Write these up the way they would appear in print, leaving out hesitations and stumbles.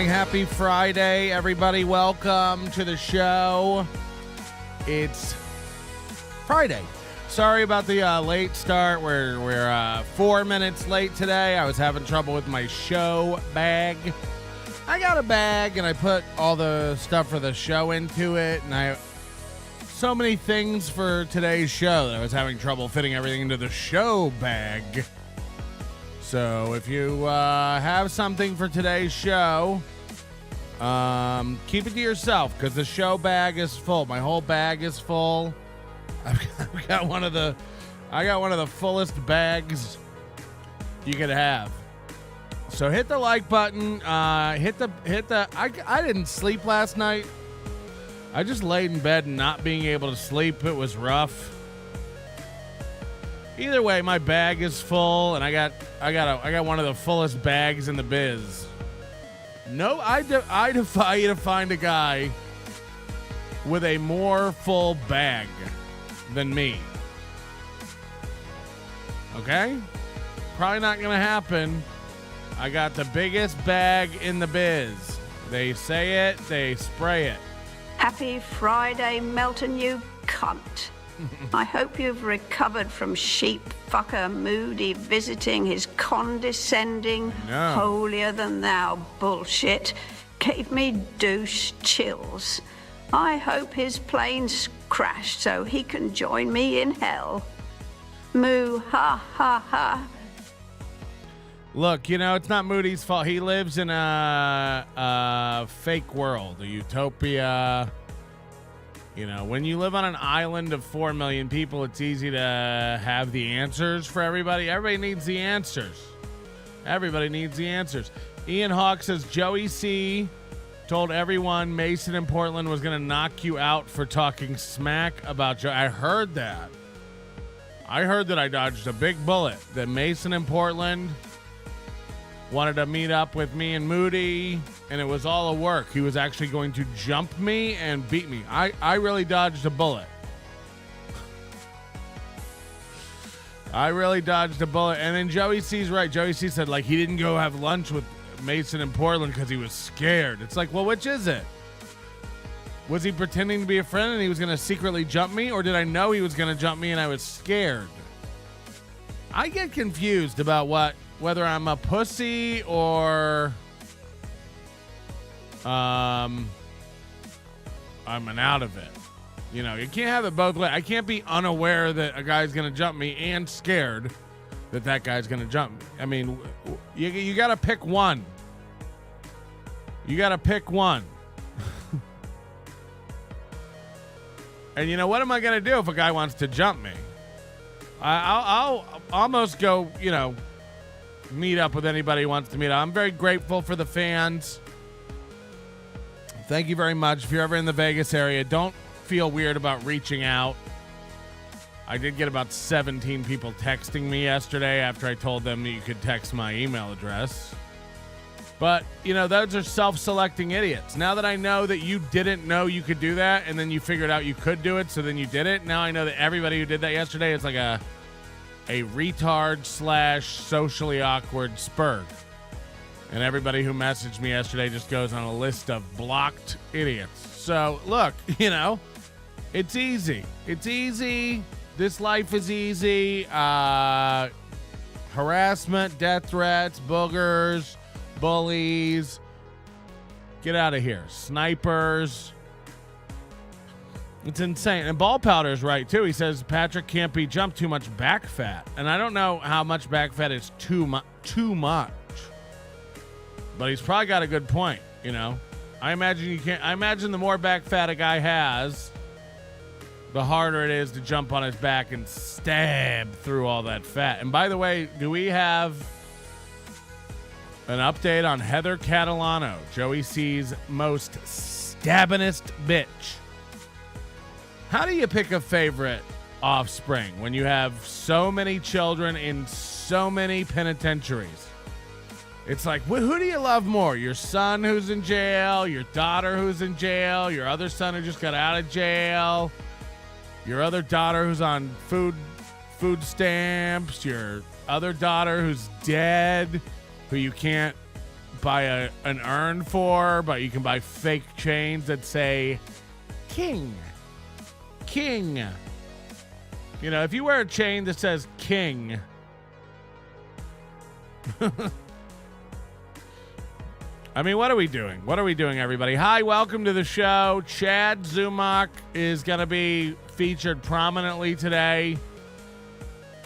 morning. Happy Friday, everybody. Welcome to the show. It's Friday. Sorry about the late start. We're 4 minutes late today. I was having trouble with my show bag. I got a bag, and I put all the stuff for the show into it, and so many things for today's show that I was having trouble fitting everything into the show bag. So if you have something for today's show, keep it to yourself because the show bag is full. My whole bag is full. I got one of the fullest bags you could have. So hit the like button. I didn't sleep last night. I just laid in bed and not being able to sleep. It was rough. Either way, my bag is full, and I got one of the fullest bags in the biz. No, I defy you to find a guy with a more full bag than me. Okay? Probably not gonna happen. I got the biggest bag in the biz. They say it, they spray it. Happy Friday, Melton, you cunt. I hope you've recovered from sheep fucker Moody visiting his condescending, holier-than-thou bullshit. Gave me douche chills. I hope his plane's crashed so he can join me in hell. Moo, ha, ha, ha. Look, it's not Moody's fault. He lives in a fake world, a utopia. When you live on an island of 4 million people, it's easy to have the answers for everybody. Everybody needs the answers. Everybody needs the answers. Ian Hawk says, Joey C. told everyone Mason in Portland was going to knock you out for talking smack about Joe. I heard that. I heard that I dodged a big bullet. That Mason in Portland wanted to meet up with me and Moody, and it was all a work. He was actually going to jump me and beat me. I really dodged a bullet. I really dodged a bullet. And then Joey C's right. Joey C said, he didn't go have lunch with Mason in Portland because he was scared. It's like, well, which is it? Was he pretending to be a friend and he was going to secretly jump me? Or did I know he was going to jump me and I was scared? I get confused about whether I'm a pussy or I'm an out of it. You can't have it both ways. I can't be unaware that a guy's going to jump me and scared that guy's going to jump me. I mean, you got to pick one. You got to pick one. And what am I going to do if a guy wants to jump me? I'll almost go, meet up with anybody who wants to meet up. I'm very grateful for the fans. Thank you very much. If you're ever in the Vegas area, don't feel weird about reaching out. I did get about 17 people texting me yesterday after I told them that you could text my email address. But, those are self-selecting idiots. Now that I know that you didn't know you could do that, and then you figured out you could do it, so then you did it, now I know that everybody who did that yesterday is like a retard / socially awkward spurg. And everybody who messaged me yesterday just goes on a list of blocked idiots. So, look, it's easy. It's easy. This life is easy. Harassment, death threats, boogers, bullies. Get out of here. Snipers. It's insane. And Ball Powder's right, too. He says Patrick can't be jumped, too much back fat. And I don't know how much back fat is too much. But he's probably got a good point, I imagine the more back fat a guy has, the harder it is to jump on his back and stab through all that fat. And by the way, do we have an update on Heather Catalano, Joey C's most stabbinest bitch? How do you pick a favorite offspring when you have so many children in so many penitentiaries? It's like, who do you love more? Your son who's in jail, your daughter who's in jail, your other son who just got out of jail, your other daughter who's on food stamps, your other daughter who's dead, who you can't buy an urn for, but you can buy fake chains that say King. King. You know, if you wear a chain that says King, I mean, what are we doing? What are we doing, everybody? Hi, welcome to the show. Chad Zumock is going to be featured prominently today.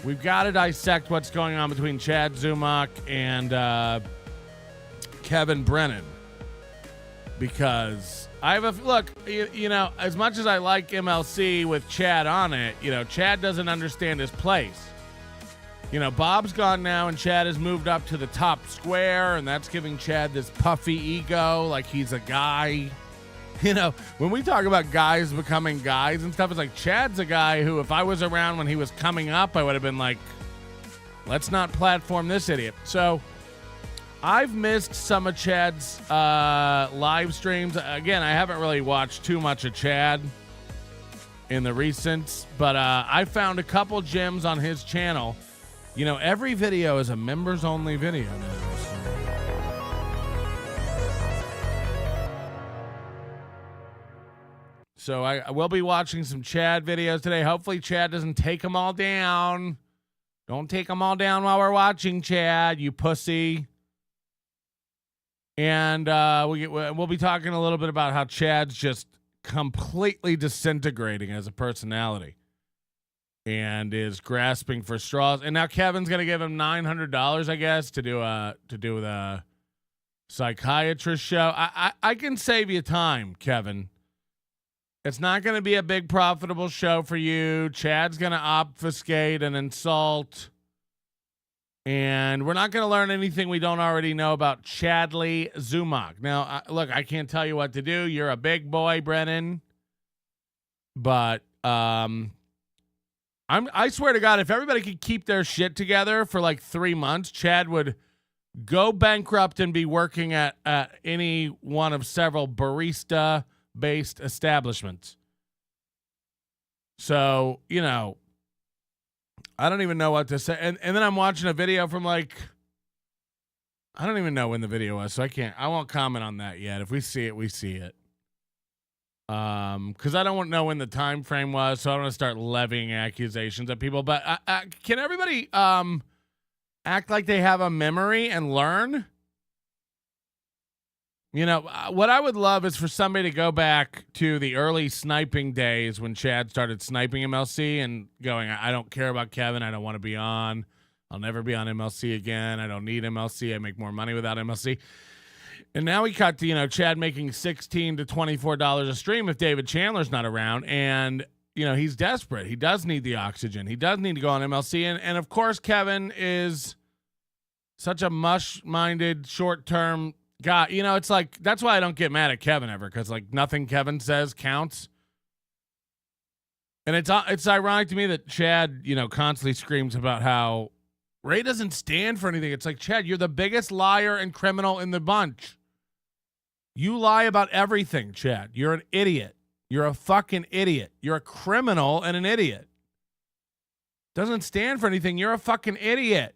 We've got to dissect what's going on between Chad Zumock and Kevin Brennan, because I have a look, you know, as much as I like MLC with Chad on it, you know, Chad doesn't understand his place. You know, Bob's gone now and Chad has moved up to the top square, and that's giving Chad this puffy ego like he's a guy. You know, when we talk about guys becoming guys and stuff, it's like Chad's a guy who, if I was around when he was coming up, I would have been like, let's not platform this idiot. So I've missed some of Chad's live streams. Again, I haven't really watched too much of Chad in the recents, but I found a couple gems on his channel. You know, every video is a members-only video now. So I will be watching some Chad videos today. Hopefully Chad doesn't take them all down. Don't take them all down while we're watching, Chad, you pussy. And we'll be talking a little bit about how Chad's just completely disintegrating as a personality and is grasping for straws. And now Kevin's going to give him $900, I guess, to do the psychiatrist show. I can save you time, Kevin. It's not going to be a big profitable show for you. Chad's going to obfuscate and insult. And we're not going to learn anything we don't already know about Chadley Zumock. Now, look, I can't tell you what to do. You're a big boy, Brennan. But I swear to God, if everybody could keep their shit together for like 3 months, Chad would go bankrupt and be working at any one of several barista-based establishments. So, you know, I don't even know what to say. And then I'm watching a video from like, I don't even know when the video was, so I won't comment on that yet. If we see it, we see it. Because I don't know when the time frame was, so I don't want to start levying accusations at people. But can everybody act like they have a memory and learn? You know, what I would love is for somebody to go back to the early sniping days when Chad started sniping MLC and going, I don't care about Kevin. I don't want to be on. I'll never be on MLC again. I don't need MLC. I make more money without MLC. And now we cut to, you know, Chad making $16 to $24 a stream if David Chandler's not around. And, you know, he's desperate. He does need the oxygen. He does need to go on MLC. And of course, Kevin is such a mush-minded, short-term God, you know, it's like, that's why I don't get mad at Kevin ever, because like nothing Kevin says counts. And it's ironic to me that Chad, you know, constantly screams about how Ray doesn't stand for anything. It's like, Chad, you're the biggest liar and criminal in the bunch. You lie about everything, Chad. You're an idiot. You're a fucking idiot. You're a criminal and an idiot. Doesn't stand for anything. You're a fucking idiot.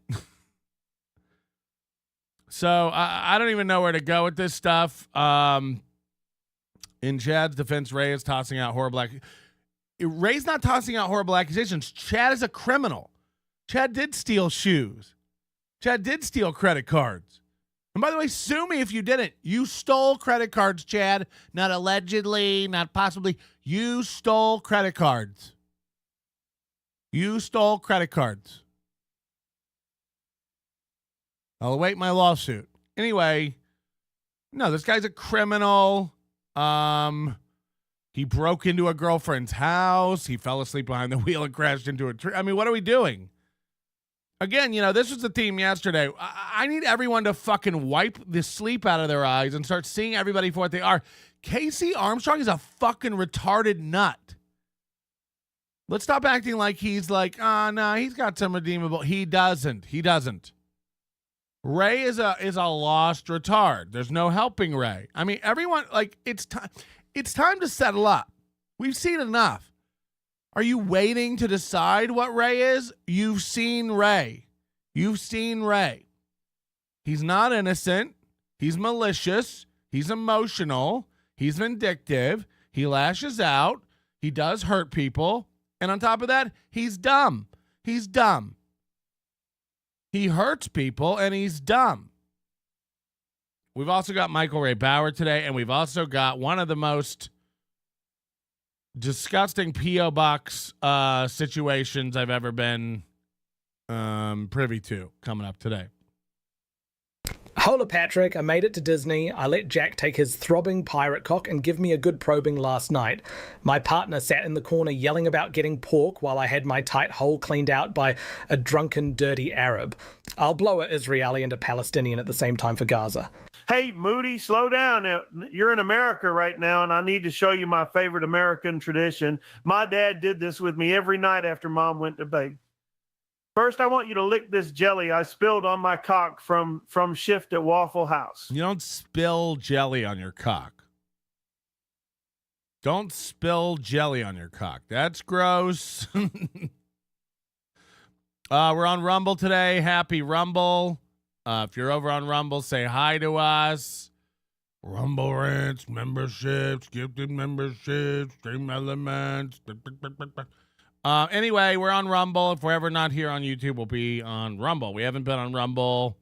So I don't even know where to go with this stuff. In Chad's defense, Ray is tossing out horrible Ray's not tossing out horrible accusations. Chad is a criminal. Chad did steal shoes. Chad did steal credit cards. And by the way, sue me if you didn't. You stole credit cards, Chad. Not allegedly, not possibly. You stole credit cards. You stole credit cards. I'll await my lawsuit. Anyway, no, this guy's a criminal. He broke into a girlfriend's house. He fell asleep behind the wheel and crashed into a tree. I mean, what are we doing? Again, you know, this was the theme yesterday. I need everyone to fucking wipe the sleep out of their eyes and start seeing everybody for what they are. Casey Armstrong is a fucking retarded nut. Let's stop acting like he's like, no, he's got some redeemable. He doesn't. Ray is a lost retard. There's no helping Ray. I mean, everyone, like, it's time to settle up. We've seen enough. Are you waiting to decide what Ray is? You've seen Ray. He's not innocent. He's malicious. He's emotional. He's vindictive. He lashes out. He does hurt people. And on top of that, he's dumb. He's dumb. He hurts people, and he's dumb. We've also got Michael Ray Bauer today, and we've also got one of the most disgusting P.O. Box situations I've ever been privy to coming up today. Hola, Patrick. I made it to Disney. I let Jack take his throbbing pirate cock and give me a good probing last night. My partner sat in the corner yelling about getting pork while I had my tight hole cleaned out by a drunken, dirty Arab. I'll blow a Israeli and a Palestinian at the same time for Gaza. Hey, Moody, slow down. You're in America right now, and I need to show you my favorite American tradition. My dad did this with me every night after Mom went to bed. First, I want you to lick this jelly I spilled on my cock from shift at Waffle House. You don't spill jelly on your cock. Don't spill jelly on your cock. That's gross. We're on Rumble today. Happy Rumble. If you're over on Rumble, say hi to us. Rumble Rants, memberships, gifted memberships, stream elements. Anyway, we're on Rumble. If we're ever not here on YouTube, we'll be on Rumble. We haven't been on Rumble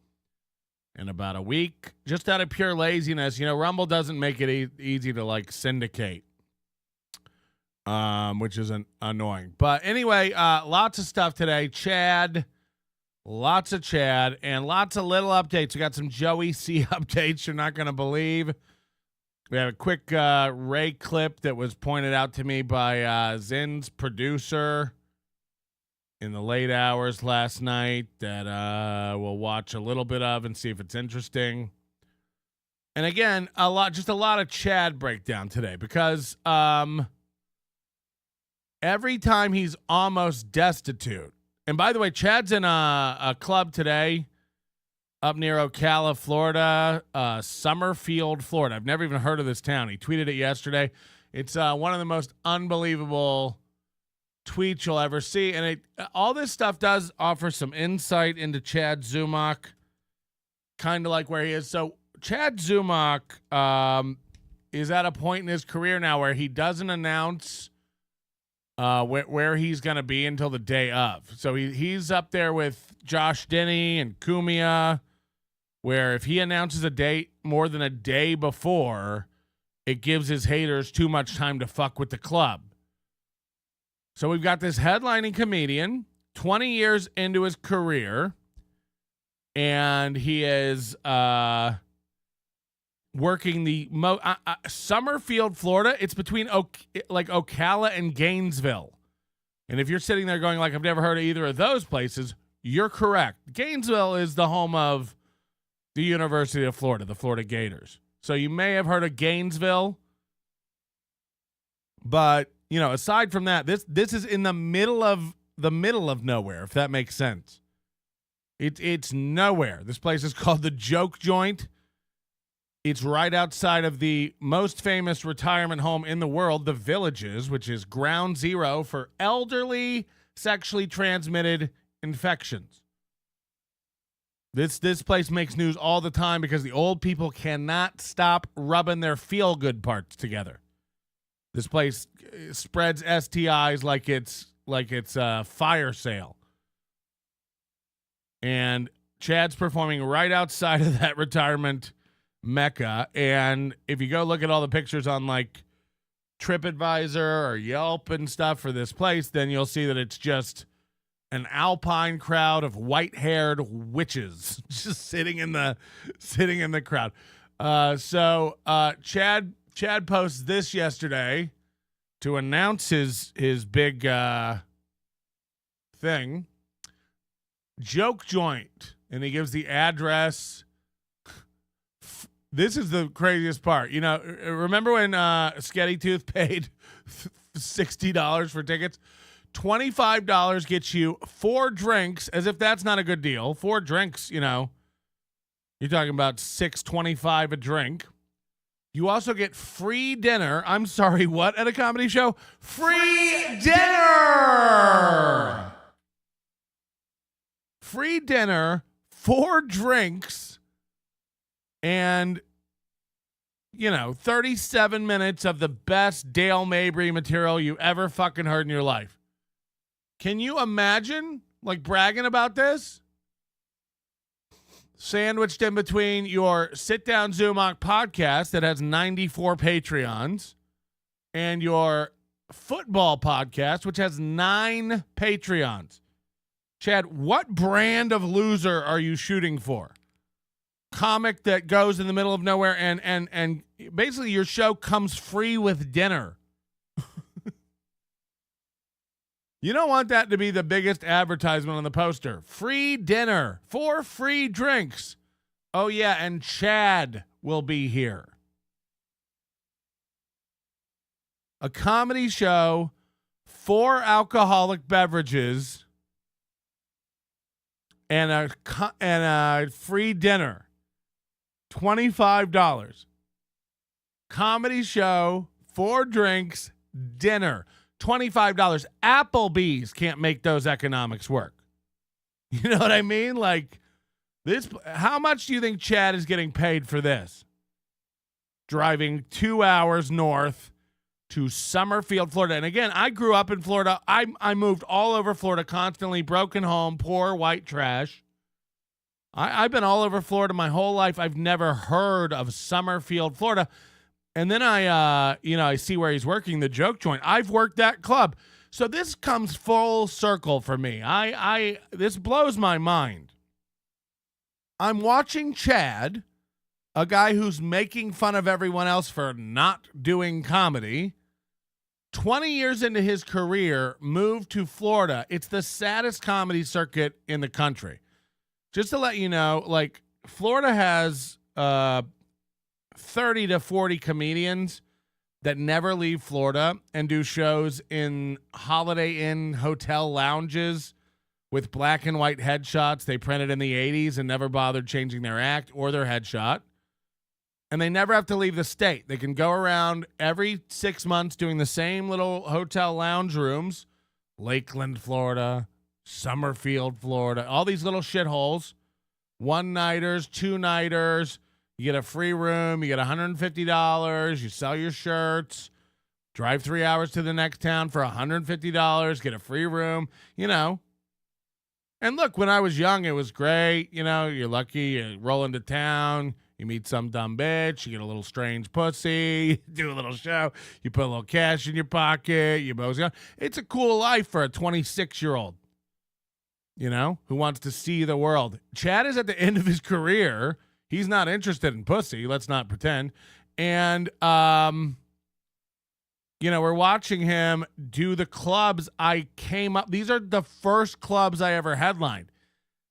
in about a week, just out of pure laziness. You know, Rumble doesn't make it easy to, like, syndicate, which is annoying. But anyway, lots of stuff today. Chad, lots of Chad, and lots of little updates. We got some Joey C updates you're not going to believe. We have a quick Ray clip that was pointed out to me by Zin's producer in the late hours last night that we'll watch a little bit of and see if it's interesting. And again, just a lot of Chad breakdown today because every time he's almost destitute. And by the way, Chad's in a club today up near Ocala, Florida, Summerfield, Florida. I've never even heard of this town. He tweeted it yesterday. It's one of the most unbelievable tweets you'll ever see. And all this stuff does offer some insight into Chad Zumock, kind of like where he is. So Chad Zumock is at a point in his career now where he doesn't announce where he's going to be until the day of. So he's up there with Josh Denny and Kumia, where if he announces a date more than a day before, it gives his haters too much time to fuck with the club. So we've got this headlining comedian, 20 years into his career, and he is working the Summerfield, Florida. It's between Ocala and Gainesville. And if you're sitting there going like, I've never heard of either of those places, you're correct. Gainesville is the home of the University of Florida, the Florida Gators. So you may have heard of Gainesville, but you know, aside from that, this is in the middle of nowhere, if that makes sense. It's nowhere. This place is called the Joke Joint. It's right outside of the most famous retirement home in the world, The Villages, which is ground zero for elderly sexually transmitted infections. This place makes news all the time because the old people cannot stop rubbing their feel-good parts together. This place spreads STIs like it's a fire sale. And Chad's performing right outside of that retirement mecca. And if you go look at all the pictures on like TripAdvisor or Yelp and stuff for this place, then you'll see that it's just an alpine crowd of white-haired witches just sitting in the crowd. So Chad posts this yesterday to announce his big thing. Joke Joint, and he gives the address. This is the craziest part. You know, remember when Sketty Tooth paid $60 for tickets? $25 gets you 4 drinks, as if that's not a good deal. 4 drinks, you know. You're talking about $6.25 a drink. You also get free dinner. I'm sorry, what at a comedy show? Free dinner! Free dinner, 4 drinks, And, 37 minutes of the best Dale Mabry material you ever fucking heard in your life. Can you imagine, bragging about this? Sandwiched in between your sit-down Zumock podcast that has 94 Patreons and your football podcast, which has 9 Patreons. Chad, what brand of loser are you shooting for? Comic that goes in the middle of nowhere and basically your show comes free with dinner. You don't want that to be the biggest advertisement on the poster. Free dinner, 4 free drinks. Oh yeah, and Chad will be here. A comedy show, 4 alcoholic beverages, and a free dinner. $25. Comedy show, 4 drinks, dinner. $25. Applebee's can't make those economics work. You know what I mean? This. How much do you think Chad is getting paid for this? Driving 2 hours north to Summerfield, Florida. And again, I grew up in Florida. I moved all over Florida constantly. Broken home, poor white trash. I've been all over Florida my whole life. I've never heard of Summerfield, Florida. And then I see where he's working, the Joke Joint. I've worked that club. So this comes full circle for me. This blows my mind. I'm watching Chad, a guy who's making fun of everyone else for not doing comedy, 20 years into his career, moved to Florida. It's the saddest comedy circuit in the country. Just to let you know, Florida has 30 to 40 comedians that never leave Florida and do shows in Holiday Inn hotel lounges with black and white headshots they printed in the 80s and never bothered changing their act or their headshot. And they never have to leave the state. They can go around every 6 months doing the same little hotel lounge rooms, Lakeland, Florida, Summerfield, Florida, all these little shitholes, 1-nighters, 2-nighters. You get a free room. You get $150. You sell your shirts. Drive 3 hours to the next town for $150. Get a free room. And look, when I was young, it was great. You're lucky. You roll into town. You meet some dumb bitch. You get a little strange pussy. You do a little show. You put a little cash in your pocket. You both go. It's a cool life for a 26-year-old. Who wants to see the world. Chad is at the end of his career. He's not interested in pussy. Let's not pretend. And, we're watching him do the clubs I came up. These are the first clubs I ever headlined.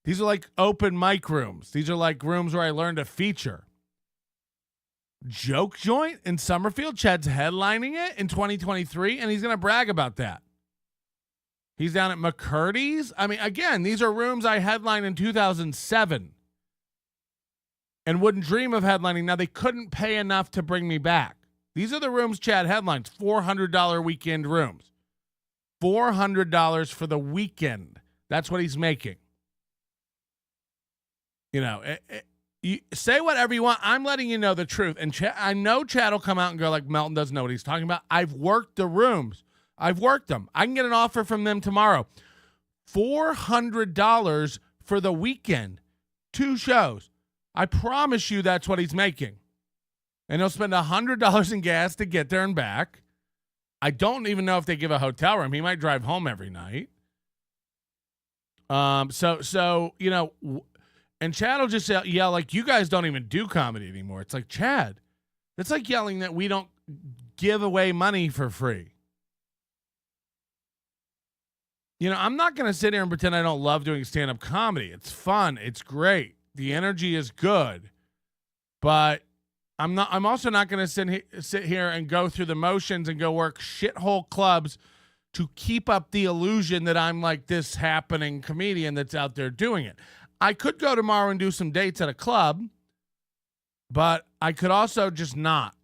These are open mic rooms. These are rooms where I learned to feature. Joke Joint in Summerfield. Chad's headlining it in 2023, and he's going to brag about that. He's down at McCurdy's. I mean, again, these are rooms I headlined in 2007 and wouldn't dream of headlining. Now, they couldn't pay enough to bring me back. These are the rooms Chad headlines, $400 weekend rooms. $400 for the weekend. That's what he's making. You say whatever you want. I'm letting you know the truth. And I know Chad will come out and go Melton doesn't know what he's talking about. I've worked the rooms. I've worked them. I can get an offer from them tomorrow. $400 for the weekend. 2 shows. I promise you that's what he's making. And he'll spend $100 in gas to get there and back. I don't even know if they give a hotel room. He might drive home every night. And Chad will just yell you guys don't even do comedy anymore. It's Chad, it's yelling that we don't give away money for free. I'm not going to sit here and pretend I don't love doing stand-up comedy. It's fun. It's great. The energy is good. But I'm also not going to sit here and go through the motions and go work shithole clubs to keep up the illusion that I'm this happening comedian that's out there doing it. I could go tomorrow and do some dates at a club, but I could also just not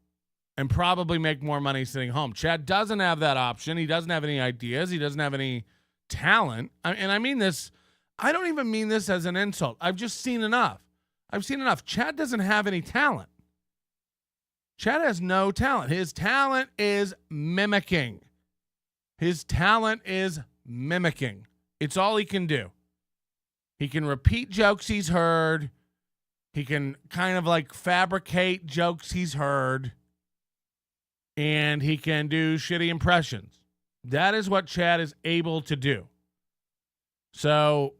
and probably make more money sitting home. Chad doesn't have that option. He doesn't have any ideas. He doesn't have any talent. And I mean this, I don't even mean this as an insult. I've just seen enough. I've seen enough. Chad doesn't have any talent. Chad has no talent. His talent is mimicking. His talent is mimicking. It's all he can do. He can repeat jokes he's heard. He can kind of like fabricate jokes he's heard. And he can do shitty impressions. That is what Chad is able to do. So,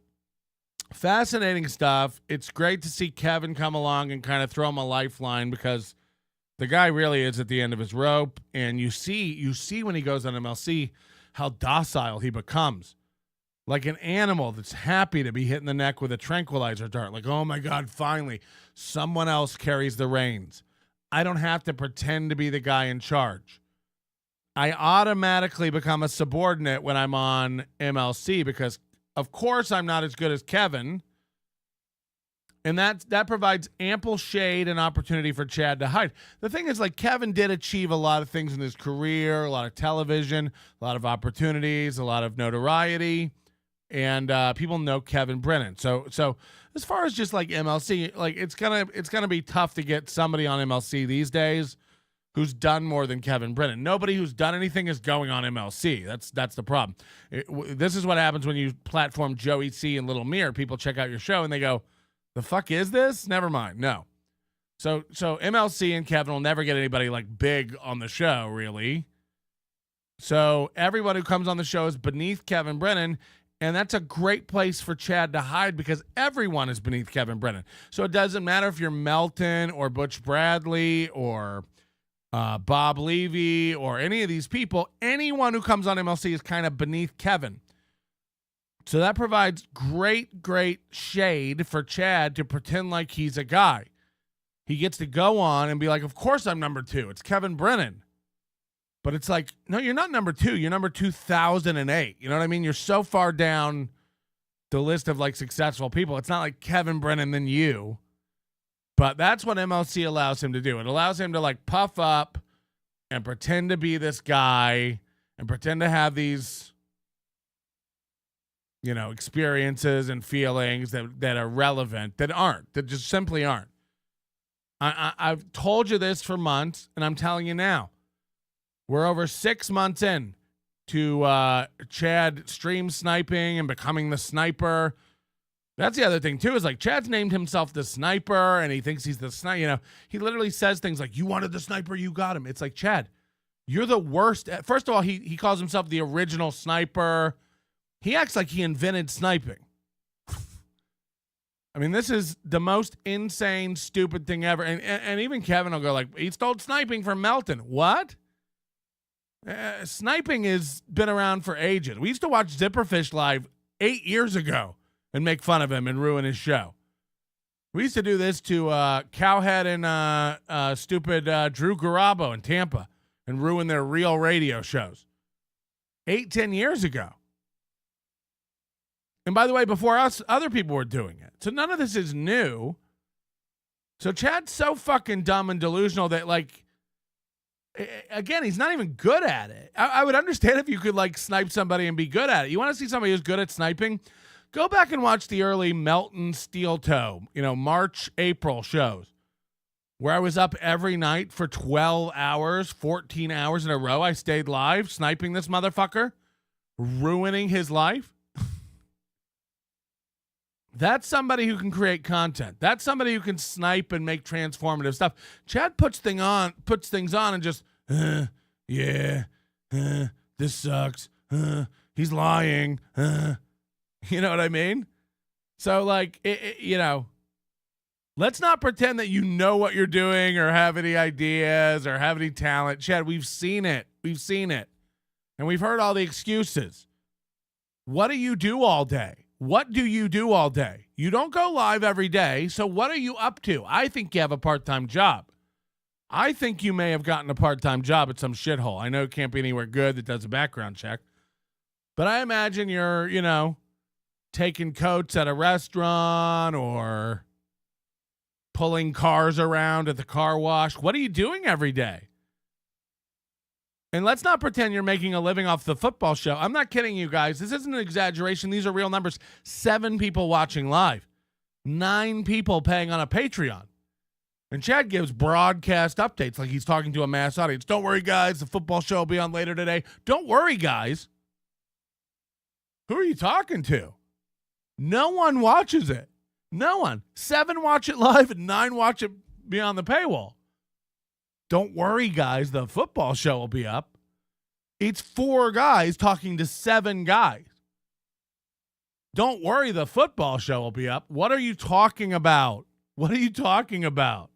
fascinating stuff. It's great to see Kevin come along and kind of throw him a lifeline because the guy really is at the end of his rope. And you see when he goes on MLC how docile he becomes. Like an animal that's happy to be hit in the neck with a tranquilizer dart. Like, oh my God, finally, someone else carries the reins. I don't have to pretend to be the guy in charge. I automatically become a subordinate when I'm on MLC because, of course, I'm not as good as Kevin. And that provides ample shade and opportunity for Chad to hide. The thing is, like, Kevin did achieve a lot of things in his career, a lot of television, a lot of opportunities, a lot of notoriety. And people know Kevin Brennan. So as far as just like MLC, like it's gonna be tough to get somebody on MLC these days who's done more than Kevin Brennan. Nobody who's done anything is going on MLC. That's the problem. This is what happens when you platform Joey C and Little Mir. People check out your show and they go, "The fuck is this?" Never mind. No. So MLC and Kevin will never get anybody like big on the show, really. So everyone who comes on the show is beneath Kevin Brennan. And that's a great place for Chad to hide because everyone is beneath Kevin Brennan. So it doesn't matter if you're Melton or Butch Bradley or Bob Levy or any of these people. Anyone who comes on MLC is kind of beneath Kevin. So that provides great, great shade for Chad to pretend like he's a guy. He gets to go on and be like, of course I'm number 2. It's Kevin Brennan. But it's like, no, you're not number 2. You're number 2008. You know what I mean? You're so far down the list of like successful people. It's not like Kevin Brennan than you. But that's what MLC allows him to do. It allows him to like puff up and pretend to be this guy and pretend to have these, you know, experiences and feelings that are relevant, that just simply aren't. I've told you this for months, and I'm telling you now. We're over 6 months in to Chad stream sniping and becoming the sniper. That's the other thing, too, is like Chad's named himself the sniper, and he thinks he's the sniper. You know, he literally says things like, you wanted the sniper, you got him. It's like, Chad, you're the worst. First of all, he calls himself the original sniper. He acts like he invented sniping. I mean, this is the most insane, stupid thing ever. And even Kevin will go like, he stole sniping from Melton. What? Sniping has been around for ages. We used to watch Zipperfish live 8 years ago and make fun of him and ruin his show. We used to do this to Cowhead and stupid Drew Garabo in Tampa and ruin their real radio shows 8-10 years ago. And by the way, before us, other people were doing it. So none of this is new. So Chad's so fucking dumb and delusional that, like, again, he's not even good at it. I would understand if you could, like, snipe somebody and be good at it. You want to see somebody who's good at sniping? Go back and watch the early Melton Steel Toe, March, April shows where I was up every night for 12 hours, 14 hours in a row. I stayed live sniping this motherfucker, ruining his life. That's somebody who can create content. That's somebody who can snipe and make transformative stuff. Chad puts things on and just, this sucks. He's lying. You know what I mean? So, like, let's not pretend that you know what you're doing or have any ideas or have any talent. Chad, we've seen it. And we've heard all the excuses. What do you do all day? What do you do all day? You don't go live every day, so what are you up to? I think you have a part-time job. I think you may have gotten a part-time job at some shithole. I know it can't be anywhere good that does a background check. But I imagine you're, taking coats at a restaurant or pulling cars around at the car wash. What are you doing every day? And let's not pretend you're making a living off the football show. I'm not kidding you guys. This isn't an exaggeration. These are real numbers. 7 people watching live. 9 people paying on a Patreon. And Chad gives broadcast updates like he's talking to a mass audience. Don't worry, guys. The football show will be on later today. Don't worry, guys. Who are you talking to? No one watches it. No one. 7 watch it live and 9 watch it beyond the paywall. Don't worry, guys. The football show will be up. It's 4 guys talking to 7 guys. Don't worry, the football show will be up. What are you talking about? What are you talking about?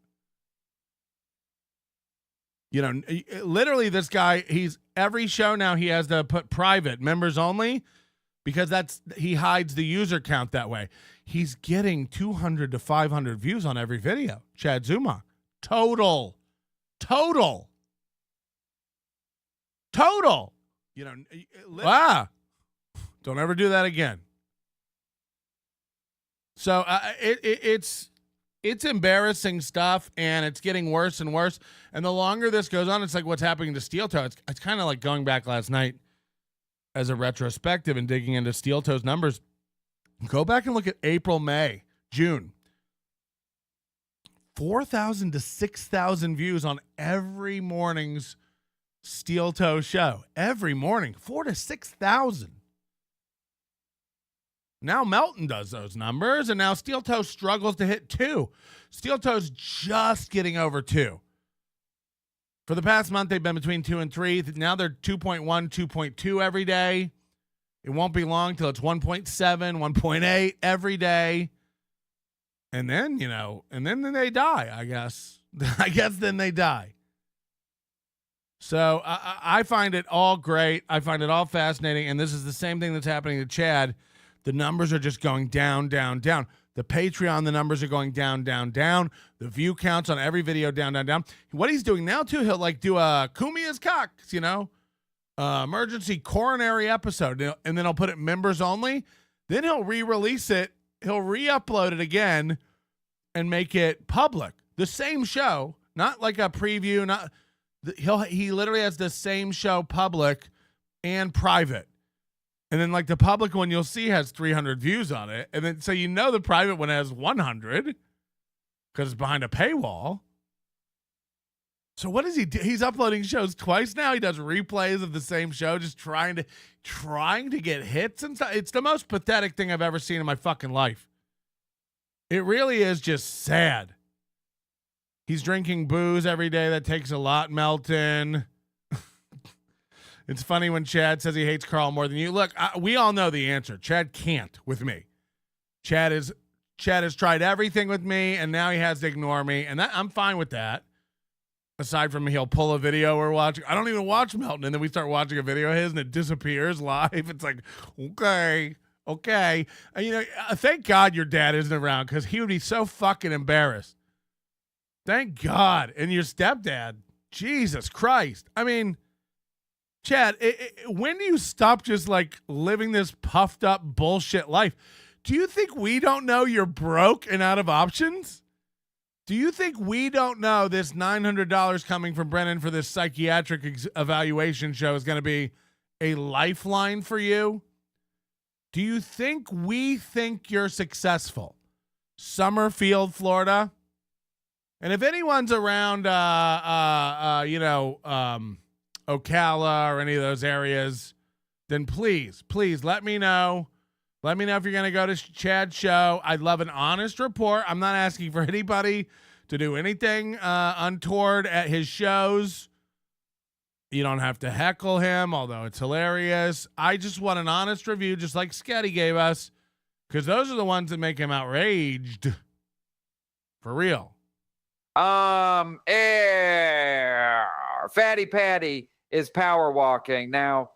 You know, literally this guy, he's every show now he has to put private, members only, because he hides the user count that way. He's getting 200 to 500 views on every video. Chad Zumock. Total. You know, don't ever do that again. So it's embarrassing stuff, and it's getting worse and worse. And the longer this goes on, it's like what's happening to Steel Toe. It's kind of like going back last night as a retrospective and digging into Steel Toe's numbers. Go back and look at April, May, June. 4,000 to 6,000 views on every morning's Steel Toe show. Every morning, 4,000 to 6,000. Now Melton does those numbers, and now Steel Toe struggles to hit 2. Steel Toe's just getting over 2. For the past month, they've been between 2 and 3. Now they're 2.1, 2.2 every day. It won't be long till it's 1.7, 1.8 every day. And then, you know, and then they die, I guess. I guess then they die. So I find it all great. I find it all fascinating. And this is the same thing that's happening to Chad. The numbers are just going down, down, down. The Patreon, the numbers are going down, down, down. The view counts on every video down, down, down. What he's doing now, too, he'll like do a Kumia's Cocks, you know, emergency coronary episode. And then he'll put it members only. Then he'll re-release it. He'll re-upload it again and make it public. The same show, not like a preview. He literally has the same show public and private. And then like the public one you'll see has 300 views on it. And then so you know the private one has 100 because it's behind a paywall. So what does he do? He's uploading shows twice now. He does replays of the same show, just trying to get hits and stuff. It's the most pathetic thing I've ever seen in my fucking life. It really is just sad. He's drinking booze every day. That takes a lot, Melton. It's funny when Chad says he hates Carl more than you. Look, we all know the answer. Chad can't with me. Chad has tried everything with me, and now he has to ignore me, and I'm fine with that. Aside from he'll pull a video we're watching. I don't even watch Melton, and then we start watching a video of his, and it disappears live. It's like, okay. You know, thank God your dad isn't around, because he would be so fucking embarrassed. Thank God. And your stepdad, Jesus Christ. I mean, Chad, when do you stop just like living this puffed up bullshit life? Do you think we don't know you're broke and out of options? Do you think we don't know this $900 coming from Brennan for this psychiatric evaluation show is going to be a lifeline for you? Do you think we think you're successful? Summerfield, Florida. And if anyone's around, Ocala or any of those areas, then please let me know. Let me know if you're going to go to Chad's show. I'd love an honest report. I'm not asking for anybody to do anything untoward at his shows. You don't have to heckle him, although it's hilarious. I just want an honest review, just like Sketty gave us, because those are the ones that make him outraged. For real. Fatty Patty is power walking. Now,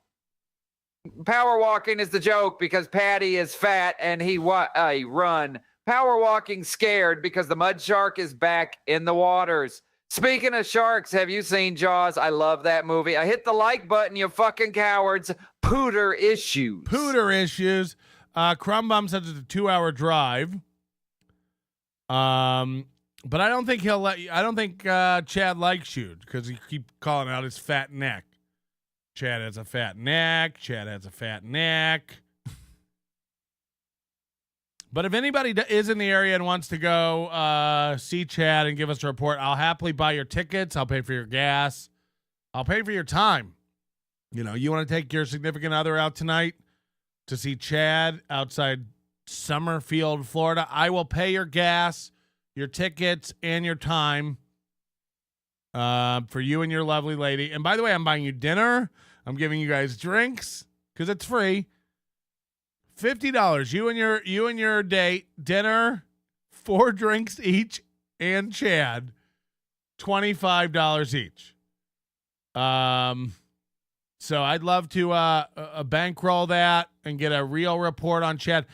power walking is the joke because Patty is fat and he run. Power walking scared because the mud shark is back in the waters. Speaking of sharks, have you seen Jaws? I love that movie. I hit the like button, you fucking cowards. Pooter issues. Crumb Bum says it's a 2-hour drive. But I don't think he'll let you. I don't think Chad likes you because he keep calling out his fat neck. Chad has a fat neck. But if anybody is in the area and wants to go see Chad and give us a report, I'll happily buy your tickets. I'll pay for your gas. I'll pay for your time. You know, you want to take your significant other out tonight to see Chad outside Summerfield, Florida. I will pay your gas, your tickets, and your time for you and your lovely lady. And by the way, I'm buying you dinner. I'm giving you guys drinks because it's free. $50. You and your date, dinner, 4 drinks each, and Chad, $25 each. So I'd love to bankroll that and get a real report on Chad.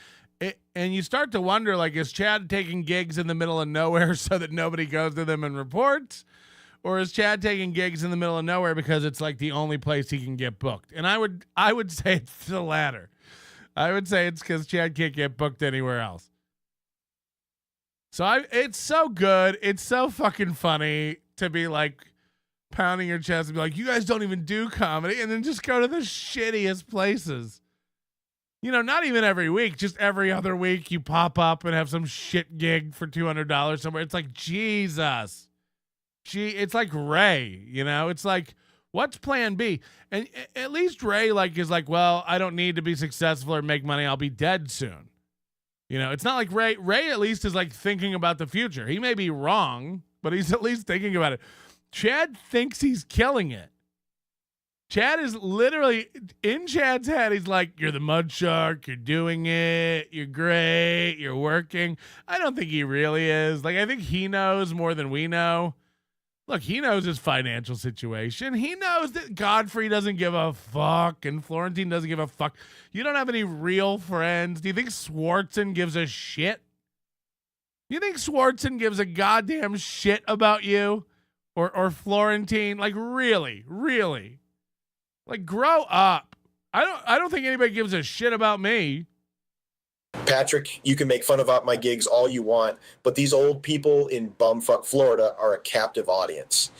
And you start to wonder, like, is Chad taking gigs in the middle of nowhere so that nobody goes to them and reports? Or is Chad taking gigs in the middle of nowhere because it's like the only place he can get booked? And I would say it's the latter. I would say it's because Chad can't get booked anywhere else. So it's so good. It's so fucking funny to be like pounding your chest and be like, you guys don't even do comedy, and then just go to the shittiest places. You know, not even every week, just every other week you pop up and have some shit gig for $200 somewhere. It's like, Jesus. It's like Ray, you know? It's like, what's plan B? And at least Ray is like, well, I don't need to be successful or make money. I'll be dead soon. You know, it's not like Ray at least is like thinking about the future. He may be wrong, but he's at least thinking about it. Chad thinks he's killing it. Chad is literally in Chad's head. He's like, you're the mud shark. You're doing it. You're great. You're working. I don't think he really is. Like, I think he knows more than we know. Look, he knows his financial situation. He knows that Godfrey doesn't give a fuck and Florentine doesn't give a fuck. You don't have any real friends. Do you think Swartzen gives a shit? You think Swartzen gives a goddamn shit about you or Florentine? Like, really? Like, grow up. I don't think anybody gives a shit about me. Patrick, you can make fun of my gigs all you want, but these old people in bumfuck Florida are a captive audience.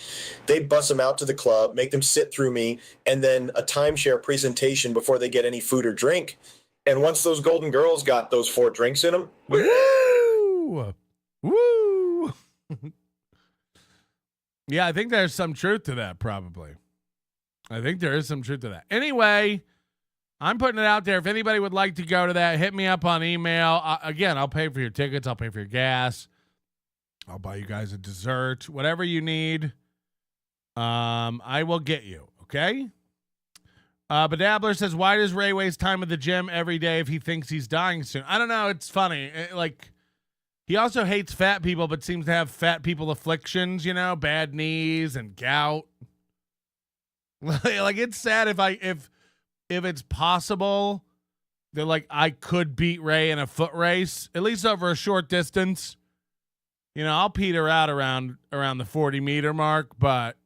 They bust them out to the club, make them sit through me, and then a timeshare presentation before they get any food or drink. And once those golden girls got those 4 drinks in them, woo! Woo! Yeah, I think there's some truth to that, probably. I think there is some truth to that. Anyway, I'm putting it out there. If anybody would like to go to that, hit me up on email. Again, I'll pay for your tickets. I'll pay for your gas. I'll buy you guys a dessert. Whatever you need, I will get you, okay? Bedabbler says, why does Ray waste time at the gym every day if he thinks he's dying soon? I don't know. It's funny. He also hates fat people, but seems to have fat people afflictions, you know, bad knees and gout. Like, it's sad if it's possible that, like, I could beat Ray in a foot race, at least over a short distance. You know, I'll peter out around the 40-meter mark, but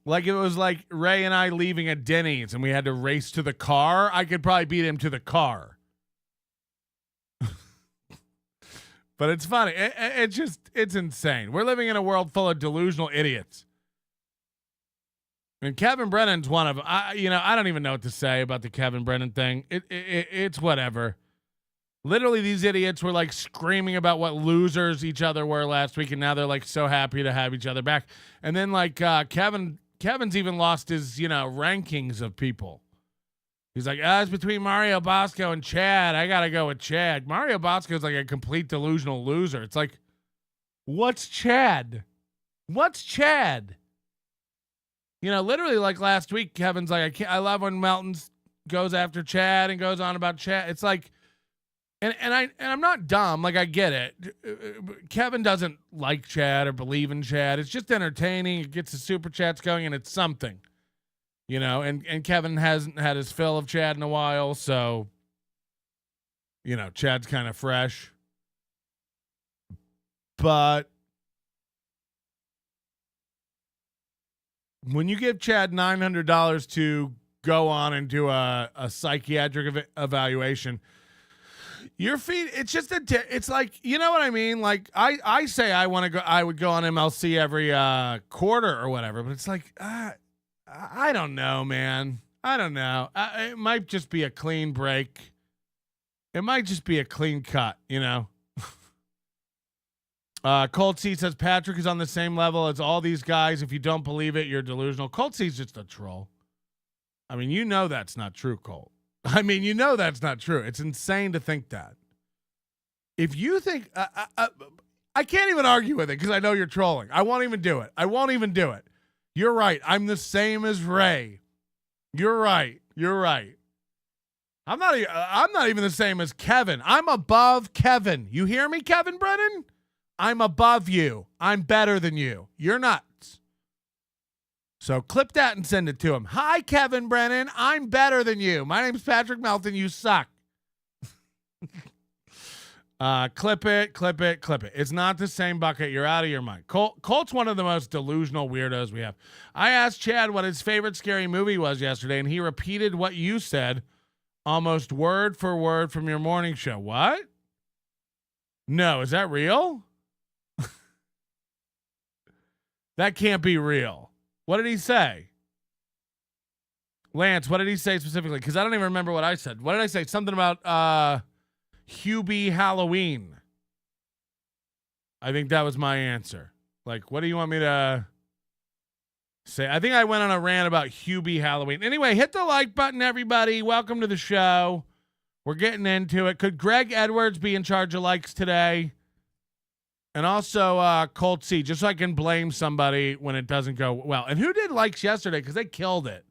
like, it was like Ray and I leaving a Denny's and we had to race to the car, I could probably beat him to the car. But it's funny. It's insane. We're living in a world full of delusional idiots. And Kevin Brennan's one of them. I don't even know what to say about the Kevin Brennan thing. It's whatever. Literally, these idiots were like screaming about what losers each other were last week, and now they're like so happy to have each other back. And then like Kevin's even lost his rankings of people. He's like, it's between Mario Bosco and Chad. I gotta go with Chad. Mario Bosco's like a complete delusional loser. It's like, what's Chad? What's Chad? You know, literally, like last week, Kevin's like, I love when Melton goes after Chad and goes on about Chad. It's like, and I'm not dumb. Like, I get it. Kevin doesn't like Chad or believe in Chad. It's just entertaining. It gets the super chats going, and it's something, you know. And Kevin hasn't had his fill of Chad in a while, so you know, Chad's kind of fresh. But when you give Chad $900 to go on and do a psychiatric evaluation, your feet, it's just it's like, you know what I mean? Like, I say I would go on MLC every quarter or whatever, but it's like, I don't know, man. I don't know. It might just be a clean break. It might just be a clean cut, you know. Cold C says Patrick is on the same level as all these guys. If you don't believe it, you're delusional. Cold C's just a troll. I mean, you know that's not true, Colt. I mean, you know that's not true. It's insane to think that. If you think, I can't even argue with it because I know you're trolling. I won't even do it. You're right. I'm the same as Ray. You're right. I'm not even the same as Kevin. I'm above Kevin. You hear me, Kevin Brennan? I'm above you. I'm better than you. You're nuts. So clip that and send it to him. Hi, Kevin Brennan. I'm better than you. My name's Patrick Melton. You suck. Clip it. It's not the same bucket. You're out of your mind. Colt's one of the most delusional weirdos we have. I asked Chad what his favorite scary movie was yesterday, and he repeated what you said almost word for word from your morning show. What? No, is that real? That can't be real. What did he say? Lance, what did he say specifically? Because I don't even remember what I said. What did I say? Something about Hubie Halloween. I think that was my answer. Like, what do you want me to say? I think I went on a rant about Hubie Halloween. Anyway, hit the like button, everybody. Welcome to the show. We're getting into it. Could Greg Edwards be in charge of likes today? And also Colt C, just so I can blame somebody when it doesn't go well. And who did likes yesterday? Because they killed it.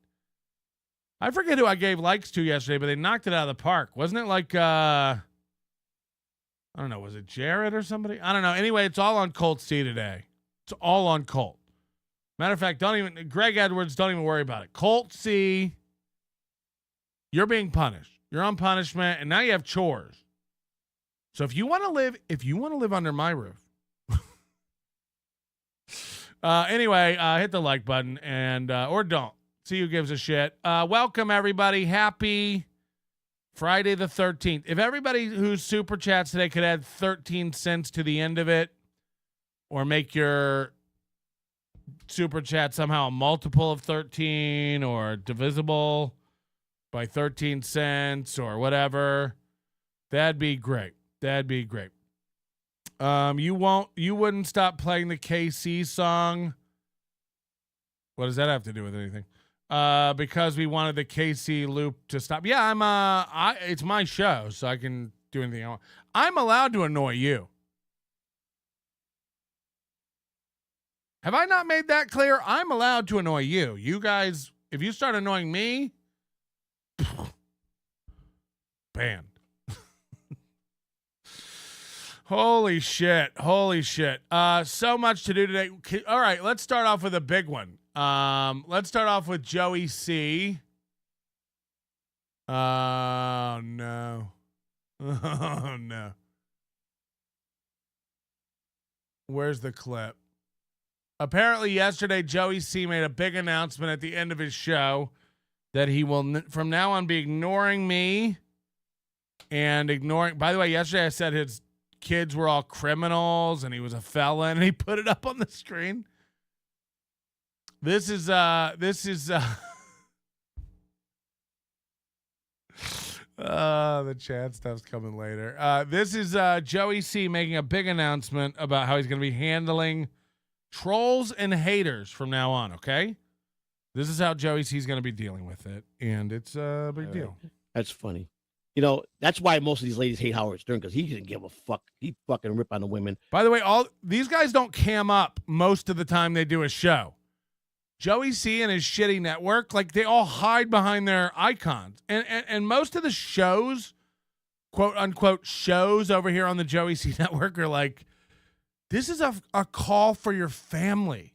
I forget who I gave likes to yesterday, but they knocked it out of the park. Wasn't it like, I don't know, was it Jared or somebody? I don't know. Anyway, it's all on Colt C today. It's all on Colt. Matter of fact, Greg Edwards, don't even worry about it. Colt C, you're being punished. You're on punishment, and now you have chores. So if you want to live under my roof, anyway, hit the like button and or don't. See who gives a shit. Welcome everybody. Happy Friday the 13th. If everybody who's super chats today could add 13 cents to the end of it, or make your super chat somehow a multiple of 13 or divisible by 13 cents or whatever, that'd be great. You wouldn't stop playing the KC song. What does that have to do with anything? Because we wanted the KC loop to stop. Yeah, it's my show, so I can do anything I want. I'm allowed to annoy you. Have I not made that clear? I'm allowed to annoy you. You guys, if you start annoying me, banned. Holy shit. So much to do today. All right, let's start off with a big one. Let's start off with Joey C. Oh, no. Oh, no. Where's the clip? Apparently yesterday, Joey C made a big announcement at the end of his show that he will from now on be ignoring me and ignoring. By the way, yesterday I said his kids were all criminals and he was a felon, and he put it up on the screen. This is the chat stuff's coming later. This is Joey C making a big announcement about how he's going to be handling trolls and haters from now on. Okay, this is how Joey C is going to be dealing with it, and it's a big deal. That's funny. You know, that's why most of these ladies hate Howard Stern, because he didn't give a fuck. He fucking rip on the women. By the way, all these guys don't cam up most of the time they do a show. Joey C and his shitty network, like, they all hide behind their icons. And most of the shows, quote unquote shows over here on the Joey C network are like, this is a call for your family.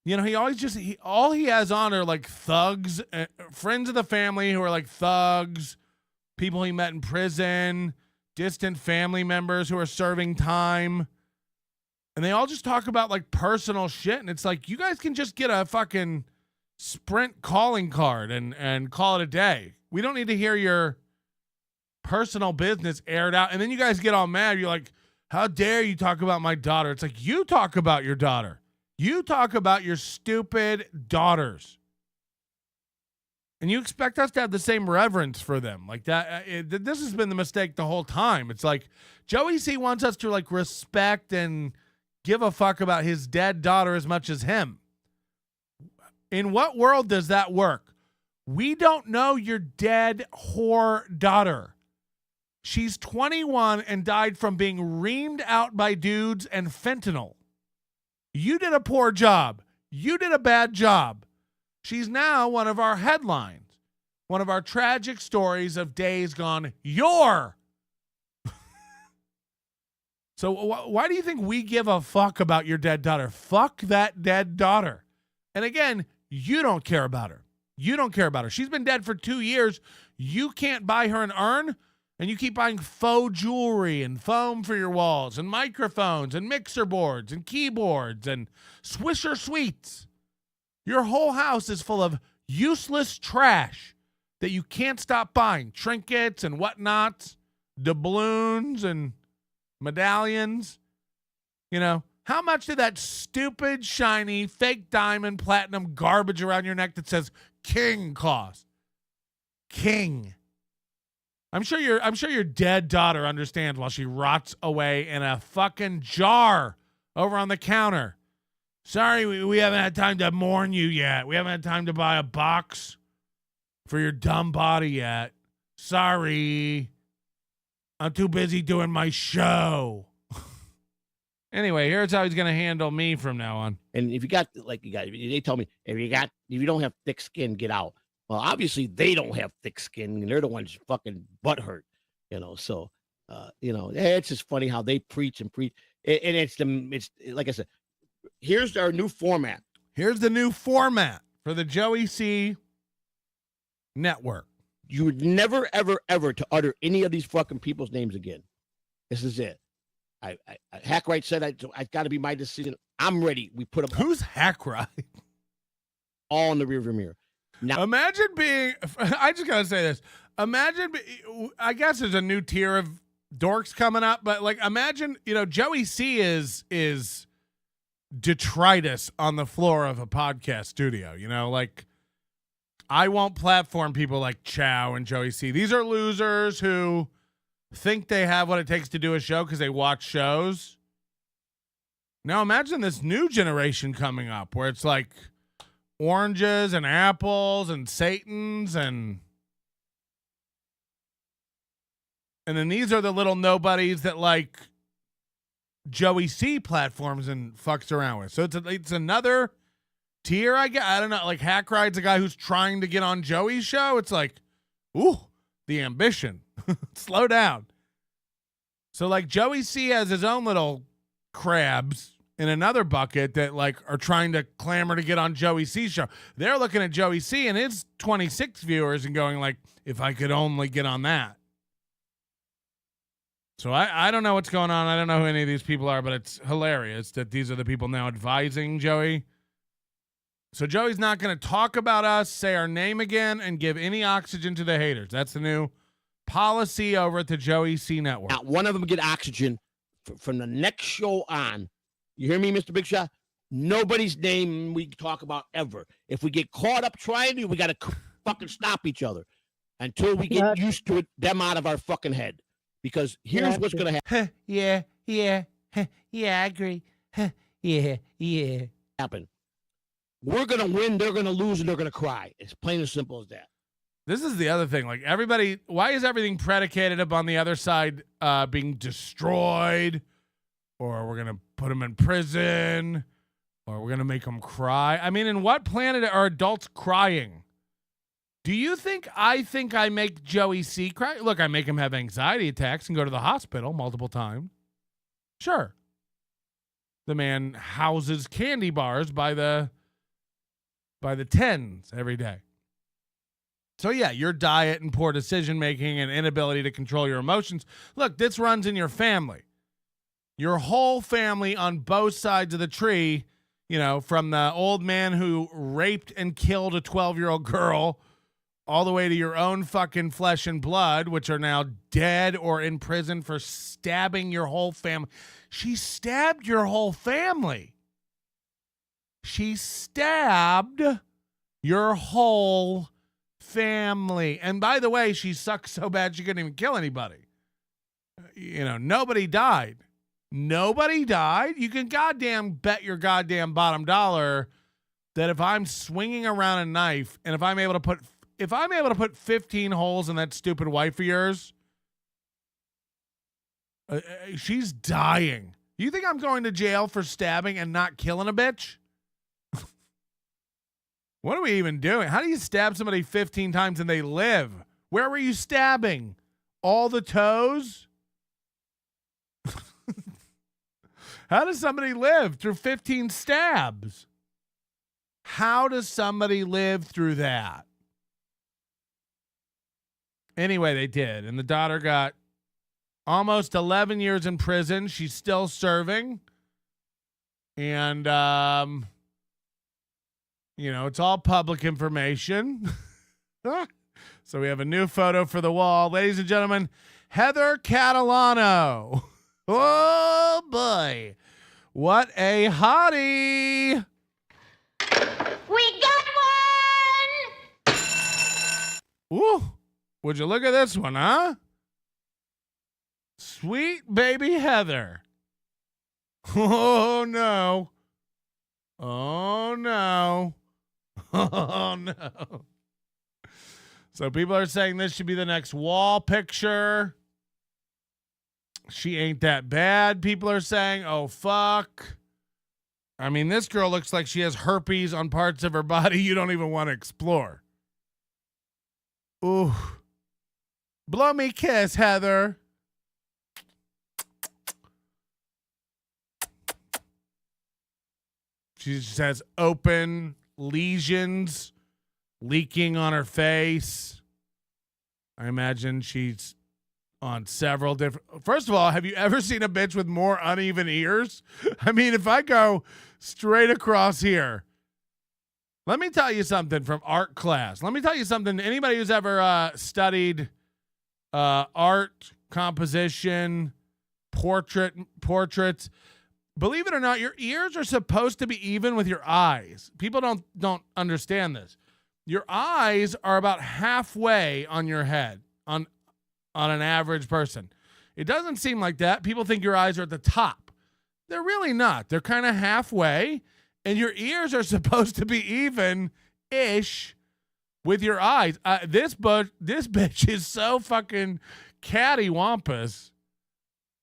You know, he always all he has on are like thugs, friends of the family who are like thugs, people he met in prison, distant family members who are serving time. And they all just talk about like personal shit. And it's like, you guys can just get a fucking Sprint calling card and call it a day. We don't need to hear your personal business aired out. And then you guys get all mad. You're like, how dare you talk about my daughter? It's like, you talk about your daughter. You talk about your stupid daughters. And you expect us to have the same reverence for them. Like that. This has been the mistake the whole time. It's like Joey C wants us to like respect and give a fuck about his dead daughter as much as him. In what world does that work? We don't know your dead whore daughter. She's 21 and died from being reamed out by dudes and fentanyl. You did a poor job. You did a bad job. She's now one of our headlines, one of our tragic stories of days gone yore. So why do you think we give a fuck about your dead daughter? Fuck that dead daughter. And again, you don't care about her. You don't care about her. She's been dead for 2 years. You can't buy her an urn, and you keep buying faux jewelry and foam for your walls and microphones and mixer boards and keyboards and Swisher Sweets. Your whole house is full of useless trash that you can't stop buying. Trinkets and whatnots, doubloons and medallions. You know, how much did that stupid, shiny, fake diamond, platinum garbage around your neck that says King cost? King. I'm sure your dead daughter understands while she rots away in a fucking jar over on the counter. Sorry, we haven't had time to mourn you yet. We haven't had time to buy a box for your dumb body yet. Sorry. I'm too busy doing my show. Anyway, here's how he's going to handle me from now on. And if you got, they tell me, if you don't have thick skin, get out. Well, obviously they don't have thick skin, and they're the ones fucking butthurt, So, it's just funny how they preach and preach. And it's like I said, here's our new format. Here's the new format for the Joey C network. You would never, ever, ever to utter any of these fucking people's names again. This is it. Hackwright said I got to be my decision. I'm ready. We put them. Who's Hackwright? All in the rearview mirror. Now, imagine being. I just gotta say this. Imagine. I guess there's a new tier of dorks coming up, but like, imagine Joey C is detritus on the floor of a podcast studio. Like, I won't platform people like Chow and Joey C. These are losers who think they have what it takes to do a show because they watch shows. Now imagine this new generation coming up where it's like oranges and apples and Satans and then these are the little nobodies that like Joey C platforms and fucks around with. So it's another tier, I guess. I don't know. Like Hackride's a guy who's trying to get on Joey's show. It's like, ooh, the ambition. Slow down. So like Joey C has his own little crabs in another bucket that like are trying to clamor to get on Joey C's show. They're looking at Joey C and his 26 viewers and going like, if I could only get on that. So I don't know what's going on. I don't know who any of these people are, but it's hilarious that these are the people now advising Joey. So Joey's not going to talk about us, say our name again, and give any oxygen to the haters. That's the new policy over at the Joey C Network. Not one of them get oxygen from the next show on. You hear me, Mr. Big Shot? Nobody's name we talk about ever. If we get caught up trying to, we got to fucking stop each other until we get used to it, them out of our fucking head. Because here's what's going to happen. Yeah, I agree. Yeah. Happen. We're going to win, they're going to lose, and they're going to cry. It's plain and simple as that. This is the other thing. Like everybody, why is everything predicated upon the other side being destroyed? Or we're going to put them in prison? Or we're going to make them cry? I mean, in what planet are adults crying? Do you think I make Joey C cry? Look, I make him have anxiety attacks and go to the hospital multiple times. Sure. The man houses candy bars by the tens every day. So yeah, your diet and poor decision making and inability to control your emotions. Look, this runs in your family. Your whole family on both sides of the tree, from the old man who raped and killed a 12-year-old girl all the way to your own fucking flesh and blood, which are now dead or in prison for stabbing your whole family. She stabbed your whole family. She stabbed your whole family. And by the way, she sucks so bad she couldn't even kill anybody. You know, nobody died. Nobody died. You can goddamn bet your goddamn bottom dollar that if I'm swinging around a knife and if I'm able to put 15 holes in that stupid wife of yours, she's dying. You think I'm going to jail for stabbing and not killing a bitch? What are we even doing? How do you stab somebody 15 times and they live? Where were you stabbing? All the toes? How does somebody live through 15 stabs? How does somebody live through that? Anyway, they did. And the daughter got almost 11 years in prison. She's still serving. And, you know, it's all public information. So we have a new photo for the wall. Ladies and gentlemen, Heather Catalano. Oh, boy. What a hottie. We got one! Ooh. Would you look at this one, huh? Sweet baby Heather. Oh, no. Oh, no. Oh, no. So people are saying this should be the next wall picture. She ain't that bad. People are saying, oh, fuck. I mean, this girl looks like she has herpes on parts of her body you don't even want to explore. Ooh. Blow me kiss, Heather. She just has open lesions leaking on her face. I imagine she's on several different. First of all, have you ever seen a bitch with more uneven ears? I mean, if I go straight across here, let me tell you something from art class. Let me tell you something. Anybody who's ever studied art, composition, portraits, believe it or not, your ears are supposed to be even with your eyes. People don't understand this. Your eyes are about halfway on your head on an average person. It doesn't seem like that. People think your eyes are at the top. They're really not. They're kind of halfway, and your ears are supposed to be even-ish with your eyes. This bitch is so fucking cattywampus.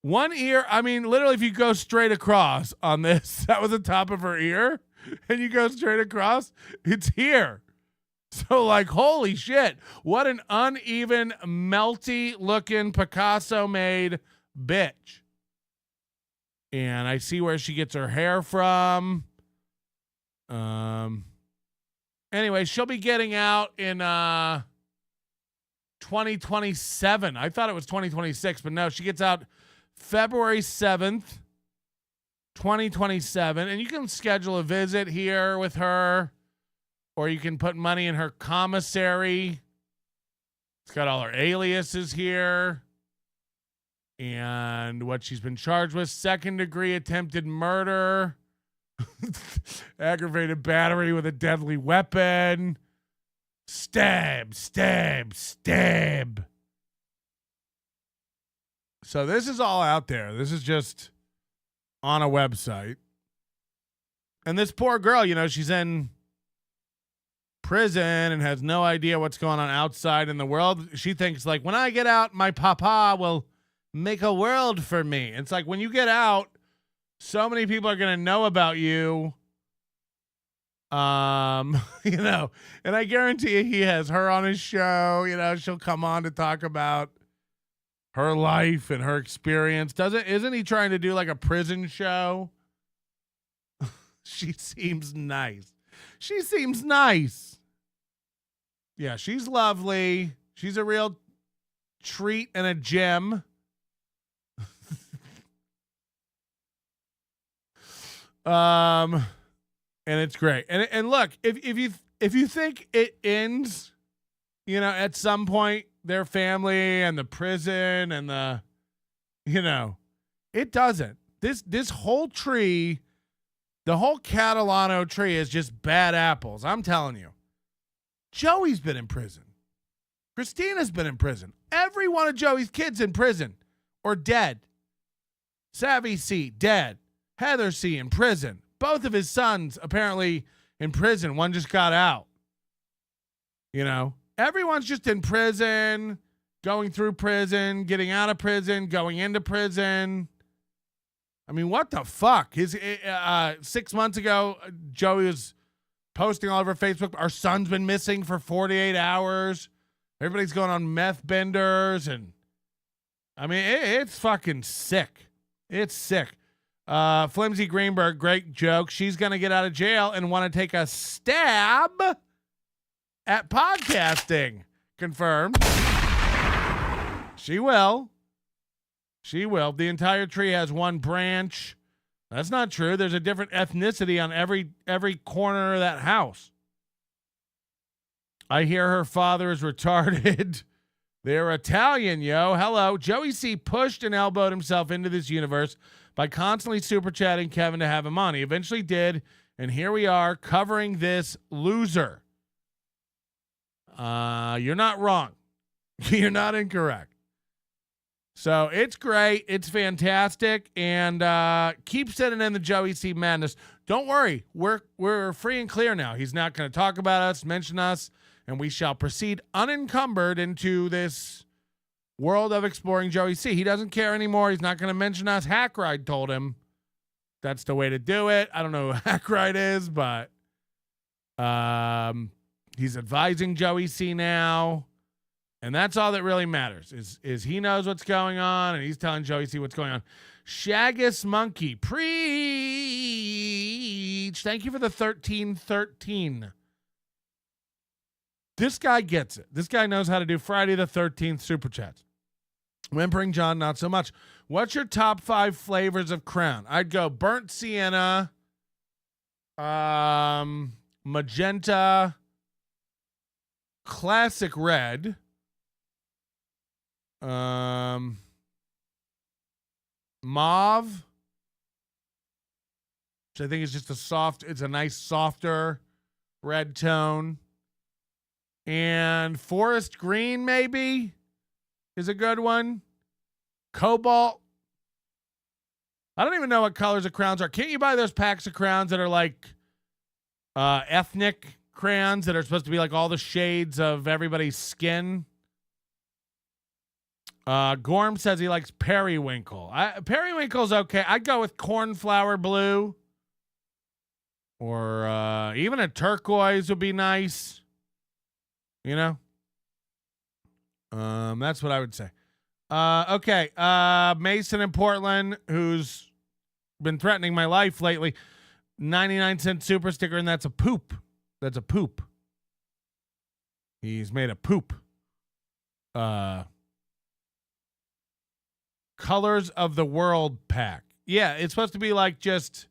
One ear, I mean, literally, if you go straight across on this, that was the top of her ear, and you go straight across, it's here. So, like, holy shit, what an uneven, melty-looking Picasso-made bitch. And I see where she gets her hair from. Anyway, she'll be getting out in 2027. I thought it was 2026, but no, she gets out February 7th, 2027. And you can schedule a visit here with her. Or you can put money in her commissary. It's got all her aliases here. And what she's been charged with: 2nd-degree attempted murder, aggravated battery with a deadly weapon, stab. So this is all out there. This is just on a website. And this poor girl, you know, she's in prison and has no idea what's going on outside in the world. She thinks, like, when I get out, my papa will make a world for me. It's like, when you get out, so many people are going to know about you. You know, and I guarantee you he has her on his show. You know, she'll come on to talk about her life and her experience. Isn't he trying to do like a prison show? She seems nice. She seems nice. Yeah, she's lovely. She's a real treat and a gem. And it's great. And look, if you think it ends, you know, at some point, their family and the prison and the, you know, it doesn't. This whole tree, the whole Catalano tree is just bad apples. I'm telling you. Joey's been in prison. Christina's been in prison. Every one of Joey's kids in prison or dead. Stabby C, dead. Heather C, in prison. Both of his sons apparently in prison. One just got out. You know, everyone's just in prison, going through prison, getting out of prison, going into prison. I mean, what the fuck? 6 months ago, Joey was posting all over Facebook, our son's been missing for 48 hours. Everybody's going on meth benders. And I mean, it's fucking sick. It's sick. Flimsy Greenberg, great joke. She's going to get out of jail and want to take a stab at podcasting. Confirmed. She will. She will. The entire tree has one branch. That's not true. There's a different ethnicity on every corner of that house. I hear her father is retarded. They're Italian, yo. Hello. Joey C pushed and elbowed himself into this universe by constantly super chatting Kevin to have him on. He eventually did, and here we are covering this loser. You're not wrong. You're not incorrect. So it's great. It's fantastic. And keep sending in the Joey C madness. Don't worry. We're free and clear now. He's not going to talk about us, mention us, and we shall proceed unencumbered into this world of exploring Joey C. He doesn't care anymore. He's not going to mention us. Hackride told him that's the way to do it. I don't know who Hackride is, but he's advising Joey C now. And that's all that really matters is he knows what's going on, and he's telling Joey C what's going on. Shaggus Monkey, preach. Thank you for the 1313. This guy gets it. This guy knows how to do Friday the 13th super chats. Whimpering John, not so much. What's your top 5 flavors of Crown? I'd go burnt sienna, magenta, classic red, mauve, which I think is just it's a nice softer red tone. And forest green maybe is a good one. Cobalt. I don't even know what colors of crowns are. Can't you buy those packs of crowns that are like ethnic crayons that are supposed to be like all the shades of everybody's skin? Gorm says he likes periwinkle. Periwinkle's okay. I'd go with cornflower blue. Or even a turquoise would be nice. You know? That's what I would say. Okay. Mason in Portland, who's been threatening my life lately. 99-cent super sticker, and that's a poop. That's a poop. He's made a poop. Colors of the World pack. Yeah, it's supposed to be like just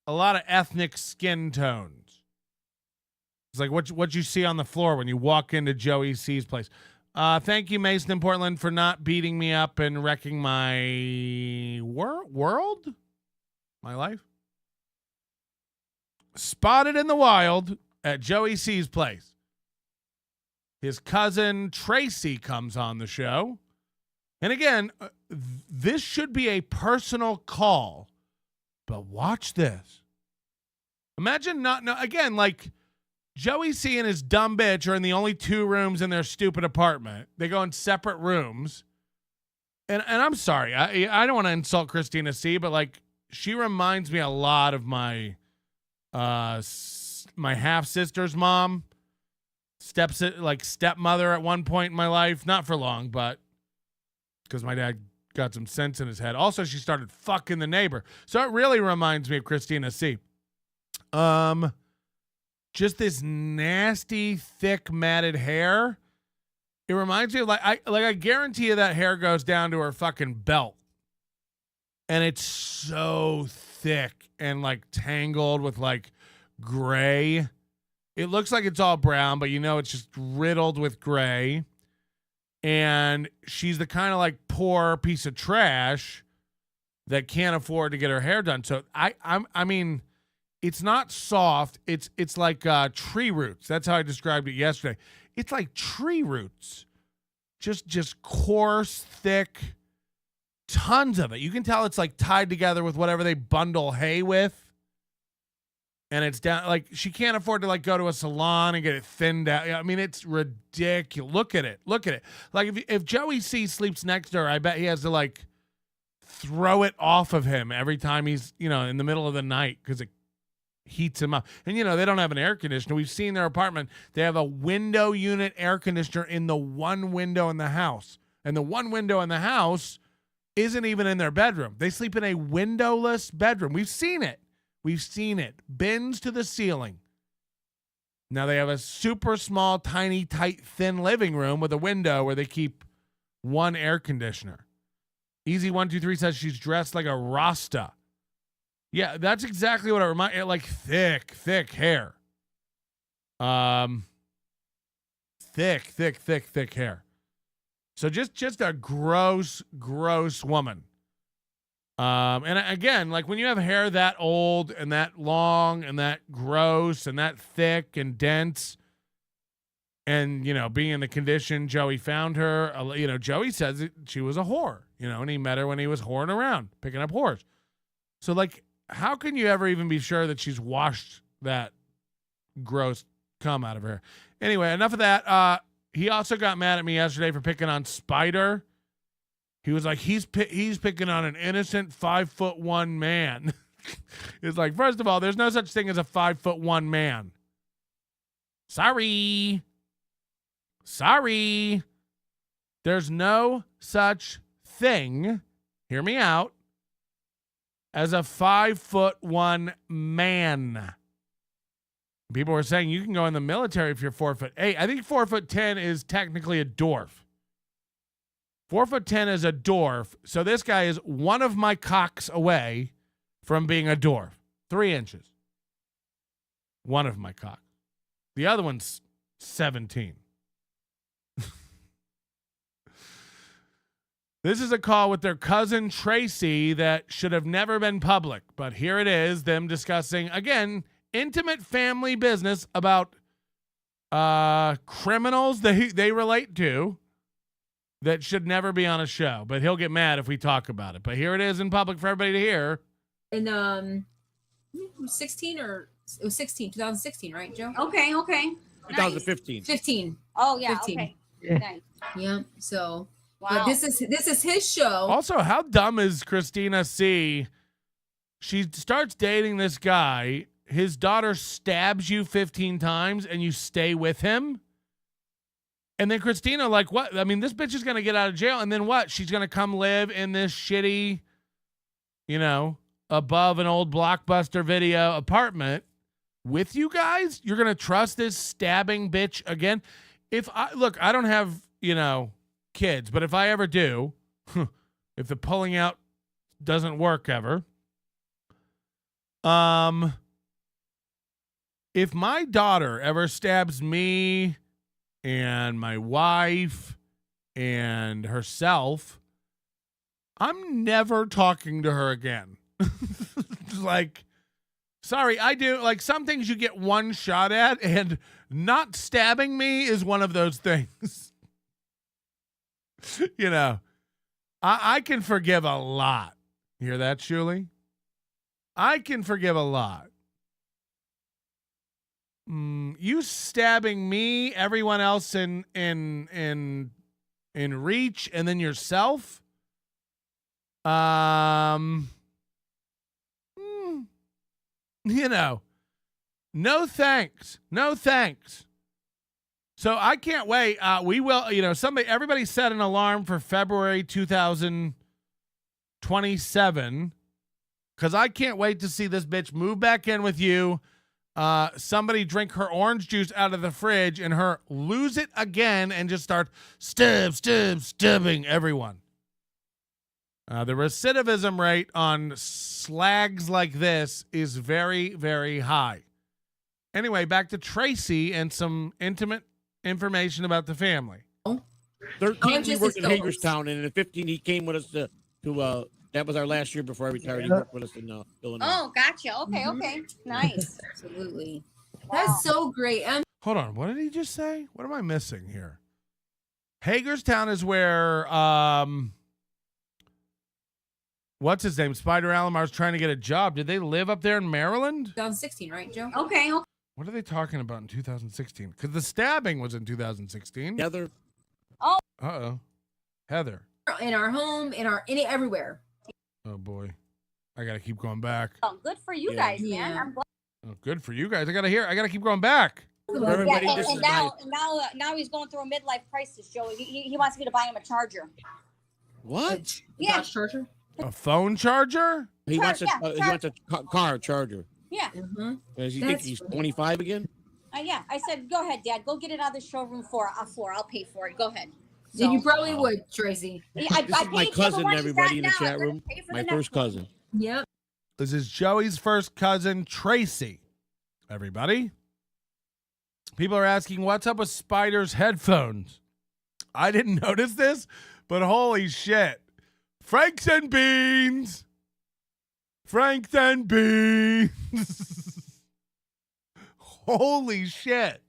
a lot of ethnic skin tones. It's like what you see on the floor when you walk into Joey C's place. Thank you, Mason in Portland, for not beating me up and wrecking my world? My life? Spotted in the wild at Joey C's place. His cousin Tracie comes on the show. And again, this should be a personal call. But watch this. Imagine again, like Joey C and his dumb bitch are in the only 2 rooms in their stupid apartment. They go in separate rooms. And I'm sorry. I don't want to insult Christina C, but like she reminds me a lot of my my half-sister's mom. Stepmother at one point in my life. Not for long, but because my dad got some sense in his head. Also, she started fucking the neighbor. So it really reminds me of Christina C. Just this nasty, thick, matted hair. It reminds me of I guarantee you that hair goes down to her fucking belt. And it's so thick and like tangled with like gray. It looks like it's all brown, but you know it's just riddled with gray. And she's the kind of like poor piece of trash that can't afford to get her hair done. So I mean, it's not soft. It's like tree roots. That's how I described it yesterday. it's like tree roots. Just coarse, thick, tons of it. You can tell it's like tied together with whatever they bundle hay with. And it's down, like, she can't afford to, like, go to a salon and get it thinned out. I mean, it's ridiculous. Look at it. Like, if Joey C sleeps next to her, I bet he has to, like, throw it off of him every time he's, in the middle of the night because it heats him up. And, they don't have an air conditioner. We've seen their apartment. They have a window unit air conditioner in the one window in the house. And the one window in the house isn't even in their bedroom. They sleep in a windowless bedroom. We've seen it. Bins to the ceiling. Now they have a super small, tiny, tight, thin living room with a window where they keep one air conditioner. Easy123 says she's dressed like a Rasta. Yeah, that's exactly what it reminds me. Like thick hair. Thick hair. So just a gross woman. And again, like when you have hair that old and that long and that gross and that thick and dense and, being in the condition Joey found her, Joey says she was a whore, and he met her when he was whoring around, picking up whores. So, like, how can you ever even be sure that she's washed that gross cum out of her? Anyway, enough of that. He also got mad at me yesterday for picking on Spider. He was like, he's picking on an innocent 5'1" man. It's like, first of all, there's no such thing as a 5'1" man. Sorry. There's no such thing, hear me out, as a 5'1" man. People were saying you can go in the military if you're 4'8". I think 4'10" is technically a dwarf. 4'10" is a dwarf, so this guy is one of my cocks away from being a dwarf. 3 inches. One of my cocks. The other one's 17. This is a call with their cousin Tracie that should have never been public, but here it is, them discussing, again, intimate family business about criminals they relate to. That should never be on a show, but he'll get mad if we talk about it. But here it is in public for everybody to hear. And it was 2016, right, Joe? Okay. 2015. Nice. 15. Oh yeah. 15. Okay. Yeah. Nice. Yeah. So, Wow. but this is his show. Also, how dumb is Christina C? She starts dating this guy. His daughter stabs you 15 times, and you stay with him. And then Christina, like, what? I mean, this bitch is going to get out of jail. And then what? She's going to come live in this shitty, above an old Blockbuster Video apartment with you guys? You're going to trust this stabbing bitch again? I don't have, kids, but if I ever do, if the pulling out doesn't work ever, if my daughter ever stabs me and my wife and herself, I'm never talking to her again. Like, sorry, I do. Like, some things you get one shot at, and not stabbing me is one of those things. I can forgive a lot. You hear that, Shuli? I can forgive a lot. You stabbing me, everyone else in reach, and then yourself. No thanks. No thanks. So I can't wait. We will, everybody set an alarm for February 2027, because I can't wait to see this bitch move back in with you. Somebody drink her orange juice out of the fridge and her lose it again and just start stabbing everyone. The recidivism rate on slags like this is very, very high. Anyway, back to Tracie and some intimate information about the family. 13, he worked in Hagerstown, and in 15, he came with us to that was our last year before I retired. He worked with us in Illinois. Oh, gotcha. Okay. Nice. Absolutely. Wow. That's so great. Hold on. What did he just say? What am I missing here? Hagerstown is where what's his name? Spider Alamar's trying to get a job. Did they live up there in Maryland? 2016, right, Joe? Okay. What are they talking about in 2016? Because the stabbing was in 2016. Heather. Uh-oh. Heather. In our home, everywhere. Oh, boy. I got to keep going back. Oh, good for you guys, man. I'm glad. Oh, good for you guys. I got to keep going back. Everybody, Yeah, this and is now he's going through a midlife crisis, Joey. He wants me to buy him a charger. what? Yeah. Dodge Charger? A phone charger? He wants a car charger. Yeah. Mm-hmm. Does he think That's he's funny. 25 again? Yeah. I said, go ahead, Dad. Go get it on the showroom floor. I'll pay for it. Go ahead. Yeah, you probably would, Tracy. I This is my paid for the cousin, one he's everybody in got the now. chat I'm gonna room. pay for My the first next one. cousin. Yep. This is Joey's first cousin, Tracie. Everybody. People are asking, what's up with Spider's headphones? I didn't notice this, but holy shit. Franks and beans. Franks and beans. Holy shit.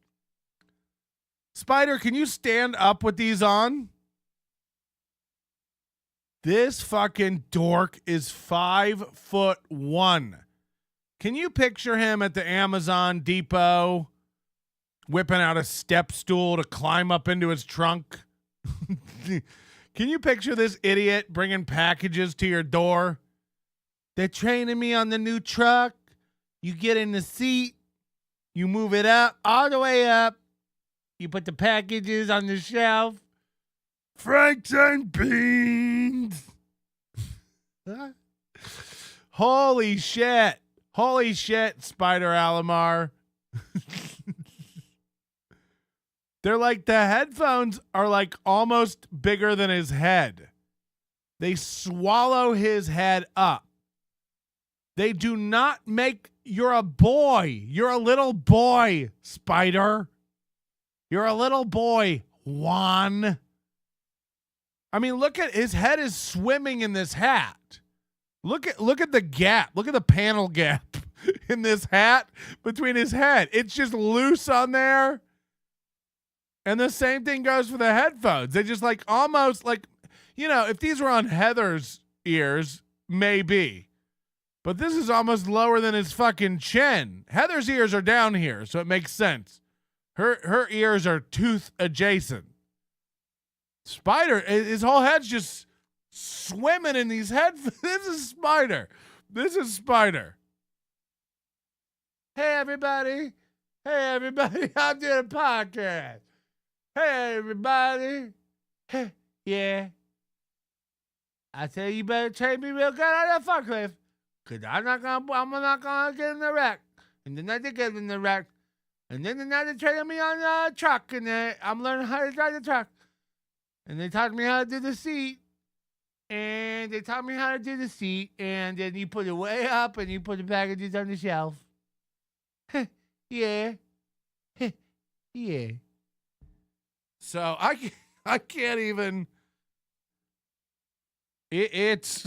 Spider, can you stand up with these on? This fucking dork is 5'1". Can you picture him at the Amazon Depot whipping out a step stool to climb up into his trunk? Can you picture this idiot bringing packages to your door? They're training me on the new truck. You get in the seat. You move it up, all the way up. You put the packages on the shelf. Franks and beans. Holy shit. Holy shit, Spider Alamar. They're like, the headphones are like almost bigger than his head. They swallow his head up. They do not make, you're a boy. You're a little boy, Spider. You're a little boy, Juan. I mean, look at his head is swimming in this hat. Look at the gap. Look at the panel gap in this hat between his head. It's just loose on there. And the same thing goes for the headphones. They just like almost like, you know, if these were on Heather's ears, maybe. But this is almost lower than his fucking chin. Heather's ears are down here, so it makes sense. Her ears are tooth adjacent. Spider, his whole head's just swimming in these headphones. This is Spider. This is Spider. Hey, everybody. Hey, everybody. I'm doing a podcast. Hey, everybody. Hey, yeah. I tell you, better train me real good on that forklift. Because I'm not gonna get in the wreck. And then I did get in the wreck. And then they trained me on the truck. And I'm learning how to drive the truck. And they taught me how to do the seat. And they taught me how to do the seat. And then you put it way up and you put the packages on the shelf. Yeah. Yeah. So I can't even. It's.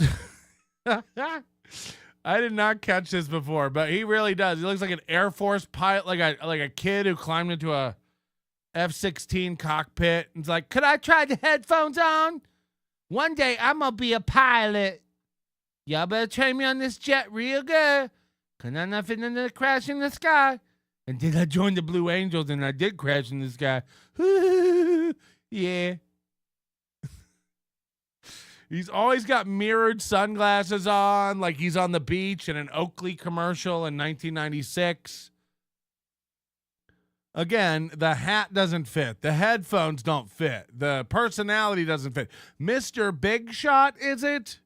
I did not catch this before, but he really does. He looks like an Air Force pilot, like a kid who climbed into a F-16 cockpit and's like, could I try the headphones on? One day I'm gonna be a pilot. Y'all better train me on this jet real good. Cause I'm not fitting to crash in the sky. And then I joined the Blue Angels and I did crash in the sky. Yeah. He's always got mirrored sunglasses on, like he's on the beach in an Oakley commercial in 1996. Again, the hat doesn't fit. The headphones don't fit. The personality doesn't fit. Mr. Big Shot, is it?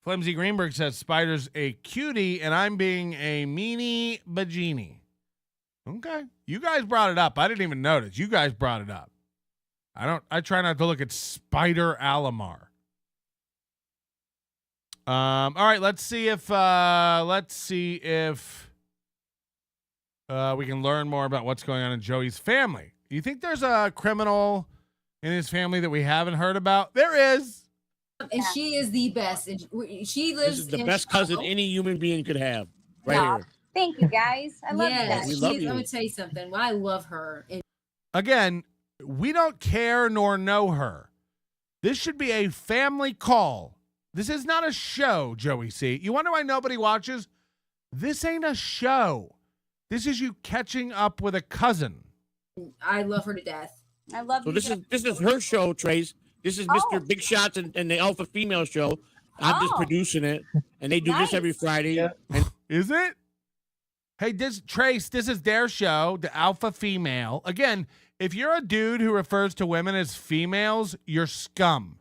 Flimsy Greenberg says Spider's a cutie and I'm being a meanie bajini. Okay. You guys brought it up. I didn't even notice. You guys brought it up. I try not to look at Spider Alamar. All right, let's see if we can learn more about what's going on in Joey's family. Do you think there's a criminal in his family that we haven't heard about? There is. And she is the best. And she lives This is the in best Chicago. cousin any human being could have. Right here. Thank you, guys. I love you Yeah, guys. We love let you. me tell you something. I love her. And Again, we don't care nor know her. This should be a family call. This is not a show, Joey C. You wonder why nobody watches? This ain't a show. This is you catching up with a cousin. I love her to death. I love So you. this is her show, Trace. This is Oh. Mr. Big Shots and the Alpha Female show. I'm just Oh. producing it, and they do this every Nice. Friday. Yeah. And Is it? Hey, Trace, this is their show, the Alpha Female. Again, if you're a dude who refers to women as females, you're scum.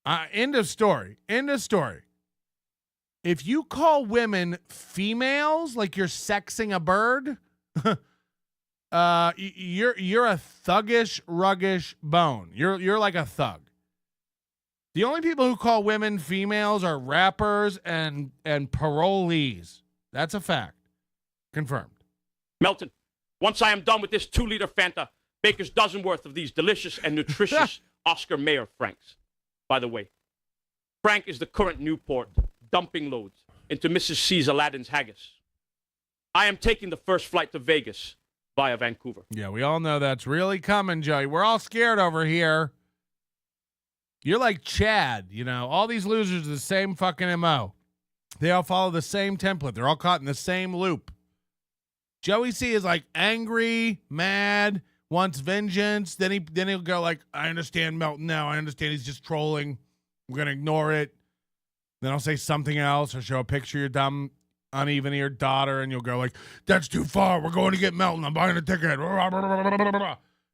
End of story. End of story. If you call women females like you're sexing a bird, you're a thuggish, ruggish bone. You're like a thug. The only people who call women females are rappers and parolees. That's a fact. Confirmed. Melton, once I am done with this 2-liter Fanta, Baker's dozen worth of these delicious and nutritious Oscar Mayer Franks. By the way, Frank is the current Newport dumping loads into Mrs. C's Aladdin's haggis. I am taking the first flight to Vegas via Vancouver. Yeah, we all know that's really coming, Joey. We're all scared over here. You're like Chad, you know. All these losers are the same fucking MO. They all follow the same template. They're all caught in the same loop. Joey C is like angry, mad, wants vengeance. Then he'll go like, I understand Melton now. I understand he's just trolling. We're going to ignore it. Then I'll say something else or show a picture of your dumb, uneven-eared daughter, and you'll go like, that's too far. We're going to get Melton. I'm buying a ticket.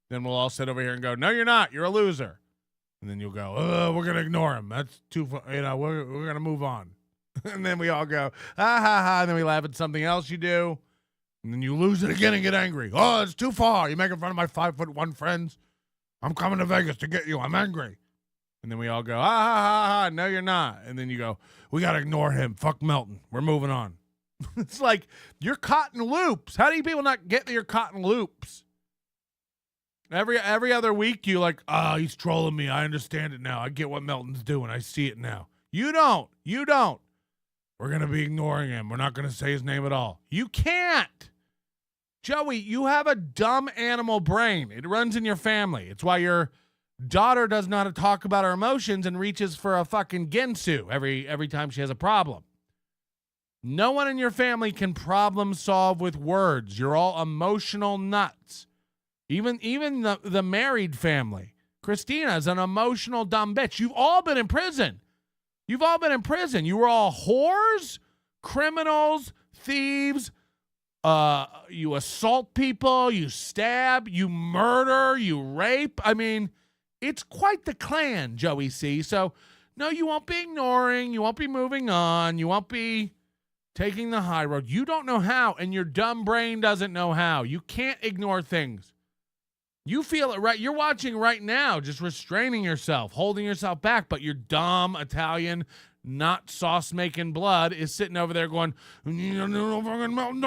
Then we'll all sit over here and go, no, you're not. You're a loser. And then you'll go, we're going to ignore him. That's too far. You know, we're going to move on. And then we all go, ha, ha, ha. And then we laugh at something else you do. And then you lose it again and get angry. Oh, it's too far. You're making fun of my 5'1" friends. I'm coming to Vegas to get you. I'm angry. And then we all go, ha, ha, ha, ha. No, you're not. And then you go, we got to ignore him. Fuck Melton. We're moving on. It's like you're caught in loops. How do you people not get that you're caught in loops? Every other week, you like, he's trolling me. I understand it now. I get what Melton's doing. I see it now. You don't. You don't. We're going to be ignoring him. We're not going to say his name at all. You can't. Joey, you have a dumb animal brain. It runs in your family. It's why your daughter does not talk about her emotions and reaches for a fucking Ginsu every time she has a problem. No one in your family can problem solve with words. You're all emotional nuts. Even the married family. Christina's an emotional dumb bitch. You've all been in prison. You've all been in prison. You were all whores, criminals, thieves. You assault people, you stab, you murder, you rape. I mean, it's quite the clan, Joey C. So, no, you won't be ignoring. You won't be moving on. You won't be taking the high road. You don't know how, and your dumb brain doesn't know how. You can't ignore things. You feel it right. You're watching right now, just restraining yourself, holding yourself back, but your dumb Italian, not sauce-making blood is sitting over there going, Melton.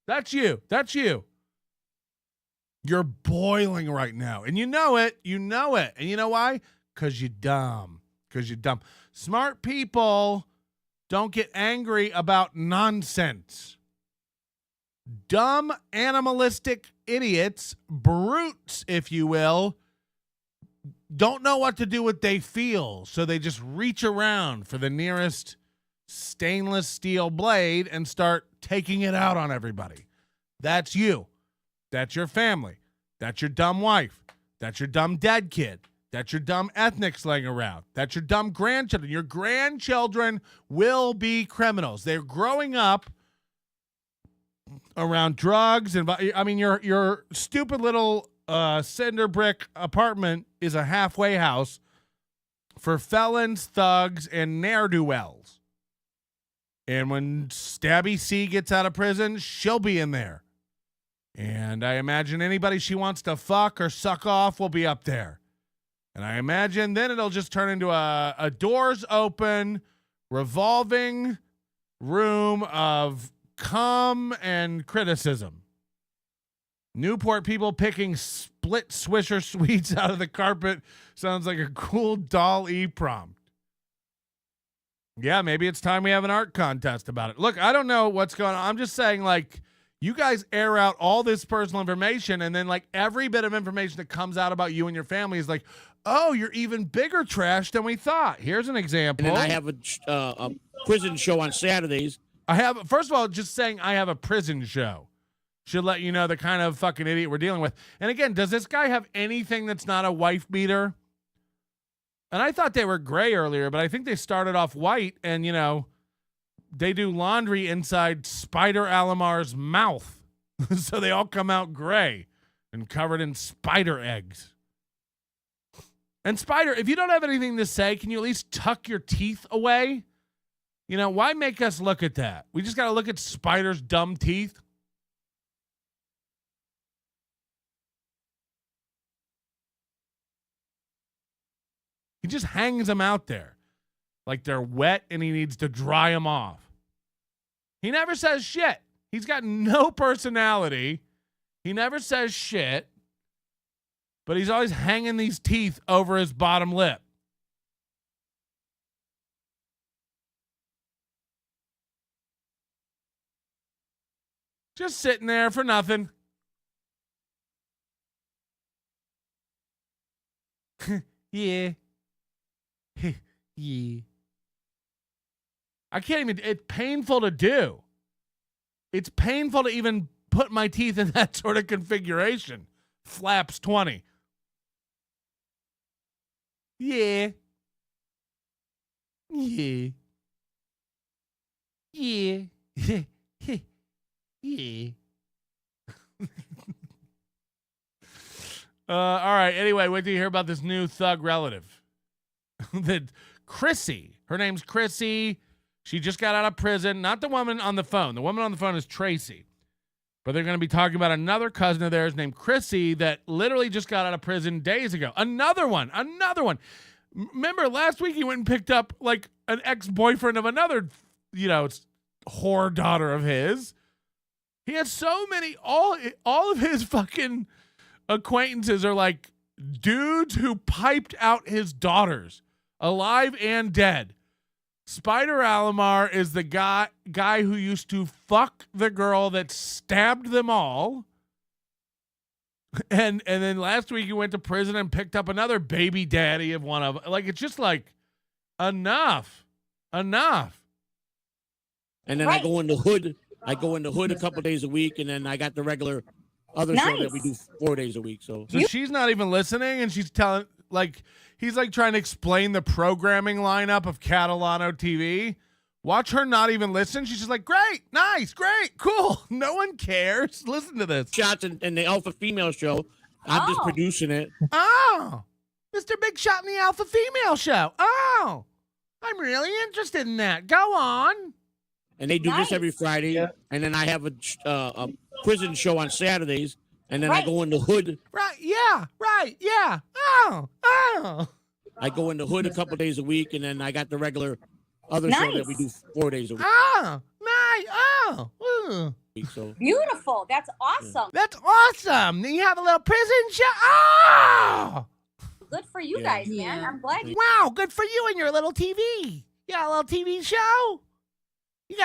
That's you. That's you. You're boiling right now, and you know it. You know it. And you know why? Because you're dumb. Because you're dumb. Smart people don't get angry about nonsense. Dumb, animalistic idiots, brutes, if you will, don't know what to do with they feel, so they just reach around for the nearest stainless steel blade and start taking it out on everybody. That's you. That's your family. That's your dumb wife. That's your dumb dead kid. That's your dumb ethnics laying around. That's your dumb grandchildren. Your grandchildren will be criminals. They're growing up around drugs and your stupid little cinder brick apartment is a halfway house for felons, thugs, and ne'er-do-wells. And when Stabby C gets out of prison, she'll be in there. And I imagine anybody she wants to fuck or suck off will be up there. And I imagine then it'll just turn into a doors open, revolving room of cum and criticism. Newport people picking split Swisher sweets out of the carpet sounds like a cool doll E prompt. Yeah, maybe it's time we have an art contest about it. Look, I don't know what's going on. I'm just saying, like, you guys air out all this personal information, and then, like, every bit of information that comes out about you and your family is like, oh, you're even bigger trash than we thought. Here's an example. And then I have a prison show on Saturdays. First of all, just saying I have a prison show should let you know the kind of fucking idiot we're dealing with. And again, does this guy have anything that's not a wife beater? And I thought they were gray earlier, but I think they started off white, and, you know, they do laundry inside Spider Alamar's mouth. So they all come out gray and covered in spider eggs. And Spider, if you don't have anything to say, can you at least tuck your teeth away? You know, why make us look at that? We just got to look at Spider's dumb teeth. He just hangs them out there like they're wet and he needs to dry them off. He never says shit. He's got no personality. He never says shit, but he's always hanging these teeth over his bottom lip. Just sitting there for nothing. Yeah. Yeah. I can't even, it's painful to do. It's painful to even put my teeth in that sort of configuration. Flaps 20. Yeah. Yeah. Yeah. Yeah. All right. Anyway, wait till you hear about this new thug relative. That Chrissy. Her name's Chrissy. She just got out of prison. Not the woman on the phone. The woman on the phone is Tracie. But they're going to be talking about another cousin of theirs named Chrissy that literally just got out of prison days ago. Another one. Remember last week he went and picked up like an ex-boyfriend of another, you know, whore daughter of his. He has so many, all of his fucking acquaintances are like dudes who piped out his daughters, alive and dead. Spider Alamar is the guy who used to fuck the girl that stabbed them all. And then last week he went to prison and picked up another baby daddy of one of, like, it's just like enough. And then I go in the hood. I go in the hood a couple days a week, and then I got the regular other show that we do 4 days a week. So she's not even listening, and she's telling, like, he's like trying to explain the programming lineup of Catalano TV. Watch her not even listen. She's just like, great, nice, great, cool. No one cares. Listen to this. Shots in the Alpha Female show. I'm just producing it. Oh, Mr. Big Shot in the Alpha Female show. Oh, I'm really interested in that. Go on. And they do this every Friday. Yeah. And then I have a prison show on Saturdays. And then I go in the hood. Right, yeah. Oh. I go in the hood a couple days a week, and then I got the regular other show that we do 4 days a week. Oh, nice. Oh. So, beautiful. That's awesome. That's awesome. Then you have a little prison show. Oh. Good for you guys, man. I'm glad. Wow, good for you and your little TV. You got a little TV show? You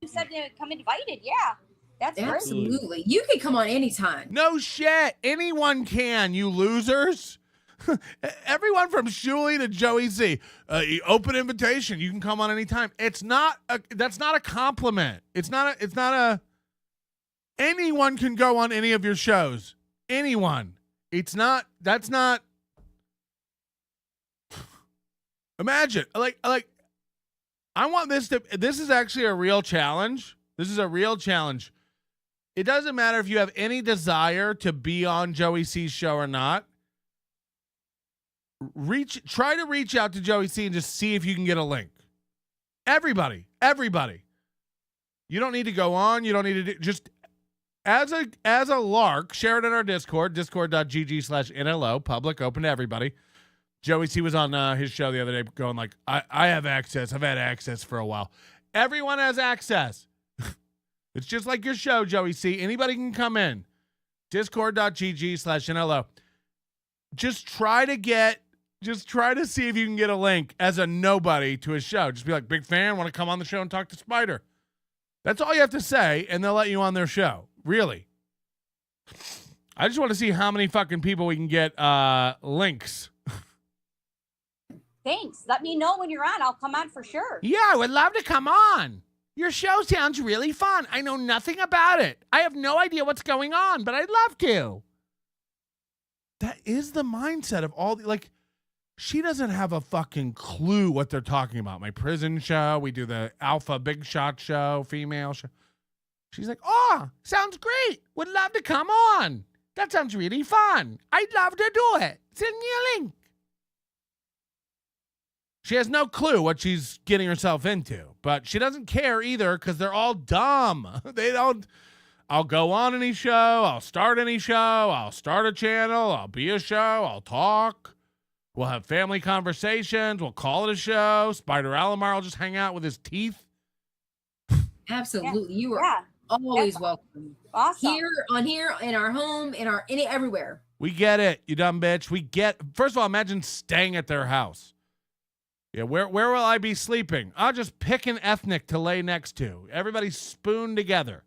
said to come invited. Yeah. That's absolutely. You can come on anytime. No shit. Anyone can, you losers. Everyone from Shuli to Joey C. Open invitation. You can come on anytime. That's not a compliment. It's not a anyone can go on any of your shows. Anyone. That's not imagine. Like I want this is actually a real challenge. This is a real challenge. It doesn't matter if you have any desire to be on Joey C's show or not. Try to reach out to Joey C and just see if you can get a link. Everybody. You don't need to go on. You don't need to just as a lark, share it in our Discord, discord.gg/NLO, public, open to everybody. Joey C was on his show the other day going like, I have access. I've had access for a while. Everyone has access. It's just like your show, Joey C. Anybody can come in. Discord.gg/NLO. Just try to get Just try to see if you can get a link as a nobody to his show. Just be like, big fan, want to come on the show and talk to Spider. That's all you have to say, and they'll let you on their show. Really. I just want to see how many fucking people we can get links. Thanks. Let me know when you're on. I'll come on for sure. Yeah, I would love to come on. Your show sounds really fun. I know nothing about it. I have no idea what's going on, but I'd love to. That is the mindset of all the, like, she doesn't have a fucking clue what they're talking about. My prison show, we do the alpha big shot show, female show. She's like, oh, sounds great. Would love to come on. That sounds really fun. I'd love to do it. Send me a link. She has no clue what she's getting herself into, but she doesn't care either because they're all dumb. They don't. I'll go on any show. I'll start any show. I'll start a channel. I'll be a show. I'll talk. We'll have family conversations. We'll call it a show. Spider Alamar will just hang out with his teeth. Absolutely. You are always welcome. Awesome. Here, in our home, everywhere. We get it, you dumb bitch. We get, first of all, imagine staying at their house. Yeah, where will I be sleeping? I'll just pick an ethnic to lay next to. Everybody spoon together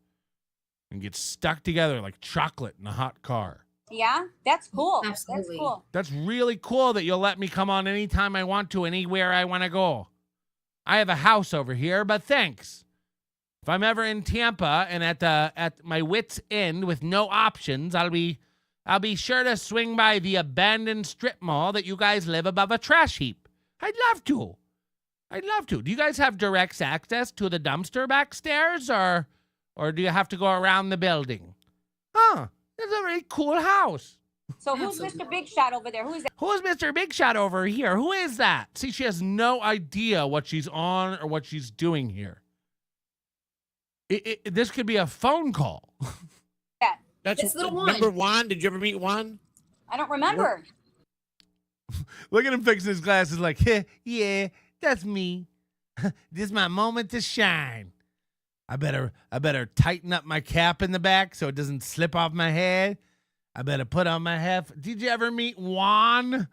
and get stuck together like chocolate in a hot car. Yeah, that's cool. Absolutely. That's cool. That's really cool that you'll let me come on anytime I want to, anywhere I want to go. I have a house over here, but thanks. If I'm ever in Tampa and at my wit's end with no options, I'll be sure to swing by the abandoned strip mall that you guys live above a trash heap. I'd love to. Do you guys have direct access to the dumpster backstairs, or do you have to go around the building? Huh, that's a very cool house. So who's Mr. Big Shot over there? Who is that? Who's Mr. Big Shot over here? Who is that? See, she has no idea what she's on or what she's doing here. This could be a phone call. Yeah. That's little Juan. Remember Juan? Did you ever meet Juan? I don't remember. Look at him fixing his glasses like, yeah, that's me. This is my moment to shine. I better tighten up my cap in the back so it doesn't slip off my head. I better put on my hat. Did you ever meet Juan?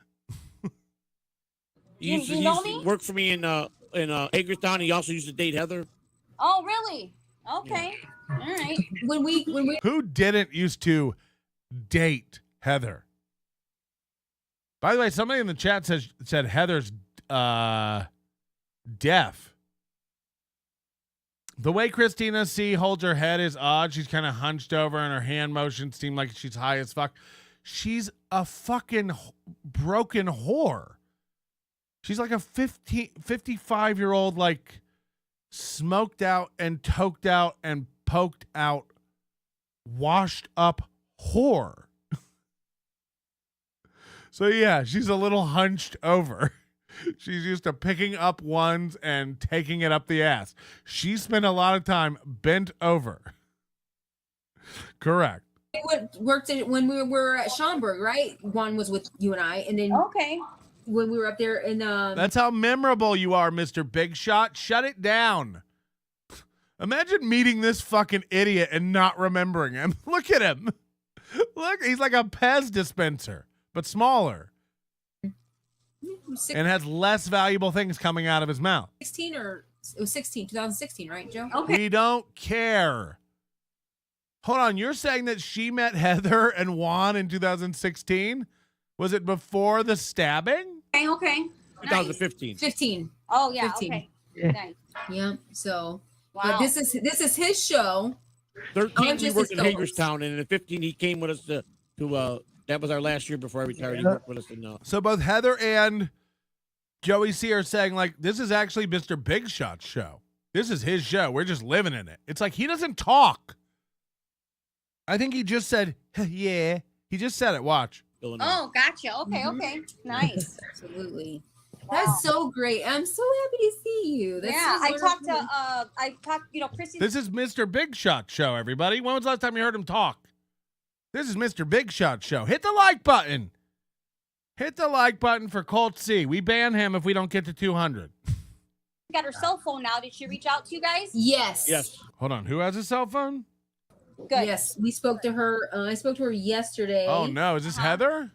He used to work for me in Hagerstown. He also used to date Heather. Oh, really? Okay. All right. When we Who didn't used to date Heather? By the way, somebody in the chat said Heather's deaf. The way Christina C holds her head is odd. She's kind of hunched over and her hand motions seem like she's high as fuck. She's a fucking broken whore. She's like a 55-year-old, like, smoked out and toked out and poked out, washed up whore. So yeah, she's a little hunched over. She's used to picking up ones and taking it up the ass. She spent a lot of time bent over. Correct. worked at when we were at Schaumburg, right? Juan was with you and I, and then when we were up there in That's how memorable you are, Mr. Big Shot. Shut it down. Imagine meeting this fucking idiot and not remembering him. Look at him. Look, he's like a Pez dispenser, but smaller. And has less valuable things coming out of his mouth. 2016, right, Joe? Okay. We don't care. Hold on, you're saying that she met Heather and Juan in 2016? Was it before the stabbing? Okay. 2015. 15. Oh yeah. 15. Okay. Nice. Yeah. So, Wow. but this is his show. 13, we worked in Hagerstown, and in 15, he came with us to that was our last year before I retired. He worked with us in So both Heather and Joey C are saying, like, this is actually Mr. Big Shot's show. This is his show. We're just living in it. It's like he doesn't talk. I think he just said, yeah. He just said it. Watch. Illinois. Oh, gotcha. Okay. Okay. Nice. Absolutely. Wow. That's so great. I'm so happy to see you. That's Yeah, so I wonderful. talked, Chrissy. This is Mr. Big Shot show, everybody. When was the last time you heard him talk? This is Mr. Big Shot show. Hit the like button. Hit the like button for Colt C. We ban him if we don't get to 200. Got her cell phone now. Did she reach out to you guys? Yes. Yes. Hold on. Who has a cell phone? Good. Yes, we spoke to her. I spoke to her yesterday. Oh no, is this Heather?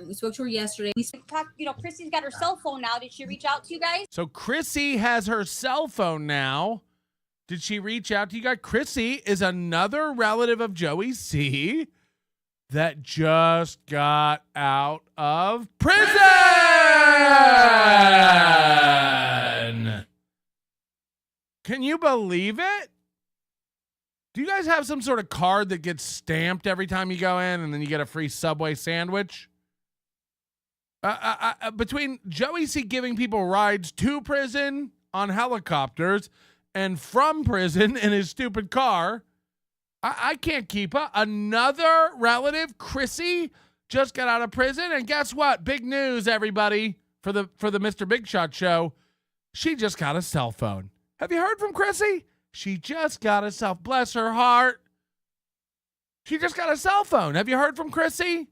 We spoke to her yesterday. Chrissy's got her cell phone now. Did she reach out to you guys? So Chrissy has her cell phone now. Did she reach out to you guys? Chrissy is another relative of Joey C that just got out of prison. Can you believe it? Do you guys have some sort of card that gets stamped every time you go in and then you get a free Subway sandwich? Between Joey C giving people rides to prison on helicopters and from prison in his stupid car, I can't keep up. Another relative, Chrissy, just got out of prison, and guess what? Big news, everybody, for the Mr. Big Shot show. She just got a cell phone. Have you heard from Chrissy? She just got a cell. Bless her heart. She just got a cell phone. Have you heard from Chrissy?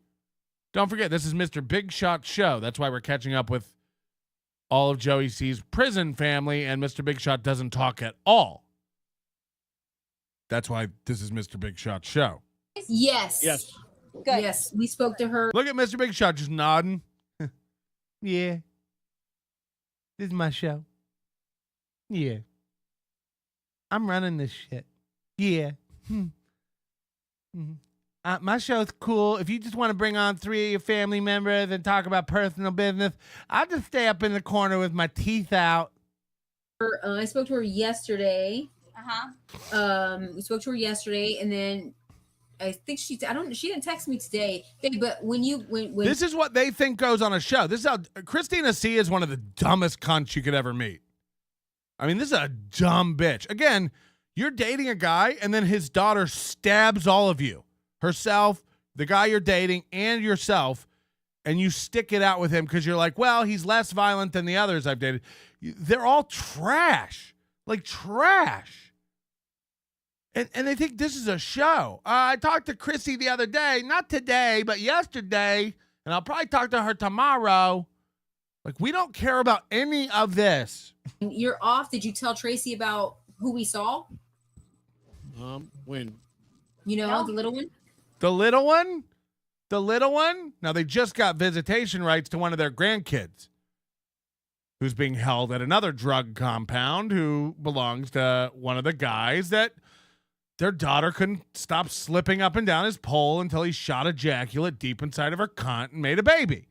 Don't forget, this is Mr. Big Shot show. That's why we're catching up with all of Joey C's prison family, and Mr. Big Shot doesn't talk at all. That's why this is Mr. Big Shot show. Yes. Yes. Good. Yes, we spoke to her. Look at Mr. Big Shot just nodding. Yeah. This is my show. Yeah. I'm running this shit. Yeah. My show's cool. If you just want to bring on 3 of your family members and talk about personal business, I'll just stay up in the corner with my teeth out. I spoke to her yesterday. We spoke to her yesterday, and then I think she didn't text me today. But when this is what they think goes on a show. This is how Christina C is one of the dumbest cunts you could ever meet. I mean, this is a dumb bitch. Again, you're dating a guy, and then his daughter stabs all of you. Herself, the guy you're dating, and yourself, and you stick it out with him because you're like, well, he's less violent than the others I've dated. They're all trash. Like trash. And they think this is a show. I talked to Chrissy the other day, not today, but yesterday, and I'll probably talk to her tomorrow. Like, we don't care about any of this. You're off. Did you tell Tracie about who we saw? When? You know, the little one? The little one? The little one? Now, they just got visitation rights to one of their grandkids who's being held at another drug compound who belongs to one of the guys that their daughter couldn't stop slipping up and down his pole until he shot ejaculate deep inside of her cunt and made a baby.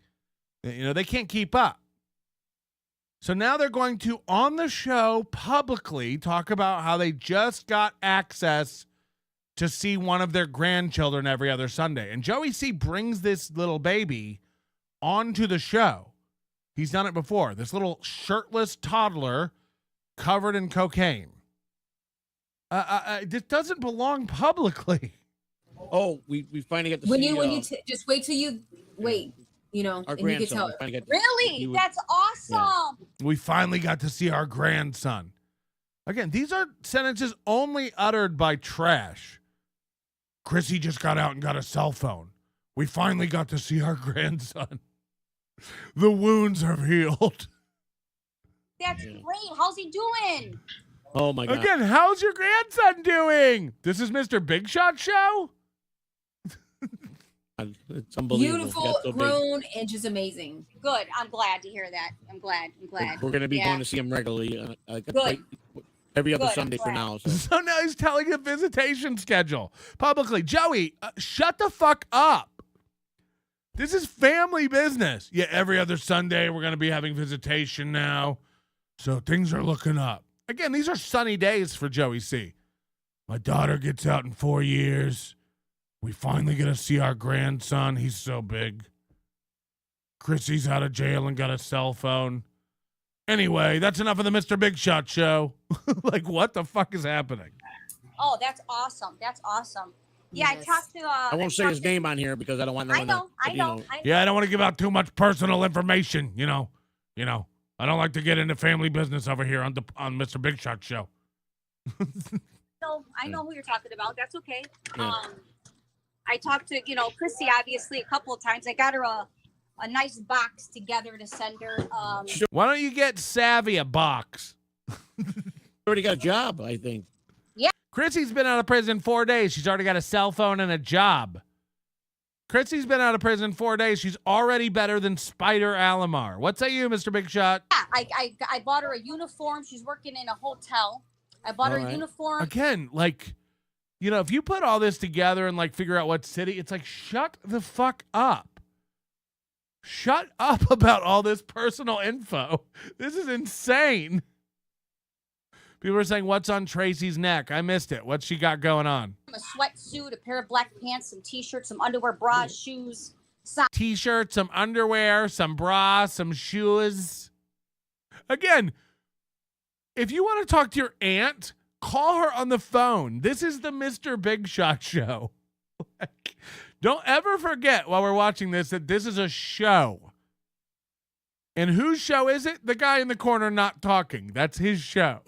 You know, they can't keep up. So now they're going to, on the show, publicly talk about how they just got access to see one of their grandchildren every other Sunday. And Joey C brings this little baby onto the show. He's done it before. This little shirtless toddler covered in cocaine. This doesn't belong publicly. Oh, we finally get to when see. You just wait till you wait. You know, our and you can grandson. tell. Really? That's awesome. Yeah. We finally got to see our grandson. Again, these are sentences only uttered by trash. Chrissy just got out and got a cell phone. We finally got to see our grandson. The wounds have healed. That's great. How's he doing? Oh my God. Again, how's your grandson doing? This is Mr. Big Shot show? It's unbelievable. Beautiful, so grown, and just amazing. Good. I'm glad to hear that. I'm glad. We're going to be going to see him regularly. Good. Every other Sunday for now. So now he's telling a visitation schedule publicly. Joey, shut the fuck up. This is family business. Yeah, every other Sunday we're going to be having visitation now. So things are looking up. Again, these are sunny days for Joey C. My daughter gets out in 4 years. We finally get to see our grandson. He's so big. Chrissy's out of jail and got a cell phone. Anyway, that's enough of the Mr. Big Shot show. Like, what the fuck is happening? Oh, that's awesome. That's awesome. Yeah, Yes. I talked to. I won't say his name on here because I don't want no one to. I know. Yeah, I don't want to give out too much personal information. You know. I don't like to get into family business over here on Mr. Big Shot show. No, I know who you're talking about. That's okay. Yeah. I talked to Chrissy obviously a couple of times. I got her a nice box together to send her. Why don't you get Savvy a box? Already got a job, I think. Chrissy's been out of prison 4 days. She's already got a cell phone and a job. Chrissy's been out of prison 4 days. She's already better than Spider Alomar. What say you, Mr. Big Shot? Yeah, I bought her a uniform. She's working in a hotel. I bought her a uniform. Again, like, you know, if you put all this together and like figure out what city, it's like, shut the fuck up. Shut up about all this personal info. This is insane. People are saying, what's on Tracie's neck? I missed it. What's she got going on? A sweatsuit, a pair of black pants, some t-shirts, some underwear, bras, shoes, socks. T-shirt, some underwear, some bra, some shoes. Again, if you want to talk to your aunt, call her on the phone. This is the Mr. Big Shot show. Don't ever forget while we're watching this that this is a show. And whose show is it? The guy in the corner not talking. That's his show.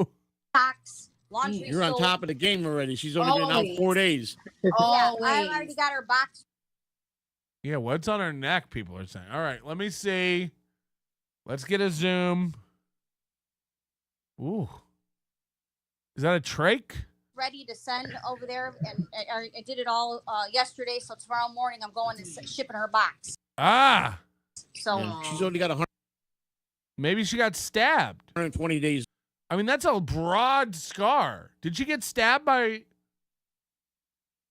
Socks, laundry. You're on top of the game already. She's only been out 4 days. Yeah, I already got her box. Yeah, what's on her neck, people are saying. All right, let me see. Let's get a zoom. Ooh. Is that a trach? Ready to send over there, and I did it all yesterday. So tomorrow morning, I'm going to shipping her box. Ah. So And she's only got 100. Maybe she got stabbed. 120 days. I mean, that's a broad scar. Did she get stabbed by...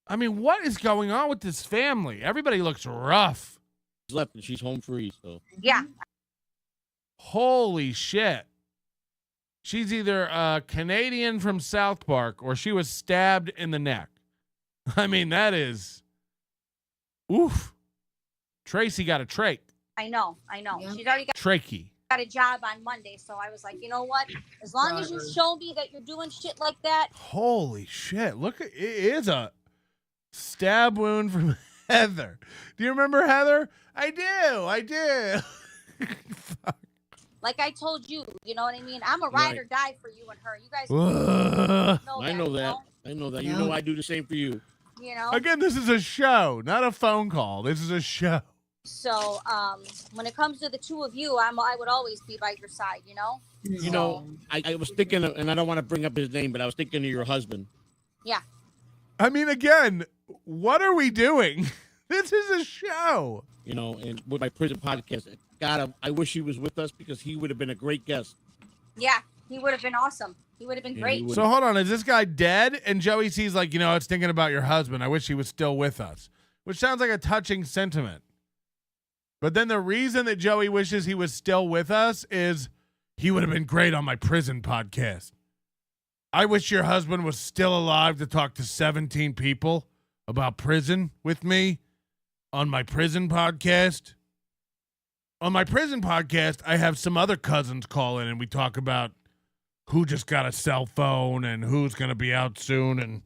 I mean, what is going on with this family? Everybody looks rough. She's left and she's home free. So yeah. Holy shit. She's either a Canadian from South Park or she was stabbed in the neck. I mean, that is... Oof. Tracie got a trach. I know. Yeah. She's already got a job on Monday, so I was like, you know what? As long as you show me that you're doing shit like that. Holy shit. Look, it is a stab wound from Heather. Do you remember Heather? I do. Fuck. Like I told you, you know what I mean? I'm a ride or die for you and her. You guys I know that. I know that. You know I do the same for you. You know? Again, this is a show, not a phone call. This is a show. So when it comes to the two of you, I would always be by your side, you know? You know, I was thinking, and I don't want to bring up his name, but I was thinking of your husband. Yeah. I mean, again, what are we doing? This is a show. You know, and with my prison podcast, God, I wish he was with us because he would have been a great guest. Yeah, he would have been awesome. He would have been great. So hold on, is this guy dead? And Joey C's like, you know, I was thinking about your husband. I wish he was still with us. Which sounds like a touching sentiment. But then the reason that Joey wishes he was still with us is he would have been great on my prison podcast. I wish your husband was still alive to talk to 17 people about prison with me on my prison podcast. On my prison podcast, I have some other cousins call in and we talk about who just got a cell phone and who's going to be out soon and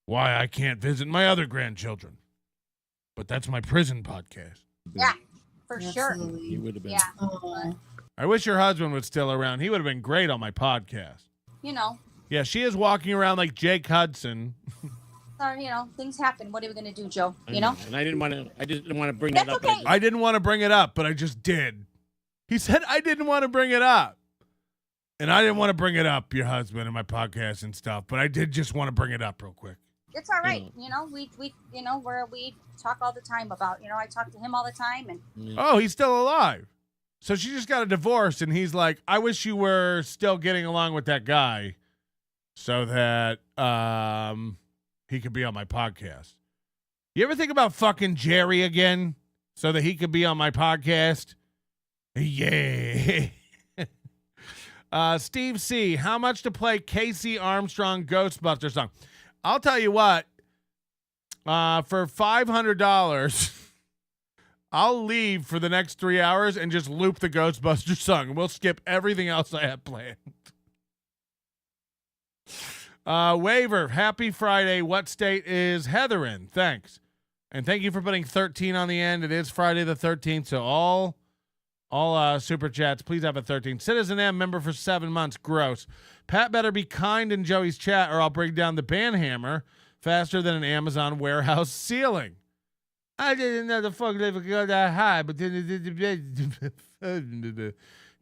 why I can't visit my other grandchildren. But that's my prison podcast. Yeah. For sure. He would have been. Yeah. I wish your husband was still around. He would have been great on my podcast. You know. Yeah, she is walking around like Jake Hudson. You know, things happen. What are we gonna do, Joe? You know. And I didn't want to bring That's that up. okay. I didn't want to bring it up, but I just did. He said I didn't want to bring it up. And I didn't want to bring it up, your husband, in my podcast and stuff, but I did just want to bring it up real quick. It's all right. You know, we you know, where we talk all the time about, you know, I talk to him all the time and Oh, he's still alive. So she just got a divorce and he's like, I wish you were still getting along with that guy so that he could be on my podcast. You ever think about fucking Jerry again so that he could be on my podcast? Yeah. Steve C, how much to play Casey Armstrong Ghostbusters song? I'll tell you what, for $500, I'll leave for the next 3 hours and just loop the Ghostbusters song. And we'll skip everything else I have planned. Waiver, happy Friday. What state is Heather in? Thanks. And thank you for putting 13 on the end. It is Friday the 13th, so all super chats, please have a 13. Citizen M, member for 7 months. Gross. Pat better be kind in Joey's chat or I'll bring down the ban hammer faster than an Amazon warehouse ceiling. I didn't know the fuck they would go that high, but then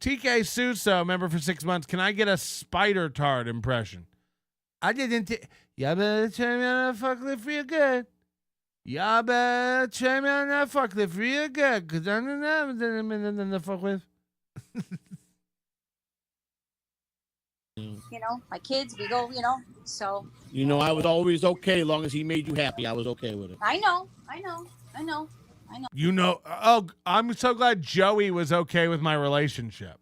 TK Suso, member for 6 months. Can I get a spider tard impression? I didn't. Y'all better turn me on that forklift real good. Y'all better turn me on that forklift real good, because I'm in the forklift. You know, my kids, we go, so. You know, I was always okay as long as he made you happy. I was okay with it. I know. You know, oh, I'm so glad Joey was okay with my relationship.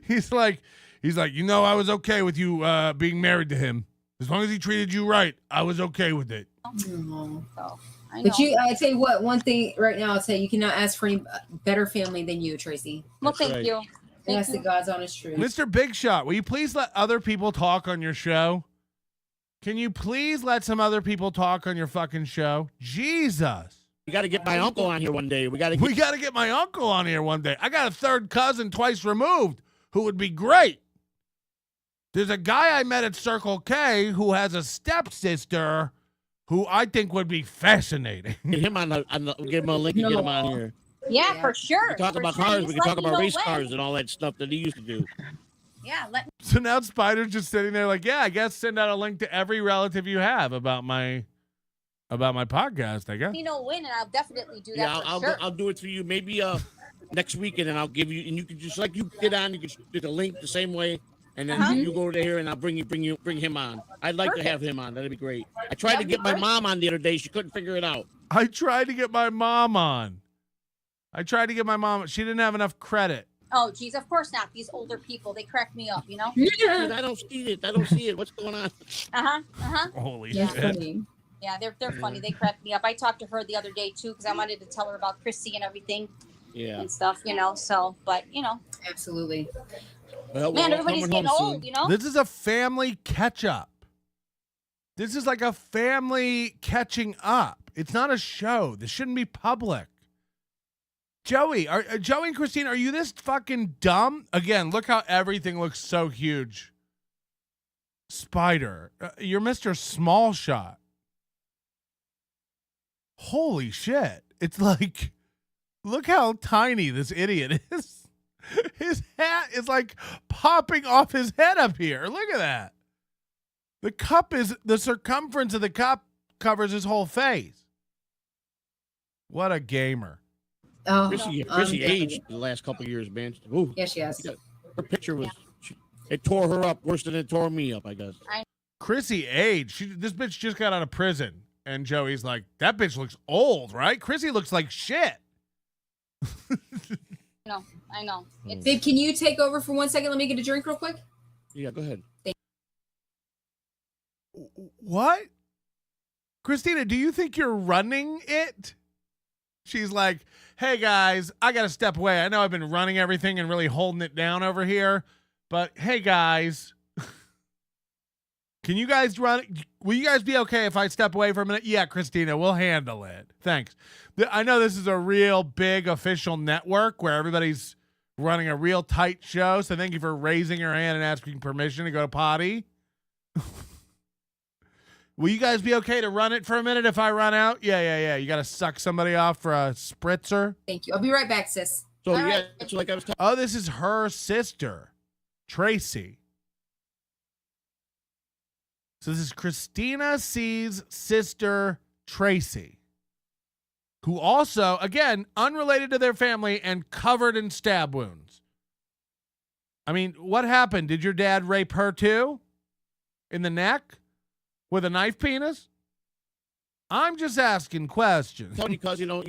He's like, you know, I was okay with you being married to him. As long as he treated you right, I was okay with it. Mm-hmm. So, I know. But I tell you what, one thing right now, I'll tell you, you cannot ask for any better family than you, Tracie. Well, That's thank right. you. And that's the God's honest truth. Mr. Big Shot, will you please let other people talk on your show? Can you please let some other people talk on your fucking show? Jesus. We got to get my uncle on here one day. We got to get my uncle on here one day. I got a third cousin twice removed who would be great. There's a guy I met at Circle K who has a stepsister who I think would be fascinating. get him on give him a link and get him on here. Yeah, for sure. We can talk for about sure. cars. Just We can let talk me about know race when. cars and all that stuff that he used to do. Yeah, let me. So now Spider's just sitting there like, yeah, I guess send out a link to every relative you have about my podcast, I guess. You know when, and I'll definitely do that. Yeah, for I'll sure. I'll do it for you. Maybe next weekend, and I'll give you, and you can just like you get on, you can do the link the same way, and then you go there, and I'll bring him on. I'd like to have him on. That'd be great. I tried to get my mom on the other day. She couldn't figure it out. I tried to get my mom on. She didn't have enough credit. Oh, geez, of course not. These older people, they crack me up, you know? Dude, I don't see it. What's going on? Holy That's shit. funny. Yeah, they're funny. They crack me up. I talked to her the other day, too, because I wanted to tell her about Chrissy and everything and stuff, so, but, Absolutely. Well, man, everybody's getting old, This is a family catch-up. This is like a family catching up. It's not a show. This shouldn't be public. Joey and Christine, are you this fucking dumb? Again, look how everything looks so huge. Spider, you're Mr. Small Shot. Holy shit. It's like, look how tiny this idiot is. His hat is like popping off his head up here. Look at that. The circumference of the cup covers his whole face. What a gamer. Oh, Chrissy aged the last couple of years, man. Ooh, yes, she has. Her picture was, it tore her up worse than it tore me up, I guess. Chrissy aged. This bitch just got out of prison. And Joey's like, that bitch looks old, right? Chrissy looks like shit. No, I know. Babe, can you take over for 1 second? Let me get a drink real quick. Yeah, go ahead. What? Christina, do you think you're running it? She's like, hey guys, I got to step away. I know I've been running everything and really holding it down over here, but hey guys, can you guys run? Will you guys be okay if I step away for a minute? Yeah, Christina, we'll handle it. Thanks. I know this is a real big official network where everybody's running a real tight show, so thank you for raising your hand and asking permission to go to potty. Will you guys be okay to run it for a minute if I run out? Yeah. You got to suck somebody off for a spritzer. Thank you. I'll be right back, sis. So, it's like I was talking. Oh, this is her sister, Tracie. So this is Christina C's sister, Tracie, who also, again, unrelated to their family and covered in stab wounds. I mean, what happened? Did your dad rape her too? In the neck? With a knife penis? I'm just asking questions. Because you were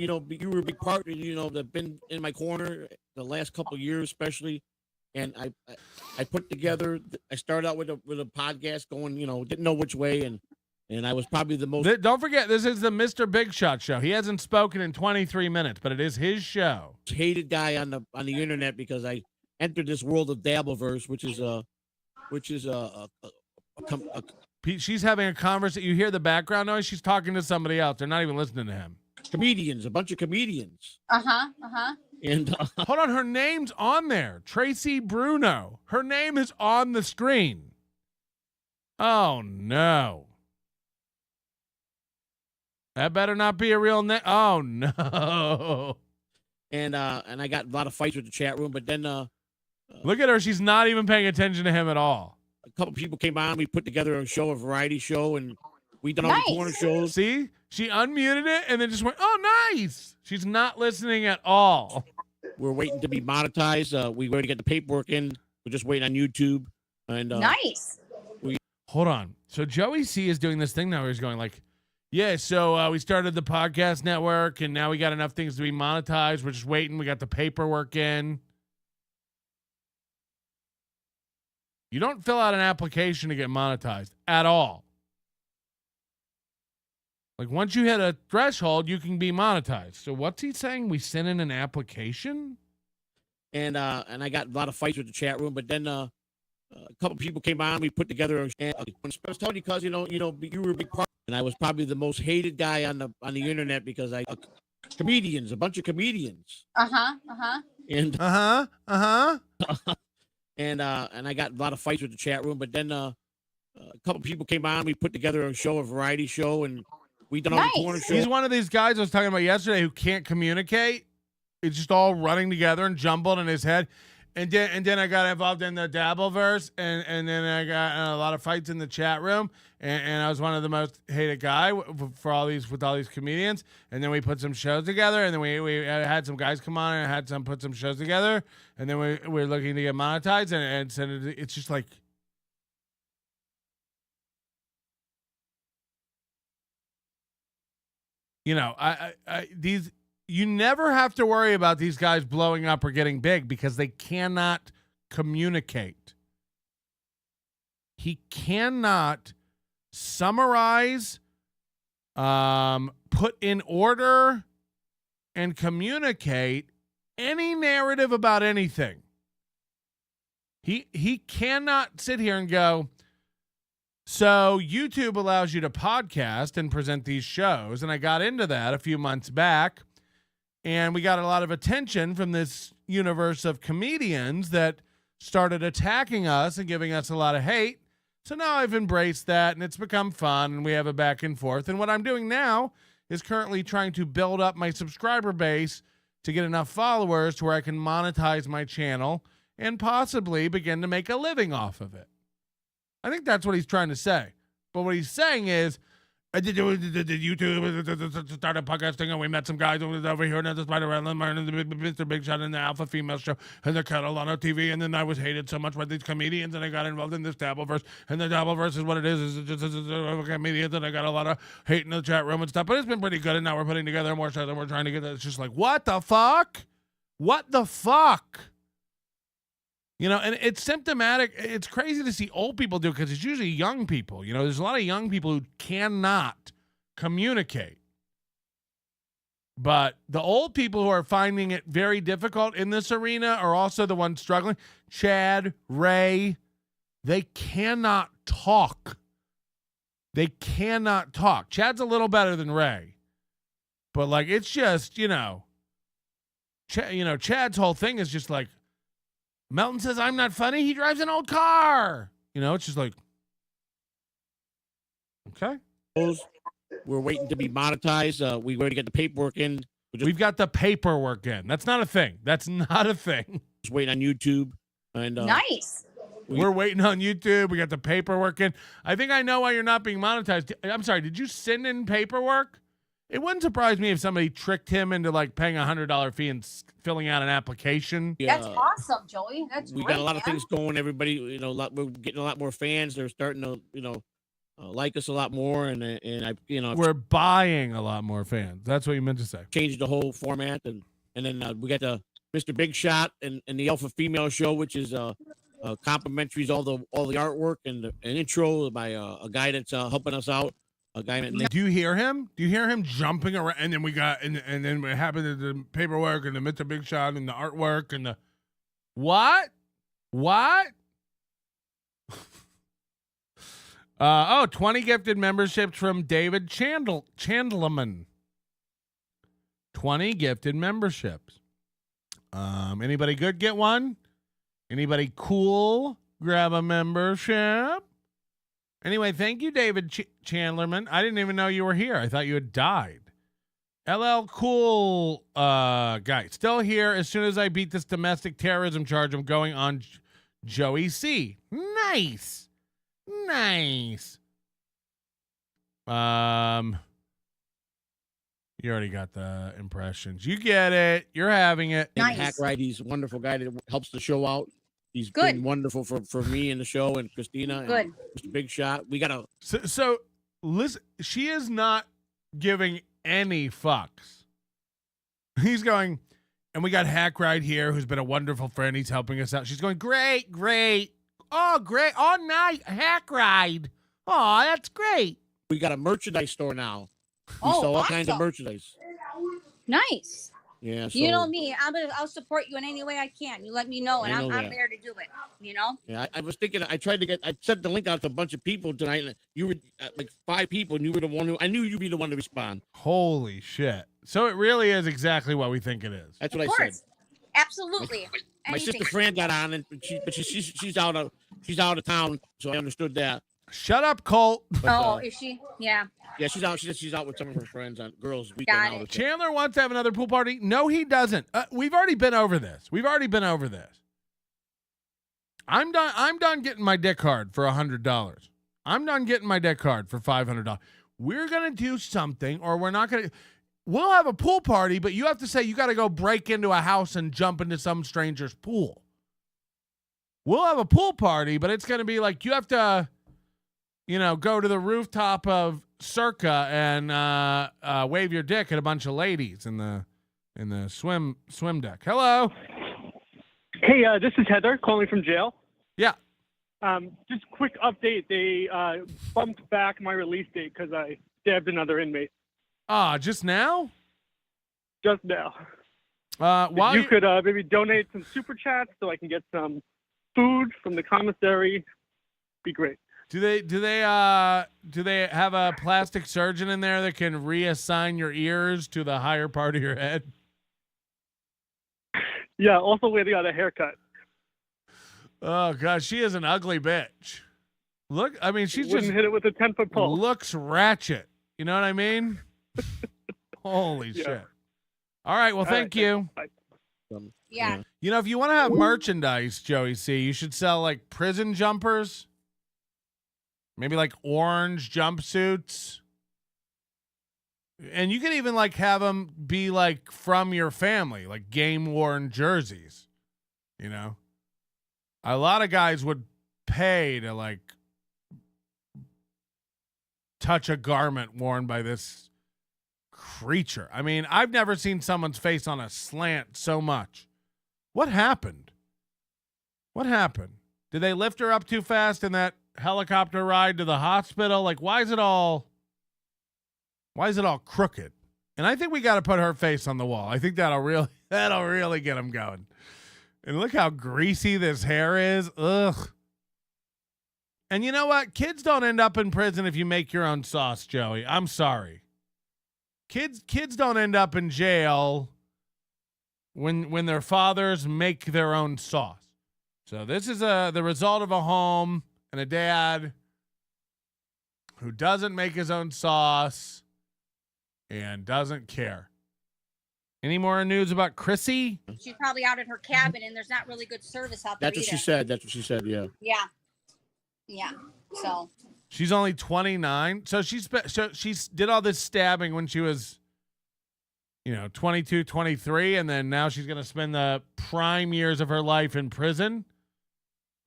a big part, that been in my corner the last couple of years, especially. And I put together. I started out with a podcast going, didn't know which way, and I was probably the most. Don't forget, this is the Mr. Big Shot show. He hasn't spoken in 23 minutes, but it is his show. Hated guy on the internet because I entered this world of Dabbleverse, which is She's having a conversation. You hear the background noise? She's talking to somebody else. They're not even listening to him. Comedians, a bunch of comedians. And hold on, her name's on there. Tracie Bruno. Her name is on the screen. Oh no. That better not be a real name. Oh no. And I got a lot of fights with the chat room, but then Look at her. She's not even paying attention to him at all. A couple people came on. We put together a variety show, and we done all the corner shows. See? She unmuted it and then just went, oh, nice. She's not listening at all. We're waiting to be monetized. We already got the paperwork in. We're just waiting on YouTube. And Nice. Hold on. So Joey C is doing this thing now where he's going like, yeah, so we started the podcast network, and now we got enough things to be monetized. We're just waiting. We got the paperwork in. You don't fill out an application to get monetized at all. Like, once you hit a threshold, you can be monetized. So what's he saying? We sent in an application? And I got a lot of fights with the chat room, but then a couple people came on. We put together I was telling you, because you were a big part, and I was probably the most hated guy on the internet because a bunch of comedians. And and I got a lot of fights with the chat room, but then a couple people came on. We put together a variety show, and we done all the corner shows. He's one of these guys I was talking about yesterday who can't communicate. It's just all running together and jumbled in his head. And then I got involved in the Dabbleverse, and then I got a lot of fights in the chat room, and I was one of the most hated guy with all these comedians. And then we put some shows together, and then we had some guys come on and had put some shows together, and then we're looking to get monetized, and it's just like, you know, you never have to worry about these guys blowing up or getting big because they cannot communicate. He cannot summarize, put in order, and communicate any narrative about anything. He cannot sit here and go, so YouTube allows you to podcast and present these shows, and I got into that a few months back. And we got a lot of attention from this universe of comedians that started attacking us and giving us a lot of hate. So now I've embraced that, and it's become fun, and we have a back and forth. And what I'm doing now is currently trying to build up my subscriber base to get enough followers to where I can monetize my channel and possibly begin to make a living off of it. I think that's what he's trying to say. But what he's saying is, I did YouTube, started podcasting, and we met some guys over here, and the Spider and the Mr. Big Shot, and the Alpha Female Show, and the Kettle on TV, and then I was hated so much by these comedians, and I got involved in this Dabbleverse, and the Dabbleverse is what it is just comedians, and I got a lot of hate in the chat room and stuff, but it's been pretty good, and now we're putting together more shows, and we're trying to get it. It's just like, what the fuck? What the fuck? You know, and it's symptomatic. It's crazy to see old people do it because it's usually young people. You know, there's a lot of young people who cannot communicate. But the old people who are finding it very difficult in this arena are also the ones struggling. Chad, Ray, they cannot talk. They cannot talk. Chad's a little better than Ray. But, like, it's just, Chad's whole thing is just like, Melton says I'm not funny. He drives an old car. It's just like, okay. We're waiting to be monetized. We already got the paperwork in. We've got the paperwork in. That's not a thing. Just waiting on YouTube. And nice. We're waiting on YouTube. We got the paperwork in. I think I know why you're not being monetized. I'm sorry. Did you send in paperwork? It wouldn't surprise me if somebody tricked him into like paying $100 fee and filling out an application. Yeah. That's awesome, Joey. We got a lot of things going. Everybody, we're getting a lot more fans. They're starting to, like us a lot more, and we're buying a lot more fans. That's what you meant to say. Changed the whole format, and then we got the Mr. Big Shot and the Alpha Female Show, which is complimentaries, all the artwork and an intro by a guy that's helping us out. Do you hear him? Do you hear him jumping around? And then we got, and then what happened to the paperwork and the Mr. Big Shot and the artwork and the what? 20 gifted memberships from David Chandlerman. 20 gifted memberships. Anybody good get one? Anybody cool grab a membership? Anyway, thank you, David Chandlerman. I didn't even know you were here. I thought you had died. LL Cool guy. Still here. As soon as I beat this domestic terrorism charge, I'm going on Joey C. Nice. Nice. You already got the impressions. You get it. You're having it. And Hack Right, he's a wonderful guy that helps the show out. He's Good. been wonderful for me and the show and Christina. Good. And Mr. Big Shot. We got to. So listen, she is not giving any fucks. He's going, and we got Hack right here, who's been a wonderful friend. He's helping us out. She's going, great, great. Oh, great. Oh, nice. Hack ride. Oh, that's great. We got a merchandise store now. We Oh, sell all kinds of awesome. merchandise. Nice. Yeah. So, You know me. I'll support you in any way I can. You let me know, and I know I'm that. there to do it. You know. Yeah, I was thinking. I sent the link out to a bunch of people tonight, and you were like 5 people, and you were the one who I knew you'd be the one to respond. Holy shit. So it really is exactly what we think it is. That's what Of I course. said. Absolutely. My Anything. sister Fran got on, and she's out of town, so I understood that. Shut up, Colt. Oh, is she? Yeah. Yeah, she's out. She's out with some of her friends on girls' weekend. Got out it. or something. Chandler wants to have another pool party. No, he doesn't. We've already been over this. I'm done getting my dick hard for $100. I'm done getting my dick hard for $500. We're going to do something, or we're not going to. We'll have a pool party, but you have to say you got to go break into a house and jump into some stranger's pool. We'll have a pool party, but it's going to be like you have to, go to the rooftop of Circa and wave your dick at a bunch of ladies in the swim deck. Hello. Hey, this is Heather calling from jail. Yeah. Just quick update. They bumped back my release date because I stabbed another inmate Just now? just now. While You could maybe donate some super chats so I can get some food from the commissary. Be great. Do they have a plastic surgeon in there that can reassign your ears to the higher part of your head? Yeah. Also, where they got a haircut. Oh god, she is an ugly bitch. Look, I mean, she's Wouldn't just hit it with a 10-foot pole. looks ratchet. You know what I mean? Holy Yeah. shit. All right, well, thank you. Bye. Yeah. If you want to have merchandise, Joey C, you should sell like prison jumpers. Maybe like orange jumpsuits. And you can even like have them be like from your family, like game worn jerseys. A lot of guys would pay to like touch a garment worn by this creature. I mean, I've never seen someone's face on a slant so much. What happened? Did they lift her up too fast in that helicopter ride to the hospital? Like, why is it all crooked? And I think we got to put her face on the wall. I think that'll really get them going. And look how greasy this hair is. Ugh. And you know what? Kids don't end up in prison if you make your own sauce, Joey. I'm sorry. Kids don't end up in jail when their fathers make their own sauce. So this is the result of a home and a dad who doesn't make his own sauce and doesn't care. Any more news about Chrissy? She's probably out at her cabin, and there's not really good service out there. That's what she said. Yeah. Yeah. Yeah. So. She's only 29. So she did all this stabbing when she was, 22, 23, and then now she's going to spend the prime years of her life in prison.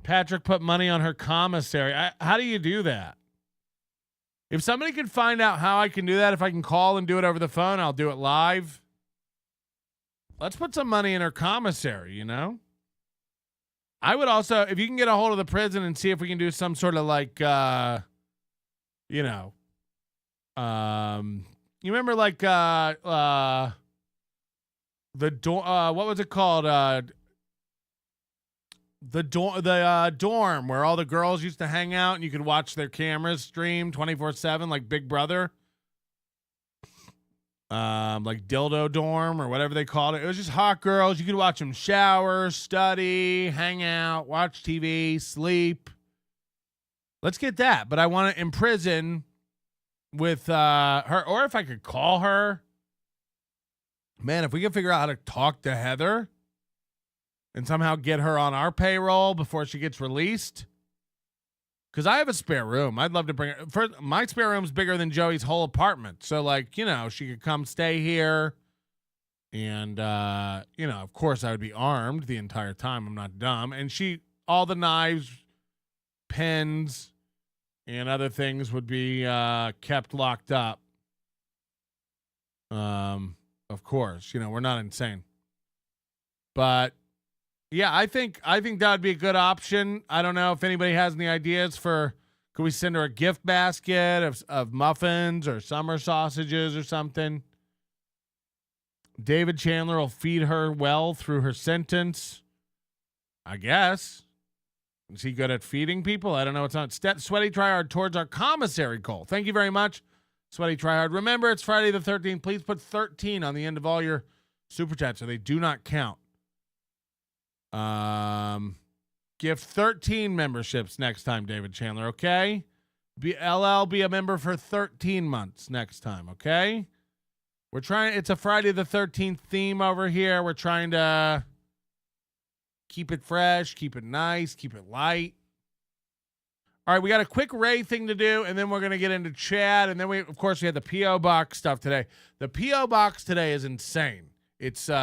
Patrick put money on her commissary. How do you do that? If somebody could find out how I can do that, if I can call and do it over the phone, I'll do it live. Let's put some money in her commissary, I would also, if you can get a hold of the prison and see if we can do some sort of like, you remember like, the what was it called? The dorm where all the girls used to hang out and you could watch their cameras stream 24/7, like Big Brother. Like dildo dorm or whatever they called it. It was just hot girls. You could watch them shower, study, hang out, watch TV, sleep. Let's get that. But I want to imprison with her, or if I could call her Man, if we can figure out how to talk to Heather and somehow get her on our payroll before she gets released. Because I have a spare room. I'd love to bring her. My spare room's bigger than Joey's whole apartment. So, like, you know, she could come stay here. And, you know, of course, I would be armed the entire time. I'm not dumb. And all the knives, pens, and other things would be kept locked up. Of course, you know, we're not insane. But yeah, I think that would be a good option. I don't know if anybody has any ideas for, could we send her a gift basket of muffins or summer sausages or something? David Chandler will feed her well through her sentence, I guess. Is he good at feeding people? I don't know. It's not. Sweaty Tryhard towards our commissary goal. Thank you very much, Sweaty Tryhard. Remember, it's Friday the 13th. Please put 13 on the end of all your super chats so they do not count. Gift 13 memberships next time, David Chandler, okay? Be a member for 13 months next time, okay? It's a Friday the 13th theme over here. We're trying to keep it fresh, keep it nice, keep it light. All right, we got a quick Ray thing to do, and then we're going to get into chat. And then we had the P.O. Box stuff today. The P.O. Box today is insane. It's, we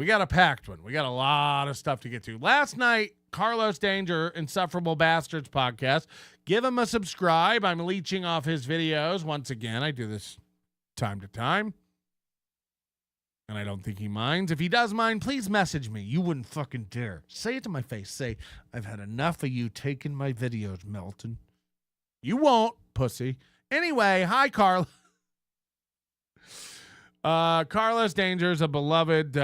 got a packed one. We got a lot of stuff to get to. Last night, Carlos Danger, Insufferable Bastards podcast. Give him a subscribe. I'm leeching off his videos. Once again, I do this time to time. And I don't think he minds. If he does mind, please message me. You wouldn't fucking dare. Say it to my face. Say, I've had enough of you taking my videos, Melton. You won't, pussy. Anyway, hi, Carl. Carlos Danger is a beloved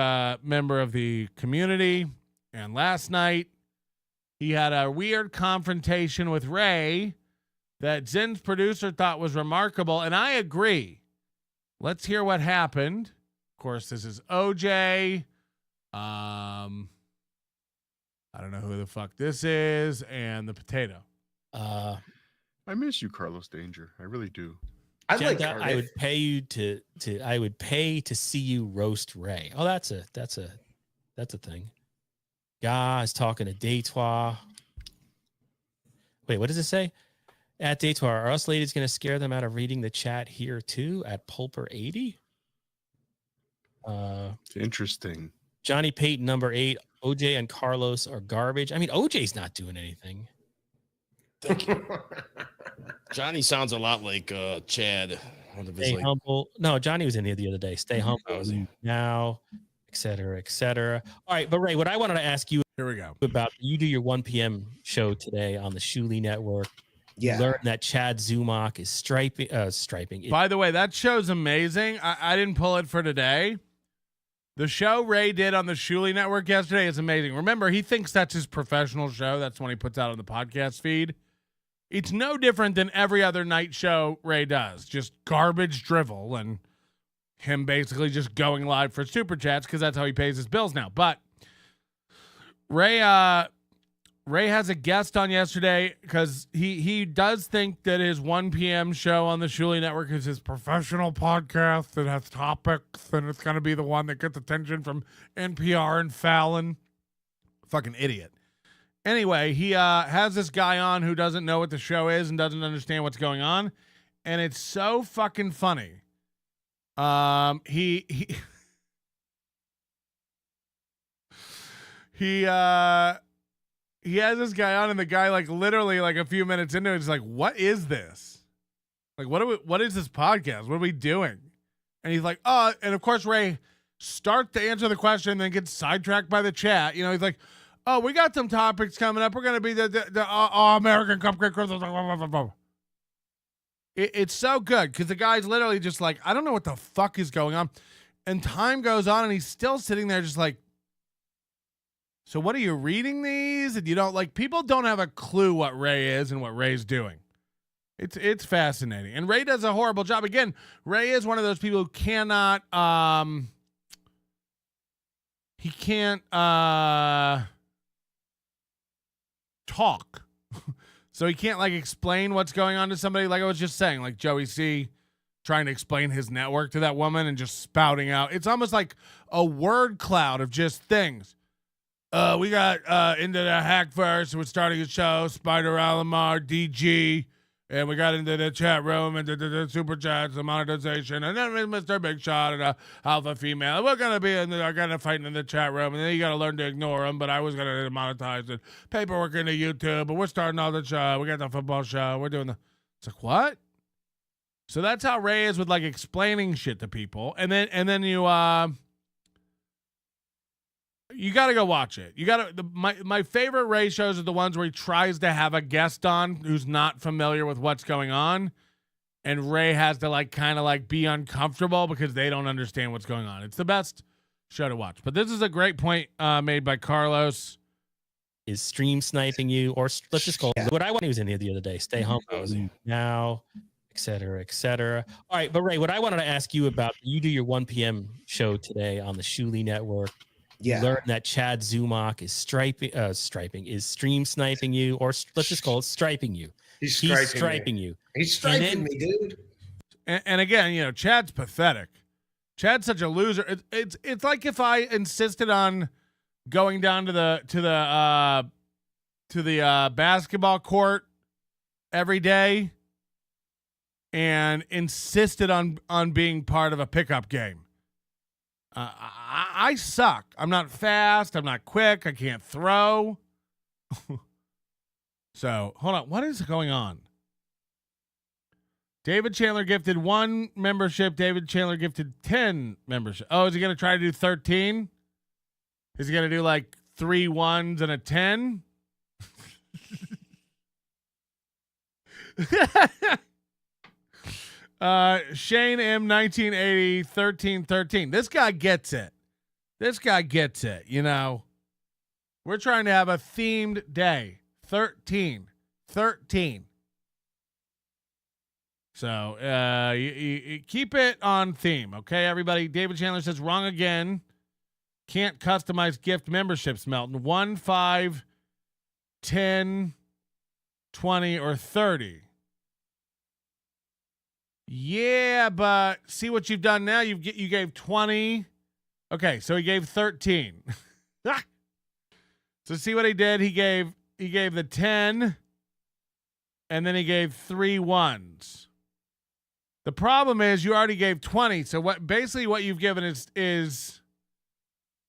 member of the community. And last night, he had a weird confrontation with Ray that Zen's producer thought was remarkable. And I agree. Let's hear what happened. Of course, this is OJ. I don't know who the fuck this is, and the potato. I miss you, Carlos Danger. I really do. I would pay you I would pay to see you roast Ray. Oh, that's a thing. Guys talking to Deitois. Wait, what does it say? At Deitois, are us ladies going to scare them out of reading the chat here too? At Pulper80. Interesting. Johnny Payton, number 8. OJ and Carlos are garbage. I mean, OJ's not doing anything. Thank you. Johnny sounds a lot like Chad. Stay humble. No, Johnny was in here the other day. Stay humble now, et cetera, et cetera. All right, but Ray, what I wanted to ask you here we go about, you do your 1 p.m. show today on the Shuli Network. Yeah. You learn that Chad Zumock is striping. By the way, that show's amazing. I didn't pull it for today. The show Ray did on the Shuli Network yesterday is amazing. Remember, he thinks that's his professional show. That's when he puts out on the podcast feed. It's no different than every other night show Ray does. Just garbage drivel and him basically just going live for super chats because that's how he pays his bills now. But Ray has a guest on yesterday because he does think that his 1 p.m. show on the Shuli Network is his professional podcast that has topics, and it's going to be the one that gets attention from NPR and Fallon. Fucking idiot. Anyway, he has this guy on who doesn't know what the show is and doesn't understand what's going on, and it's so fucking funny. He has this guy on, and the guy, like, literally, like, a few minutes into it is like, what is this? Like, what is this podcast? What are we doing? And he's like, and of course, Ray starts to answer the question and then gets sidetracked by the chat. You know, he's like, oh, we got some topics coming up. We're going to be the American Cupcake. It's so good because the guy's literally just like, I don't know what the fuck is going on. And time goes on, and he's still sitting there just like, so what are you reading these? And you don't, like, people don't have a clue what Ray is and what Ray's doing. It's fascinating. And Ray does a horrible job. Again, Ray is one of those people who cannot he can't talk. So he can't, like, explain what's going on to somebody. Like I was just saying, like Joey C trying to explain his network to that woman and just spouting out. It's almost like a word cloud of just things. We got into the hack first. We're starting a show, Spider Alamar, DG, and we got into the chat room and the super chats, the monetization, and then Mr. Big Shot and Alpha Female. We're gonna be fighting in the chat room, and then you gotta learn to ignore them. But I was gonna monetize it, paperwork into YouTube, but we're starting all the show. We got the football show. We're doing the. It's like what? So that's how Ray is with like explaining shit to people, and then you got to go watch it. You got to. My favorite Ray shows are the ones where he tries to have a guest on who's not familiar with what's going on, and Ray has to like kind of like be uncomfortable because they don't understand what's going on. It's the best show to watch. But this is a great point made by Carlos. Is stream sniping you, or let's just call it what I want. He was in here the other day. Stay home now, et cetera, et cetera. All right, but Ray, what I wanted to ask you about, you do your 1 p.m. show today on the Shuli Network. Yeah. Learn that Chad Zumock is is stream sniping you, or let's just call it striping you. He's striping you. He's striping me, dude. And again, you know, Chad's pathetic. Chad's such a loser. It's like if I insisted on going down to the basketball court every day and insisted on being part of a pickup game. I suck. I'm not fast. I'm not quick. I can't throw. So, hold on. What is going on? David Chandler gifted 1 membership. David Chandler gifted 10 membership. Oh, is he going to try to do 13? Is he going to do like 3 1s and a 10? Shane M 1980 1313. This guy gets it. You know, we're trying to have a themed day. 13. So you keep it on theme, okay, everybody? David Chandler says wrong again. Can't customize gift memberships, Melton. 1, 5, 10, 20, or 30. Yeah, but see what you've done now. You gave 20. Okay, so he gave 13. So see what he did. He gave the 10, and then he gave 3 1s. The problem is you already gave 20. So what you've given is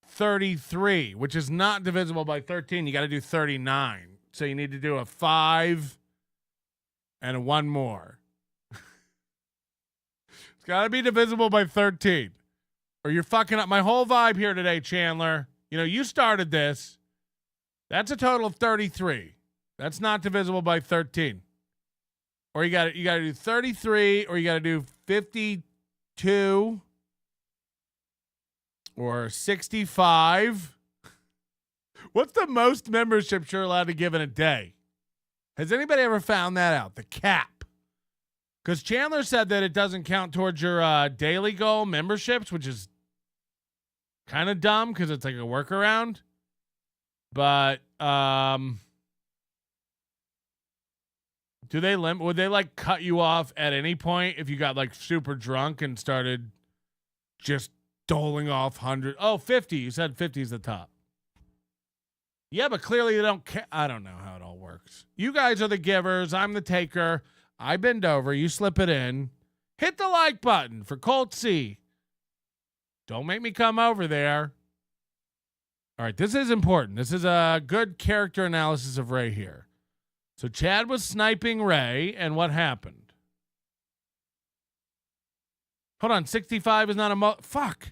33, which is not divisible by 13. You got to do 39. So you need to do a 5 and a 1 more. It's got to be divisible by 13, or you're fucking up my whole vibe here today, Chandler. You know, you started this. That's a total of 33. That's not divisible by 13. Or you got to do 33, or you got to do 52, or 65. What's the most memberships you're allowed to give in a day? Has anybody ever found that out? The cap. Because Chandler said that it doesn't count towards your daily goal memberships, which is kind of dumb because it's like a workaround. But would they like cut you off at any point if you got like super drunk and started just doling off 100? Oh, 50. You said 50 is the top. Yeah, but clearly they don't care. I don't know how it all works. You guys are the givers. I'm the taker. I bend over. You slip it in. Hit the like button for Colt C. Don't make me come over there. All right, this is important. This is a good character analysis of Ray here. So Chad was sniping Ray, and what happened? Hold on, 65 is not a fuck.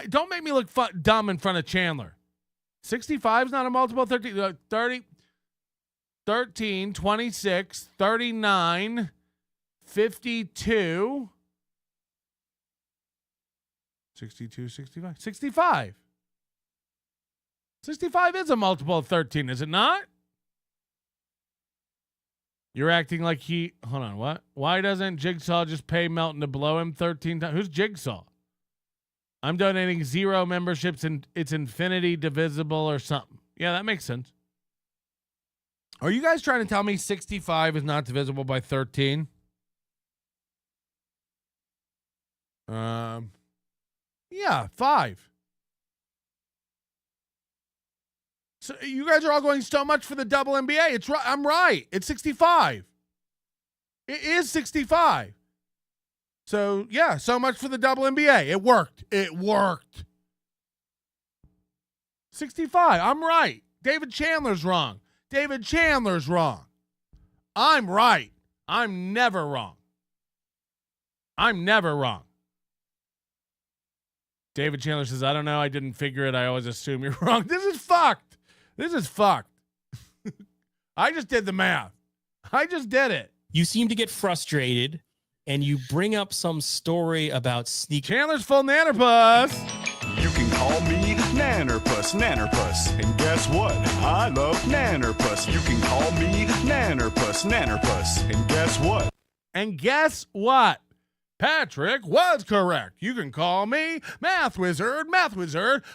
Don't make me look dumb in front of Chandler. 65 is not a multiple. 30, 13, 26, 39, 52, 62, 65, 65. 65 is a multiple of 13, is it not? You're acting like hold on, what? Why doesn't Jigsaw just pay Melton to blow him 13 times? Who's Jigsaw? I'm donating 0 memberships and it's infinity divisible or something. Yeah, that makes sense. Are you guys trying to tell me 65 is not divisible by 13? Yeah, 5. So you guys are all going so much for the double NBA. It's right. I'm right. It's 65. It is 65. So yeah, so much for the double NBA. It worked. It worked. 65. I'm right. David Chandler's wrong. David Chandler's wrong. I'm right. I'm never wrong. I'm never wrong. David Chandler says, I don't know. I didn't figure it. I always assume you're wrong. This is fucked. This is fucked. I just did the math. I just did it. You seem to get frustrated and you bring up some story about sneakers. Chandler's full nannerpuss. You can call me Nannerpuss. And guess what? I love Nannerpuss. You can call me Nannerpuss. And guess what? And guess what? Patrick was correct. You can call me Math Wizard.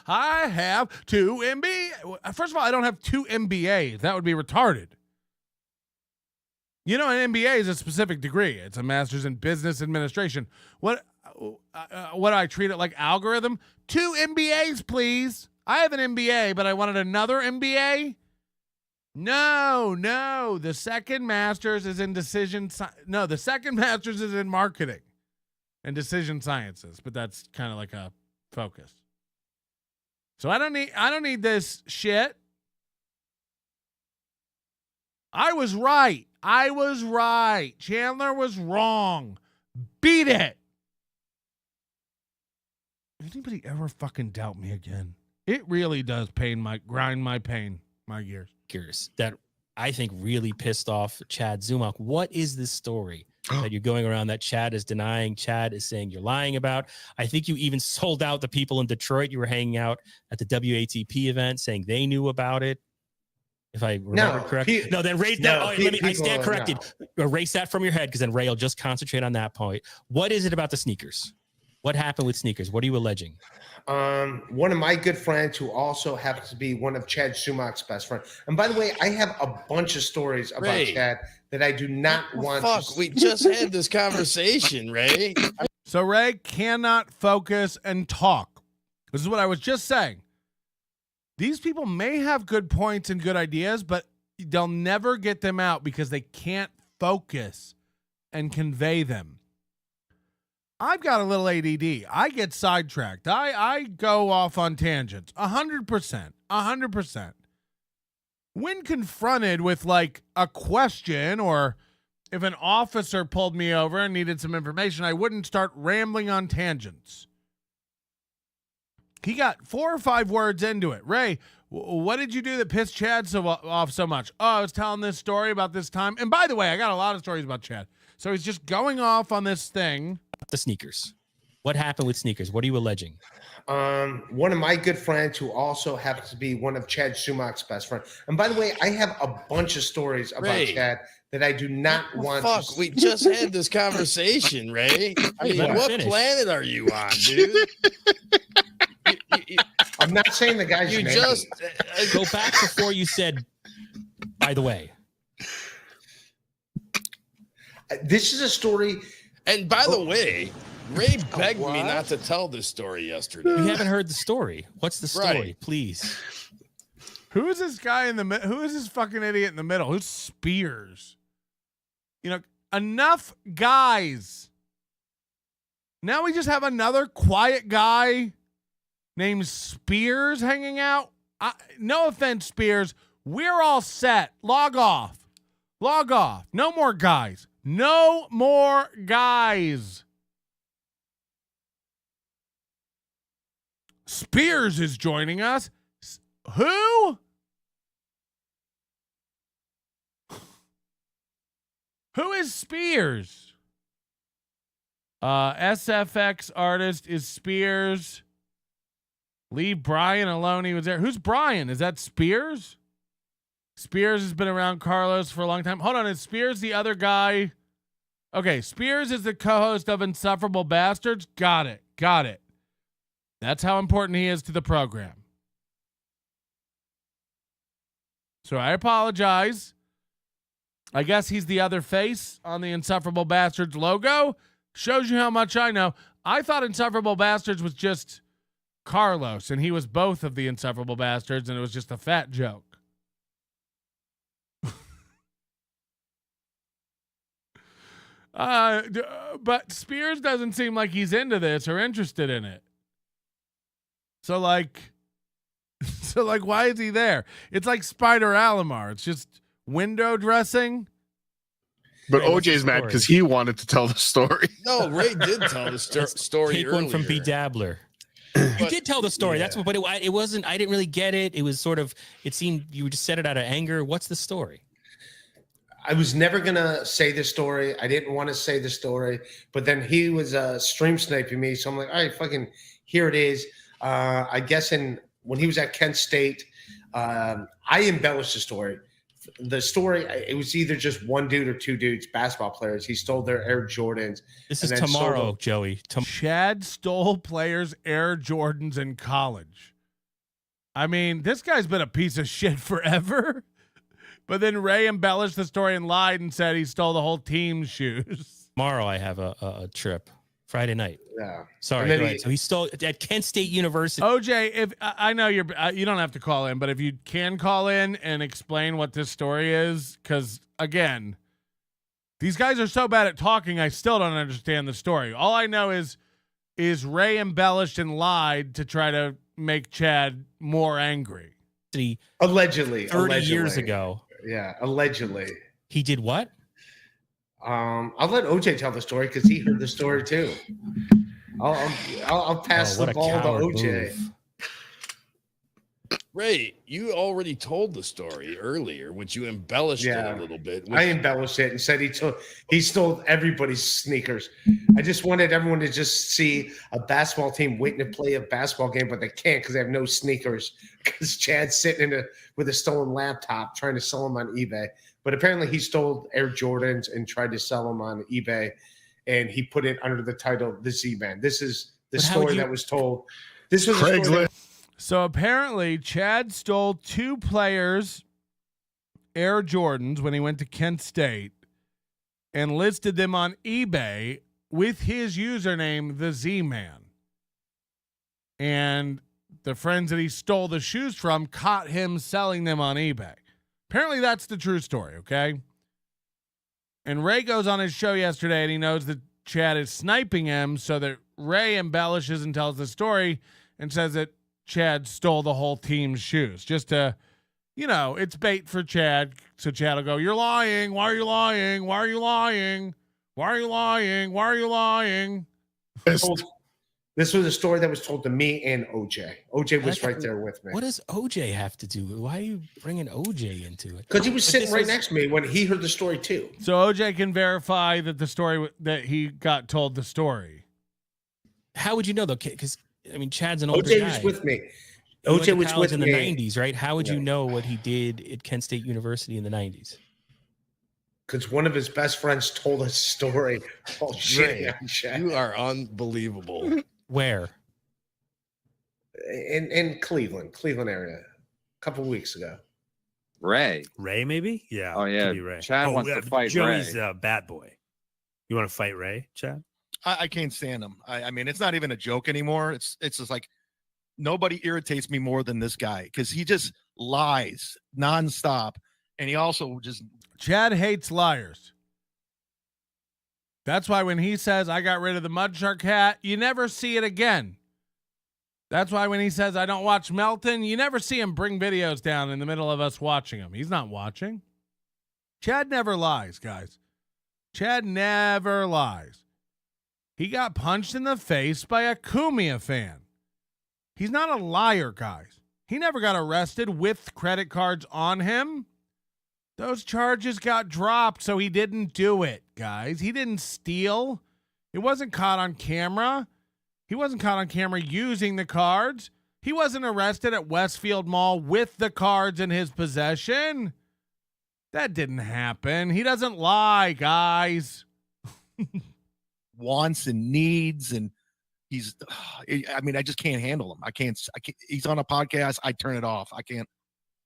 I have 2 MBA. First of all, I don't have 2 MBAs. That would be retarded. You know, an MBA is a specific degree. It's a master's in business administration. What do I treat it like algorithm? 2 MBAs, please. I have an MBA, but I wanted another MBA. No. The second master's is in the second master's is in marketing and decision sciences, but that's kind of like a focus. So I don't need this shit. I was right. Chandler was wrong. Beat it. Anybody ever fucking doubt me again? It really does grind my gears. That I think really pissed off Chad Zumock. What is this story that you're going around that Chad is denying? Chad is saying you're lying about. I think you even sold out the people in Detroit you were hanging out at the WATP event saying they knew about it. If I remember correctly. No, then erase that. I stand corrected. No. Erase that from your head because then Ray will just concentrate on that point. What is it about the sneakers? What happened with sneakers? What are you alleging? One of my good friends who also happens to be one of Chad Zumock's best friends. And by the way, I have a bunch of stories about Ray, Chad that I do not want to... We just had this conversation, Ray. So Ray cannot focus and talk. This is what I was just saying. These people may have good points and good ideas, but they'll never get them out because they can't focus and convey them. I've got a little ADD. I get sidetracked. I go off on tangents. 100%. When confronted with like a question, or if an officer pulled me over and needed some information, I wouldn't start rambling on tangents. He got 4 or 5 words into it. Ray, what did you do that pissed Chad off so much? Oh, I was telling this story about this time. And by the way, I got a lot of stories about Chad. So he's just going off on this thing. The sneakers. What happened with sneakers? What are you alleging? One of my good friends who also happens to be one of Chad Zumock's best friends. And by the way, I have a bunch of stories about Chad that I do not want to... We just had this conversation, Ray. I mean, what planet are you on, dude? I'm not saying the guy's name. Just go back before you said, by the way. This is a story... And by the way, Ray begged me not to tell this story yesterday. You haven't heard the story. What's the story, right. Please? Who is this guy in the middle? Who is this fucking idiot in the middle? Who's Spears? You know, enough guys. Now we just have another quiet guy named Spears hanging out. No offense, Spears. We're all set. Log off. No more guys. No more guys. Spears is joining us. Who? Who is Spears? SFX artist is Spears. Leave Brian alone. He was there. Who's Brian? Is that Spears? Spears has been around Carlos for a long time. Hold on. Is Spears the other guy? Okay. Spears is the co-host of Insufferable Bastards. Got it. That's how important he is to the program. So I apologize. I guess he's the other face on the Insufferable Bastards logo. Shows you how much I know. I thought Insufferable Bastards was just Carlos, and he was both of the Insufferable Bastards, and it was just a fat joke. But Spears doesn't seem like he's into this or interested in it. So why is he there? It's like Spider Alomar. It's just window dressing. But OJ's mad because he wanted to tell the story. No, Ray did tell the story. Take one from B. Dabbler. You did tell the story. That's what, but it wasn't. I didn't really get it. It was sort of. It seemed you just said it out of anger. What's the story? I was never gonna say the story. I didn't want to say the story, but then he was stream sniping me, so I'm like, all right, fucking, here it is. I guess when he was at Kent State, I embellished the story. The story, it was either just one dude or two dudes, basketball players. He stole their Air Jordans. This is tomorrow, Joey. Chad stole players' Air Jordans in college. I mean, this guy's been a piece of shit forever. But then Ray embellished the story and lied and said he stole the whole team's shoes. Tomorrow I have a trip. Friday night. Yeah. Sorry. Go ahead. So he stole at Kent State University. OJ, if I know you don't have to call in, but if you can call in and explain what this story is, because again, these guys are so bad at talking, I still don't understand the story. All I know is Ray embellished and lied to try to make Chad more angry. Allegedly. 30 years ago. Yeah, allegedly. He did what? I'll let OJ tell the story because he heard the story too. I'll pass the ball to OJ. Move. Ray, you already told the story earlier, which you embellished it a little bit. I embellished it and said he stole everybody's sneakers. I just wanted everyone to just see a basketball team waiting to play a basketball game, but they can't because they have no sneakers because Chad's sitting with a stolen laptop trying to sell them on eBay. But apparently he stole Air Jordans and tried to sell them on eBay, and he put it under the title The Z-Man. This is the story that was told. This was Craigslist. So apparently Chad stole 2 players' Air Jordans when he went to Kent State and listed them on eBay with his username, The Z-Man. And the friends that he stole the shoes from caught him selling them on eBay. Apparently that's the true story, okay? And Ray goes on his show yesterday and he knows that Chad is sniping him, so that Ray embellishes and tells the story and says that Chad stole the whole team's shoes. Just to, it's bait for Chad. So Chad will go, "You're lying. Why are you lying? Why are you lying? Why are you lying? Why are you lying?" This was a story that was told to me and OJ. OJ was right there with me. What does OJ have to do? Why are you bringing OJ into it? Because he was sitting right next to me when he heard the story too. So OJ can verify that the story that he got told the story. How would you know though? Because Chad's an older OJ guy. was with me. OJ was with me in the 90s, right? How would you know what he did at Kent State University in the 90s? Because one of his best friends told us a story. Oh shit! You are unbelievable. Where? In Cleveland area, a couple weeks ago. Ray, maybe? Yeah. Oh yeah. Ray. Chad wants to fight Joey's Ray. Bat Boy. You want to fight Ray, Chad? I can't stand him. I mean, it's not even a joke anymore. It's just like nobody irritates me more than this guy because he just lies nonstop, and he also just. Chad hates liars. That's why when he says, "I got rid of the mud shark hat," you never see it again. That's why when he says, "I don't watch Melton," you never see him bring videos down in the middle of us watching him. He's not watching. Chad never lies, guys. Chad never lies. He got punched in the face by a Kumia fan. He's not a liar, guys. He never got arrested with credit cards on him. Those charges got dropped, so he didn't do it, guys. He didn't steal. It wasn't caught on camera. He wasn't caught on camera using the cards. He wasn't arrested at Westfield Mall with the cards in his possession. That didn't happen. He doesn't lie, guys. Wants and needs, and I just can't handle him. I can't. He's on a podcast. I turn it off. I can't.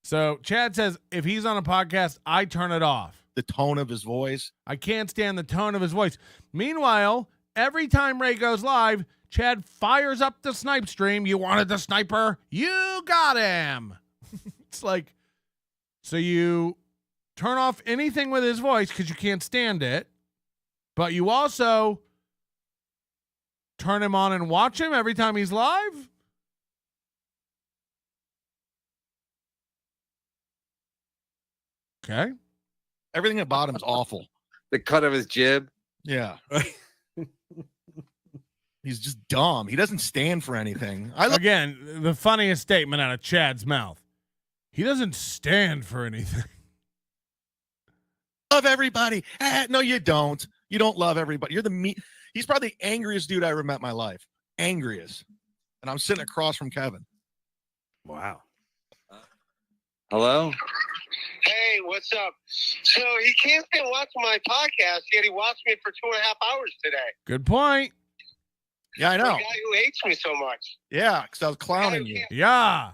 So Chad says if he's on a podcast, I turn it off. The tone of his voice. I can't stand the tone of his voice. Meanwhile, every time Ray goes live, Chad fires up the snipe stream. You wanted the sniper? You got him. It's like, so you turn off anything with his voice because you can't stand it, but you also turn him on and watch him every time he's live? Okay. Everything about him's awful. The cut of his jib. Yeah. He's just dumb. He doesn't stand for anything. Again, the funniest statement out of Chad's mouth. He doesn't stand for anything. Love everybody. No, you don't. You don't love everybody. You're He's probably the angriest dude I ever met in my life. Angriest. And I'm sitting across from Kevin. Wow. Hello? Hey, what's up? So he can't stand watching my podcast, yet he watched me for 2.5 hours today. Good point. Yeah, I know. The guy who hates me so much. Yeah, because I was clowning you. Yeah.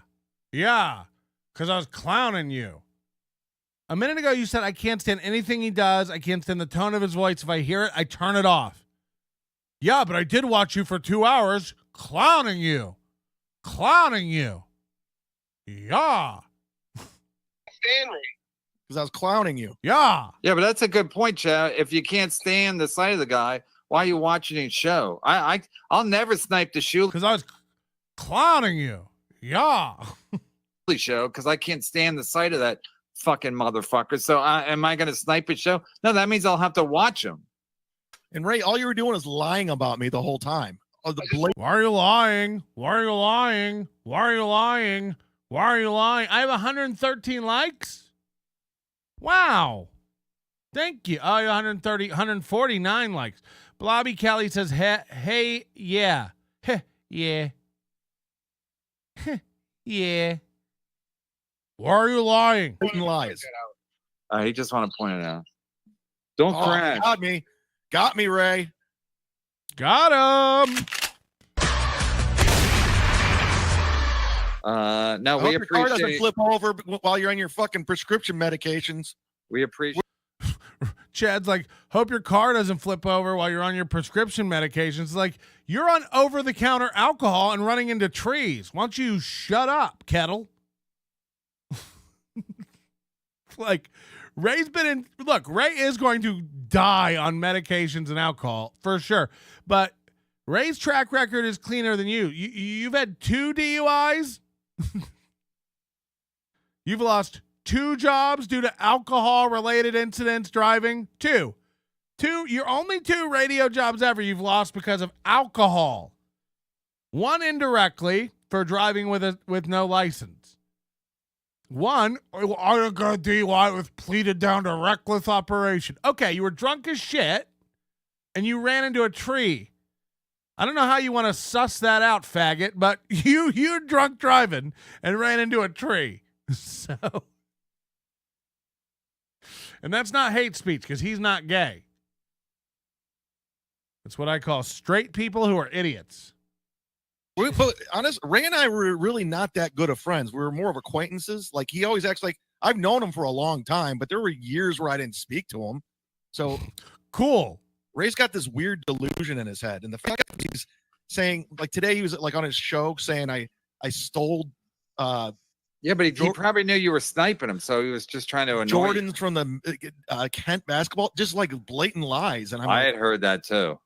Because I was clowning you. A minute ago, you said, I can't stand anything he does. I can't stand the tone of his voice. If I hear it, I turn it off. Yeah, but I did watch you for 2 hours clowning you. Yeah. Stanley. Because I was clowning you. Yeah. Yeah, but that's a good point, Chad. If you can't stand the sight of the guy, why are you watching his show? I'll never snipe the shoe because I was clowning you. Yeah. Show because I can't stand the sight of that fucking motherfucker. So am I going to snipe his show? No, that means I'll have to watch him. And Ray, all you were doing is lying about me the whole time. Why are you lying? Why are you lying? Why are you lying? Why are you lying? I have 113 likes. Wow. Thank you. Oh, 149 likes. Blobby Kelly says, hey, yeah. Heh, yeah. Heh, yeah. Why are you lying? Lies. He just want to point it out. Don't crash. Got me, Ray. Got him. No, we Your car doesn't appreciate. flip over while you're on your fucking prescription medications. We appreciate. Chad's like, hope your car doesn't flip over while you're on your prescription medications. It's like, you're on over-the-counter alcohol and running into trees. Why don't you shut up, Kettle? Like, Ray's been in. Look, Ray is going to die on medications and alcohol for sure. But Ray's track record is cleaner than you. You've had 2 DUIs. You've lost 2 jobs due to alcohol-related incidents driving. 2. You're only 2 radio jobs ever you've lost because of alcohol. 1 indirectly for driving with no license. 1, I got a DUI with pleaded down to reckless operation. Okay, you were drunk as shit, and you ran into a tree. I don't know how you want to suss that out, faggot, but you're drunk driving and ran into a tree. So, and that's not hate speech because he's not gay. That's what I call straight people who are idiots. But honest, Ray and I were really not that good of friends. We were more of acquaintances. Like, he always acts like I've known him for a long time, but there were years where I didn't speak to him. So cool. Ray's got this weird delusion in his head, and the fact that he's saying, like, today he was like on his show saying I stole. Yeah, but he probably knew you were sniping him, so he was just trying to annoy you. Jordan's from the Kent basketball, just like blatant lies. And I had heard that too.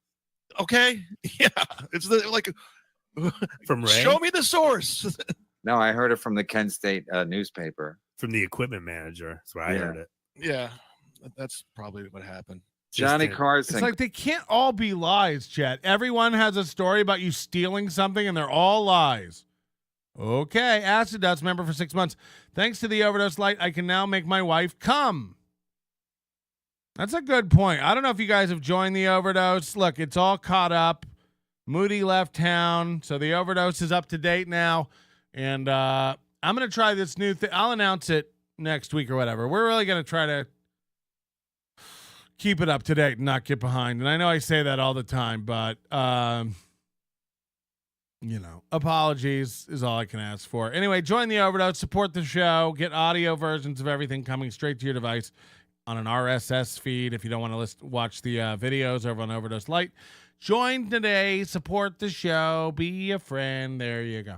Okay, yeah, it's like. From Ray? Show me the source. No, I heard it from the Kent State newspaper. From the equipment manager. That's where I heard it. Yeah, that's probably what happened. Johnny Carson. It's like they can't all be lies, Chet. Everyone has a story about you stealing something, and they're all lies. Okay, Acid Dust member for 6 months. Thanks to the overdose light, I can now make my wife come. That's a good point. I don't know if you guys have joined the overdose. Look, it's all caught up. Moody left town, so the overdose is up to date now. And I'm going to try this new thing. I'll announce it next week or whatever. We're really going to try to keep it up to date and not get behind. And I know I say that all the time, but, apologies is all I can ask for. Anyway, join the overdose, support the show, get audio versions of everything coming straight to your device on an RSS feed if you don't want to watch the videos over on Overdose Light. Join today. Support the show. Be a friend. There you go.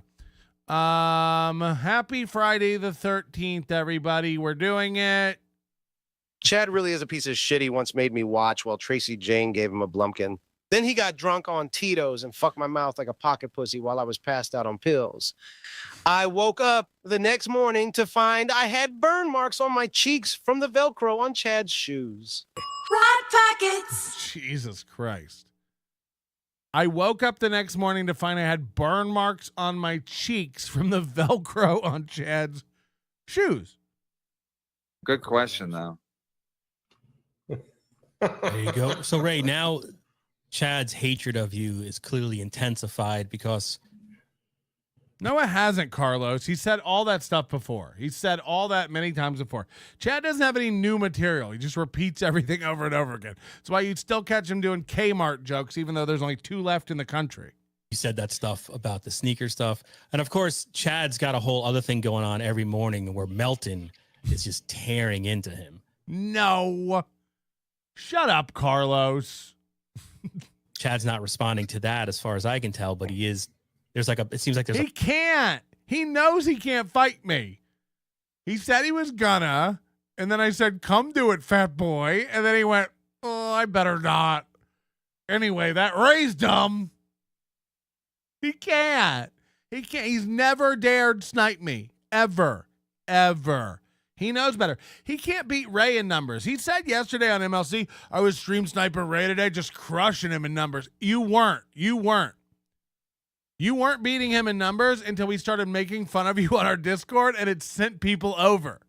Happy Friday the 13th, everybody. We're doing it. Chad really is a piece of shit. He once made me watch while Tracy Jane gave him a blumpkin. Then he got drunk on Tito's and fucked my mouth like a pocket pussy while I was passed out on pills. I woke up the next morning to find I had burn marks on my cheeks from the Velcro on Chad's shoes. Rod packets. Jesus Christ. I woke up the next morning to find I had burn marks on my cheeks from the Velcro on Chad's shoes. Good question, though. There you go. So, Ray, now Chad's hatred of you is clearly intensified because... No, it hasn't, Carlos. He said all that stuff before. He said all that many times before. Chad doesn't have any new material. He just repeats everything over and over again. That's why you'd still catch him doing Kmart jokes, even though there's only 2 left in the country. You said that stuff about the sneaker stuff. And, of course, Chad's got a whole other thing going on every morning where Melton is just tearing into him. No. Shut up, Carlos. Chad's not responding to that as far as I can tell, but he is. There's like it seems like there's He can't. He knows he can't fight me. He said he was gonna, and then I said, come do it, fat boy. And then he went, oh, I better not. Anyway, that Ray's dumb. He can't. He can't. He's never dared snipe me. Ever. Ever. He knows better. He can't beat Ray in numbers. He said yesterday on MLC, I was stream sniper Ray today, just crushing him in numbers. You weren't. You weren't beating him in numbers until we started making fun of you on our Discord, and it sent people over.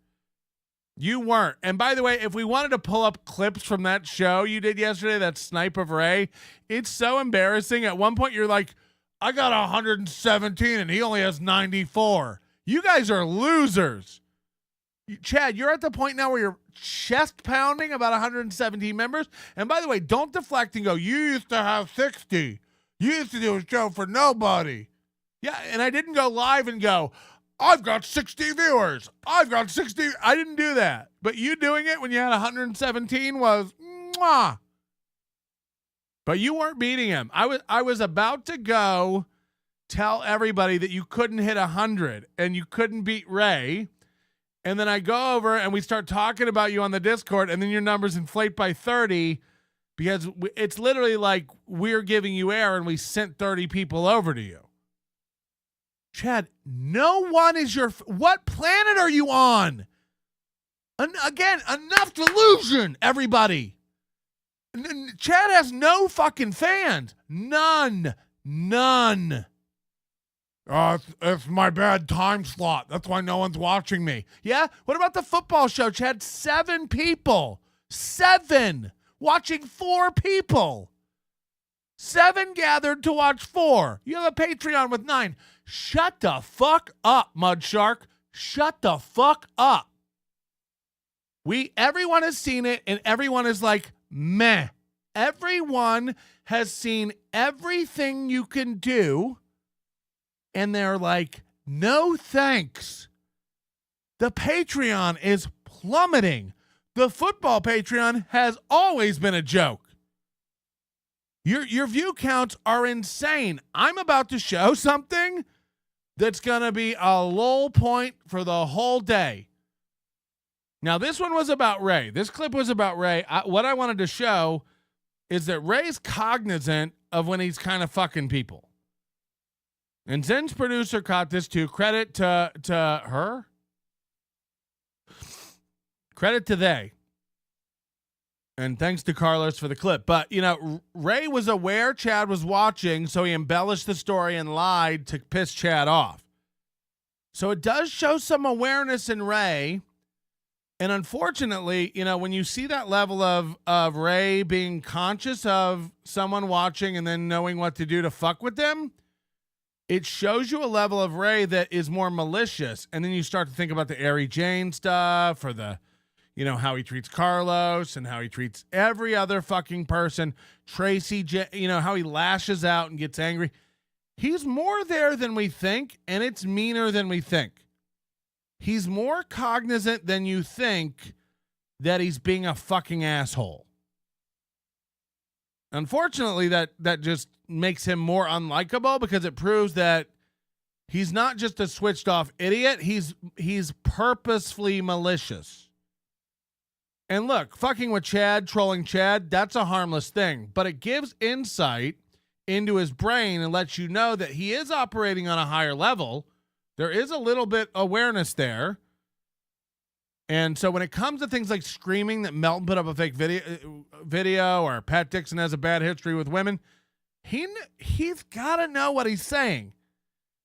You weren't. And by the way, if we wanted to pull up clips from that show you did yesterday, that snipe of Ray, it's so embarrassing. At one point, you're like, I got 117 and he only has 94. You guys are losers. Chad, you're at the point now where you're chest pounding about 117 members. And by the way, don't deflect and go, you used to have 60. You used to do a show for nobody. Yeah, and I didn't go live and go, I've got 60 viewers. I've got 60. I didn't do that. But you doing it when you had 117 was mwah. But you weren't beating him. I was about to go tell everybody that you couldn't hit 100 and you couldn't beat Ray. And then I go over and we start talking about you on the Discord, and then your numbers inflate by 30 because it's literally like we're giving you air and we sent 30 people over to you. Chad, no one is your... What planet are you on? Again, enough delusion, everybody. Chad has no fucking fans. None. It's my bad time slot. That's why no one's watching me. Yeah? What about the football show, Chad? 7 people. 7 watching 4 people. 7 gathered to watch 4. You have a Patreon with 9. Shut the fuck up, Mud Shark. Shut the fuck up. Everyone has seen it, and everyone is like, meh. Everyone has seen everything you can do, and they're like, no thanks. The Patreon is plummeting. The football Patreon has always been a joke. Your view counts are insane. I'm about to show something that's going to be a lull point for the whole day. Now, this one was about Ray. This clip was about Ray. What I wanted to show is that Ray's cognizant of when he's kind of fucking people. And Zen's producer caught this too. Credit to her. Credit to they. And thanks to Carlos for the clip. But, you know, Ray was aware Chad was watching, so he embellished the story and lied to piss Chad off. So it does show some awareness in Ray. And unfortunately, you know, when you see that level of Ray being conscious of someone watching and then knowing what to do to fuck with them, it shows you a level of Ray that is more malicious. And then you start to think about the Ari Jane stuff or the, you know, how he treats Carlos and how he treats every other fucking person. Tracie, you know, how he lashes out and gets angry. He's more there than we think, and it's meaner than we think. He's more cognizant than you think that he's being a fucking asshole. Unfortunately, that just makes him more unlikable because it proves that he's not just a switched off idiot. He's purposefully malicious. And look, fucking with Chad, trolling Chad, that's a harmless thing. But it gives insight into his brain and lets you know that he is operating on a higher level. There is a little bit awareness there. And so when it comes to things like screaming that Melton put up a fake video or Pat Dixon has a bad history with women, he's got to know what he's saying.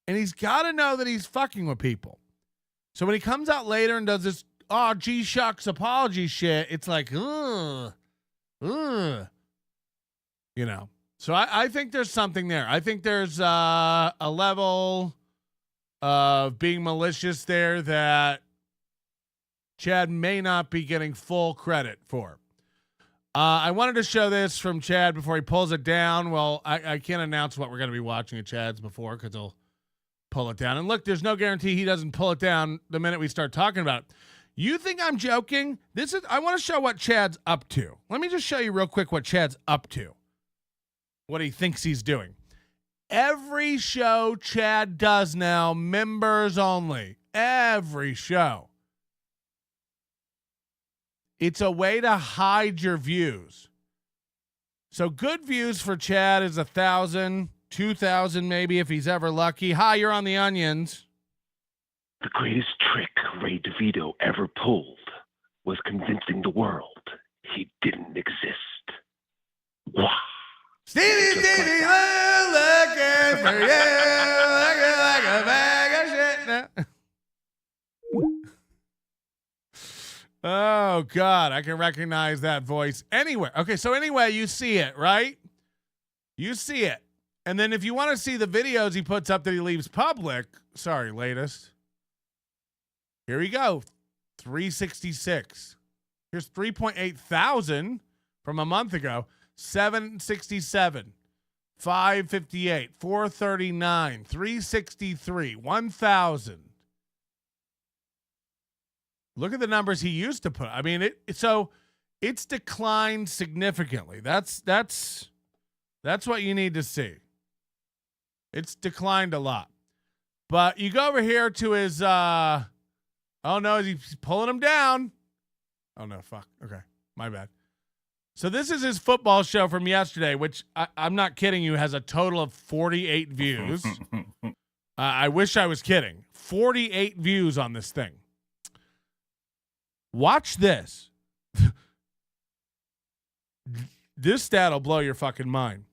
And he's got to know that he's fucking with people. So when he comes out later and does this, oh, gee shucks apology shit, it's like, you know. So I think there's something there. I think there's a level of being malicious there that Chad may not be getting full credit for. I wanted to show this from Chad before he pulls it down. Well, I can't announce what we're going to be watching at Chad's before because he'll pull it down. And look, there's no guarantee he doesn't pull it down the minute we start talking about it. You think I'm joking? I want to show what Chad's up to. Let me just show you real quick what Chad's up to. What he thinks he's doing. Every show Chad does now, members only. Every show. It's a way to hide your views. So good views for Chad is 1,000, 2,000 maybe if he's ever lucky. Hi, you're on the Onions. The greatest trick Ray DeVito ever pulled was convincing the world he didn't exist. Wow. Stevie, I'm looking for you, looking like a bag of shit now. Oh, God, I can recognize that voice anywhere. Okay, so anyway, you see it, right? You see it. And then if you want to see the videos he puts up that he leaves public, sorry, latest. Here we go. 366. Here's 3.8 thousand from a month ago. 767. 558. 439. 363. 1,000. Look at the numbers he used to put. I mean, it's declined significantly. That's what you need to see. It's declined a lot. But you go over here to his oh no, he's pulling him down. Oh no, fuck. Okay. My bad. So this is his football show from yesterday, which I'm not kidding you, has a total of 48 views. I wish I was kidding. 48 views on this thing. Watch this. This stat will blow your fucking mind.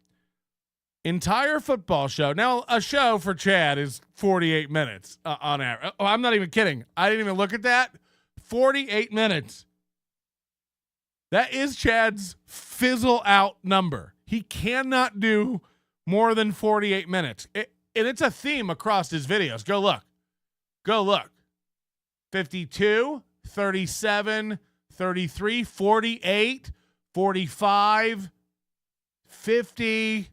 Entire football show. Now, a show for Chad is 48 minutes on average. Oh, I'm not even kidding. I didn't even look at that. 48 minutes. That is Chad's fizzle out number. He cannot do more than 48 minutes. And it's a theme across his videos. Go look. Go look. 52, 37, 33, 48, 45, 50.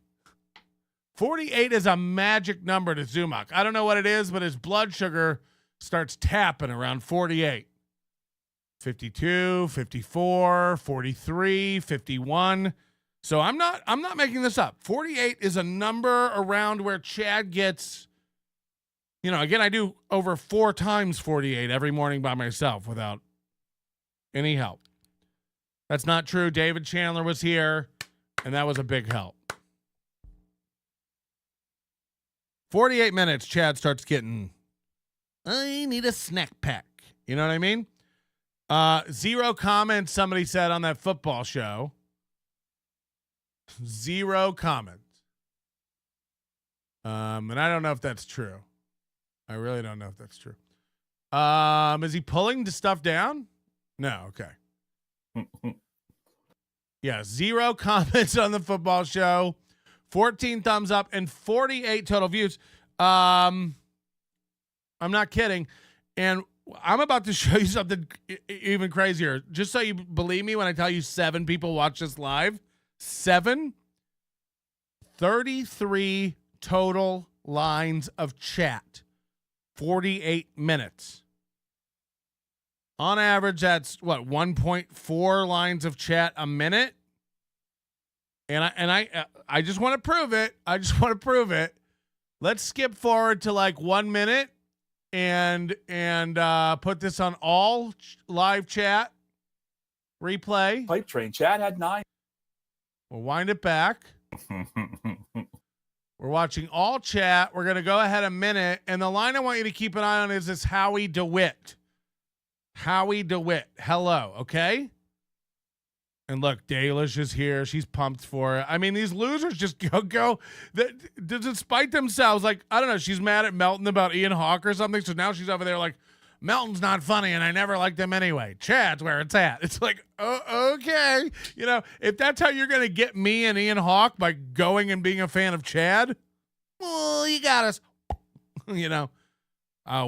48 is a magic number to Zumock. I don't know what it is, but his blood sugar starts tapping around 48. 52, 54, 43, 51. So I'm not making this up. 48 is a number around where Chad gets, you know, again, I do over 4 times 48 every morning by myself without any help. That's not true. David Chandler was here, and that was a big help. 48 minutes, Chad starts getting, I need a snack pack. You know what I mean? 0 comments, somebody said on that football show. 0 comments. And I don't know if that's true. I really don't know if that's true. Is he pulling the stuff down? No, okay. Yeah, 0 comments on the football show. 14 thumbs up and 48 total views. I'm not kidding. And I'm about to show you something even crazier. Just so you believe me when I tell you 7 people watch this live. 7. 33 total lines of chat. 48 minutes. On average, that's what, 1.4 lines of chat a minute? And I just want to prove it. I just want to prove it. Let's skip forward to like 1 minute and put this on all live chat. Replay. Pipe train. Chad had 9. We'll wind it back. We're watching all chat. We're going to go ahead a minute. And the line I want you to keep an eye on is this Howie DeWitt. Howie DeWitt. Hello. Okay. And look, Dalish is here. She's pumped for it. I mean, these losers just go despite themselves. Like, I don't know. She's mad at Melton about Ian Hawke or something. So now she's over there like, Melton's not funny and I never liked him anyway. Chad's where it's at. It's like, oh, okay. You know, if that's how you're going to get me and Ian Hawke by going and being a fan of Chad, well, you got us, you know,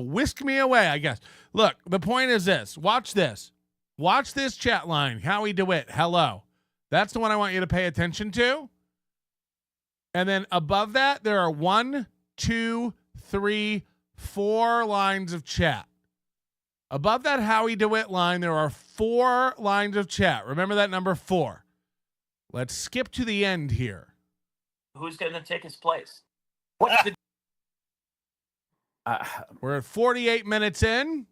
whisk me away, I guess. Look, the point is this. Watch this. Watch this chat line. Howie DeWitt, hello. That's the one I want you to pay attention to. And then above that, there are 1, 2, 3, 4 lines of chat. Above that Howie DeWitt line, there are 4 lines of chat. Remember that number 4. Let's skip to the end here. Who's going to take his place? What's the... We're at 48 minutes in.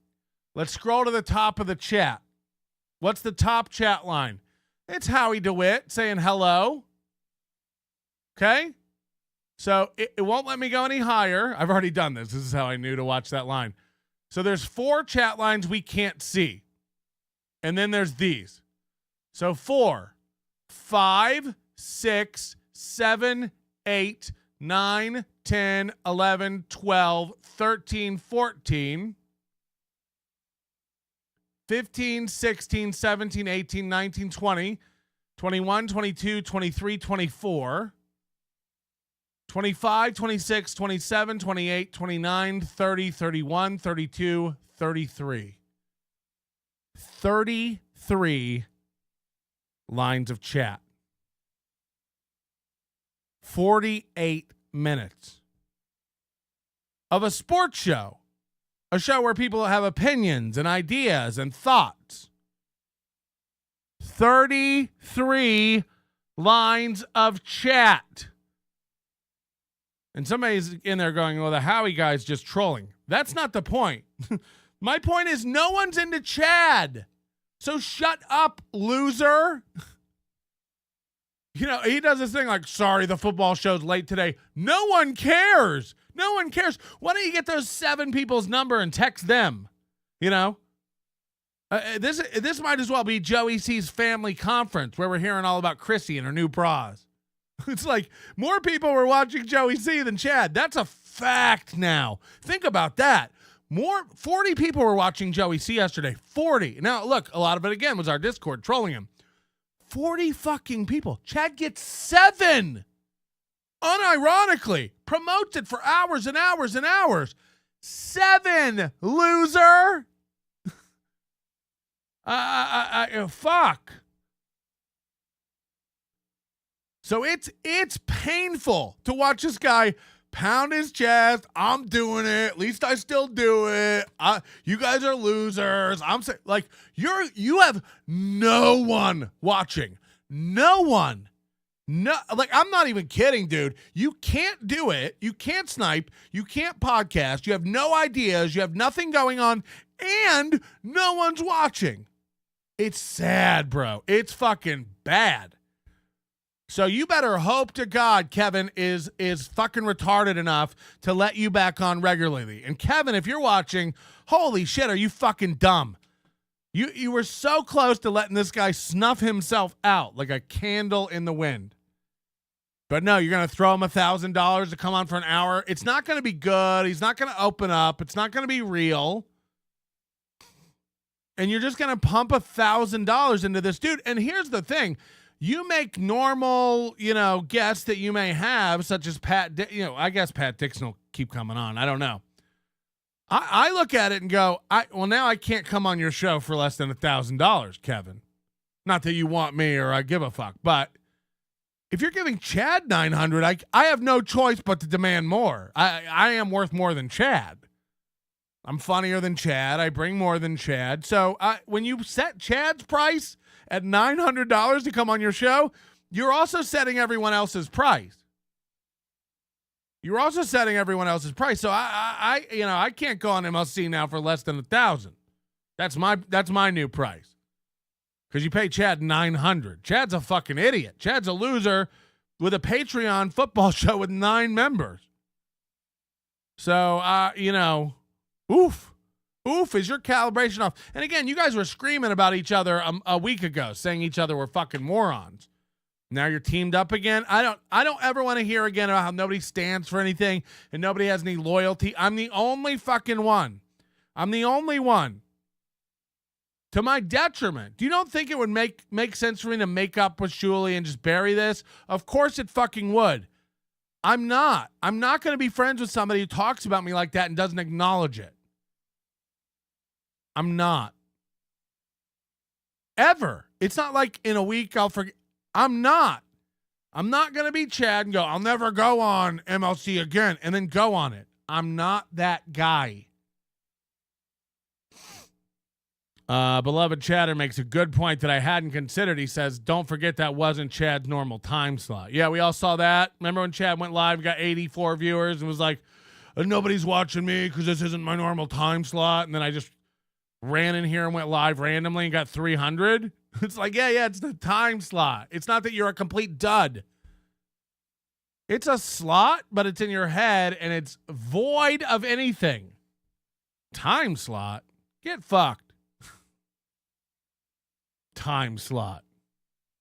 Let's scroll to the top of the chat. What's the top chat line? It's Howie DeWitt saying hello. Okay? So it won't let me go any higher. I've already done this. This is how I knew to watch that line. So there's 4 chat lines we can't see. And then there's these. So 4, 5, 6, 7, 8, 9, 10, 11, 12, 13, 14, 15, 16, 17, 18, 19, 20, 21, 22, 23, 24, 25, 26, 27, 28, 29, 30, 31, 32, 33. 33 lines of chat. 48 minutes of a sports show. A show where people have opinions and ideas and thoughts. 33 lines of chat. And somebody's in there going, well, the Howie guy's just trolling. That's not the point. My point is no one's into Chad. So shut up, loser. You know, he does this thing like, sorry, the football show's late today. No one cares. No one cares. Why don't you get those 7 people's number and text them? You know, this might as well be Joey C's family conference where we're hearing all about Chrissy and her new bras. It's like more people were watching Joey C than Chad. That's a fact now. Think about that. 40 people were watching Joey C yesterday. 40. Now, look, a lot of it, again, was our Discord trolling him. 40 fucking people. Chad gets 7. Unironically, promotes it for hours and hours and hours. 7, loser. Fuck. So it's painful to watch this guy pound his chest. I'm doing it. At least I still do it. You guys are losers. I'm saying, like, you have no one watching. No one. No, like, I'm not even kidding, dude. You can't do it. You can't snipe. You can't podcast. You have no ideas. You have nothing going on, and no one's watching. It's sad, bro. It's fucking bad. So you better hope to God Kevin is fucking retarded enough to let you back on regularly. And Kevin, if you're watching, holy shit, are you fucking dumb? You were so close to letting this guy snuff himself out like a candle in the wind. But no, you're going to throw him $1,000 to come on for an hour. It's not going to be good. He's not going to open up. It's not going to be real. And you're just going to pump $1,000 into this dude. And here's the thing. You make normal, guests that you may have, such as Pat, I guess Pat Dixon will keep coming on. I don't know. I look at it and go, now I can't come on your show for less than $1,000, Kevin. Not that you want me or I give a fuck, but if you're giving Chad $900, I have no choice but to demand more. I am worth more than Chad. I'm funnier than Chad. I bring more than Chad. So when you set Chad's price at $900 to come on your show, you're also setting everyone else's price. You're also setting everyone else's price. So I can't go on MLC now for less than 1,000. That's my new price. Because you pay Chad $900. Chad's a fucking idiot. Chad's a loser with a Patreon football show with 9 members. So oof, is your calibration off? And again, you guys were screaming about each other a week ago, saying each other were fucking morons. Now you're teamed up again. I don't ever want to hear again about how nobody stands for anything and nobody has any loyalty. I'm the only fucking one. I'm the only one. To my detriment. Do you don't think it would make sense for me to make up with Shuli and just bury this? Of course it fucking would. I'm not going to be friends with somebody who talks about me like that and doesn't acknowledge it. I'm not. Ever. It's not like in a week I'll forget. I'm not going to be Chad and go, I'll never go on MLC again and then go on it. I'm not that guy. Beloved Chatter makes a good point that I hadn't considered. He says, don't forget that wasn't Chad's normal time slot. Yeah, we all saw that. Remember when Chad went live, got 84 viewers and was like, nobody's watching me because this isn't my normal time slot. And then I just ran in here and went live randomly and got 300. It's like, yeah, it's the time slot. It's not that you're a complete dud. It's a slot, but it's in your head and it's void of anything. Time slot? Get fucked. Time slot.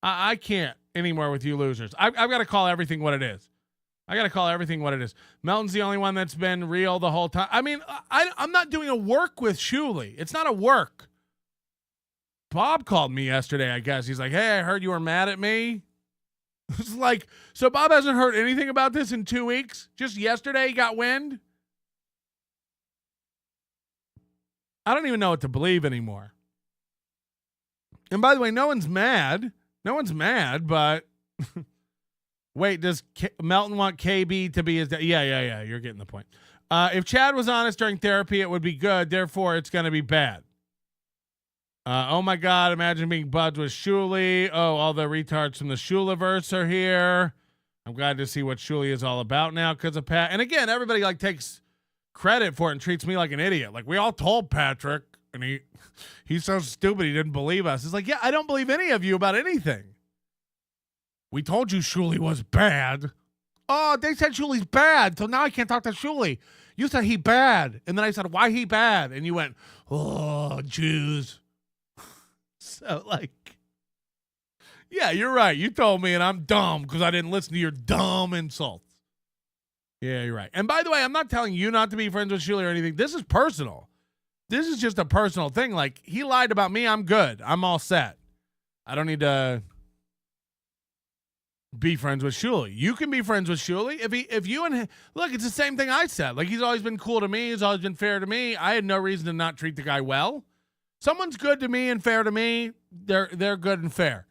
I can't anymore with you losers. I've got to call everything what it is. Melton's the only one that's been real the whole time. I mean, I'm not doing a work with Shuli. It's not a work. Bob called me yesterday, I guess. He's like, hey, I heard you were mad at me. It's like, so Bob hasn't heard anything about this in 2 weeks? Just yesterday he got wind? I don't even know what to believe anymore. And by the way, no one's mad, but wait, does Melton want KB to be his dad? Yeah, you're getting the point. If Chad was honest during therapy, it would be good. Therefore, it's going to be bad. Oh my God, imagine being buds with Shuli. Oh, all the retards from the Shuliverse are here. I'm glad to see what Shuli is all about now because of Pat. And again, everybody like takes credit for it and treats me like an idiot. Like we all told Patrick and he's so stupid he didn't believe us. It's like, yeah, I don't believe any of you about anything. We told you Shuli was bad. Oh, they said Shuli's bad, so now I can't talk to Shuli. You said he bad. And then I said, why he bad? And you went, oh, Jews. So, like, yeah, you're right. You told me, and I'm dumb because I didn't listen to your dumb insults. Yeah, you're right. And by the way, I'm not telling you not to be friends with Shuli or anything. This is personal. This is just a personal thing. Like, he lied about me. I'm good. I'm all set. I don't need to be friends with Shuli. You can be friends with Shuli. If you and him, look, it's the same thing I said. Like, he's always been cool to me. He's always been fair to me. I had no reason to not treat the guy well. Someone's good to me and fair to me, they're good and fair.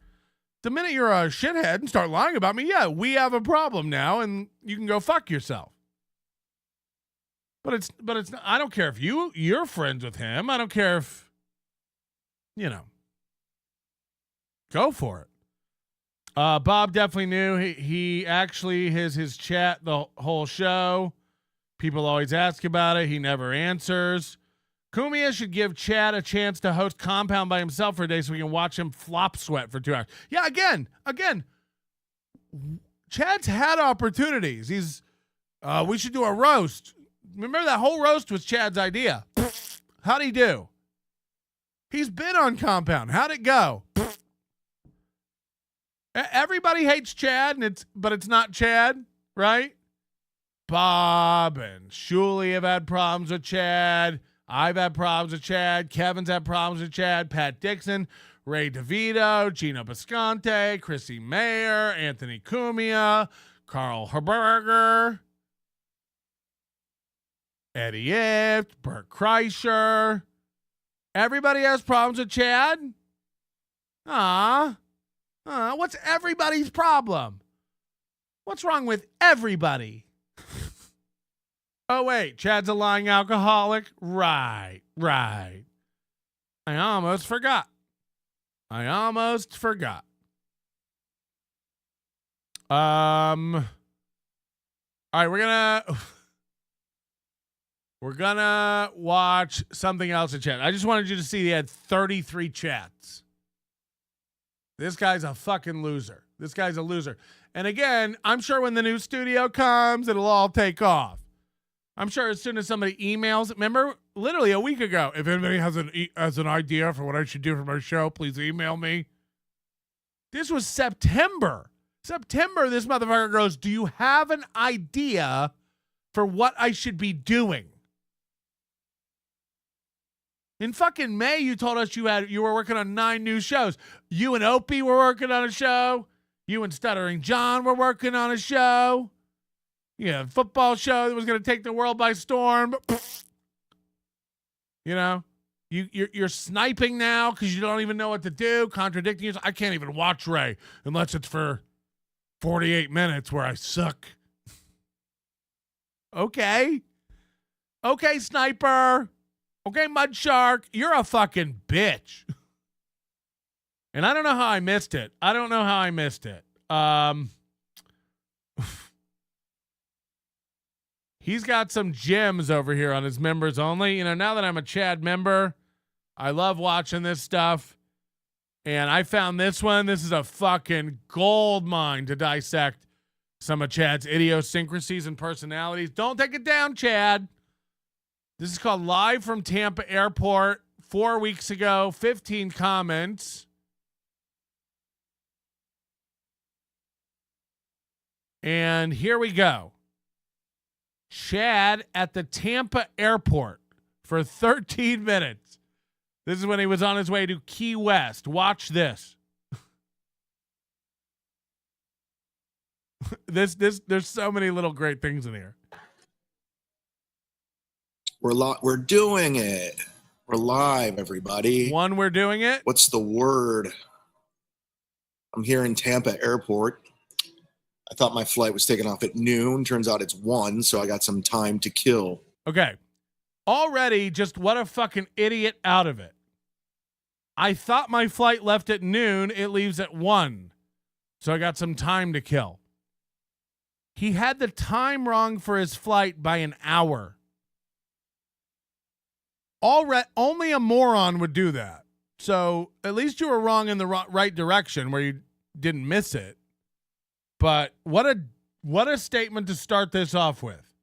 The minute you're a shithead and start lying about me, yeah, we have a problem now, and you can go fuck yourself. But it's I don't care if you're friends with him. I don't care if, go for it. Bob definitely knew. He actually his chat the whole show. People always ask about it. He never answers. Kumia should give Chad a chance to host Compound by himself for a day so we can watch him flop sweat for 2 hours. Yeah, again, Chad's had opportunities. We should do a roast. Remember that whole roast was Chad's idea. How'd he do? He's been on Compound. How'd it go? Everybody hates Chad, but it's not Chad, right? Bob and Shuli have had problems with Chad. I've had problems with Chad. Kevin's had problems with Chad. Pat Dixon, Ray DeVito, Gino Bisconte, Chrissy Mayer, Anthony Cumia, Carl Herberger, Eddie Ift, Bert Kreischer. Everybody has problems with Chad? What's everybody's problem? What's wrong with everybody? Oh, wait, Chad's a lying alcoholic? Right. I almost forgot. All right, we're gonna watch something else in chat. I just wanted you to see he had 33 chats. This guy's a fucking loser. This guy's a loser. And again, I'm sure when the new studio comes, it'll all take off. I'm sure as soon as somebody emails, remember literally a week ago, if anybody has an idea for what I should do for my show, please email me. This was September. This motherfucker goes, do you have an idea for what I should be doing? In fucking May, you told us you were working on 9 new shows. You and Opie were working on a show. You and Stuttering John were working on a show. Yeah, a football show that was going to take the world by storm. You know, you're sniping now because you don't even know what to do, contradicting yourself. I can't even watch Ray unless it's for 48 minutes where I suck. Okay, Sniper. Okay, Mud Shark. You're a fucking bitch. And I don't know how I missed it. He's got some gems over here on his members only. You know, now that I'm a Chad member, I love watching this stuff. And I found this one. This is a fucking gold mine to dissect some of Chad's idiosyncrasies and personalities. Don't take it down, Chad. This is called Live from Tampa Airport 4 weeks ago. 15 comments. And here we go. Chad at the Tampa airport for 13 minutes. This is when he was on his way to Key West. Watch this. There's so many little great things in here. We're doing it. We're live, everybody. We're doing it. What's the word? I'm here in Tampa airport. I thought my flight was taking off at noon. Turns out it's 1, so I got some time to kill. Okay. Already, just what a fucking idiot out of it. I thought my flight left at noon. It leaves at 1. So I got some time to kill. He had the time wrong for his flight by an hour. Only a moron would do that. So at least you were wrong in the right direction where you didn't miss it. But what a statement to start this off with.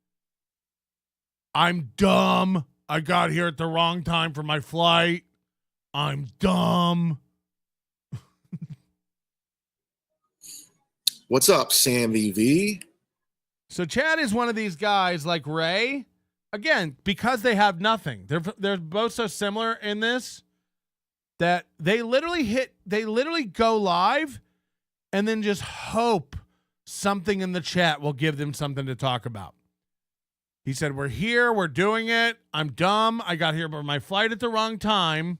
I'm dumb. I got here at the wrong time for my flight. I'm dumb. What's up, Sam VV? So Chad is one of these guys like Ray. Again, because they have nothing. They're both so similar in this that they literally go live and then just hope something in the chat will give them something to talk about. He said, we're here, we're doing it. I'm dumb. I got here by my flight at the wrong time.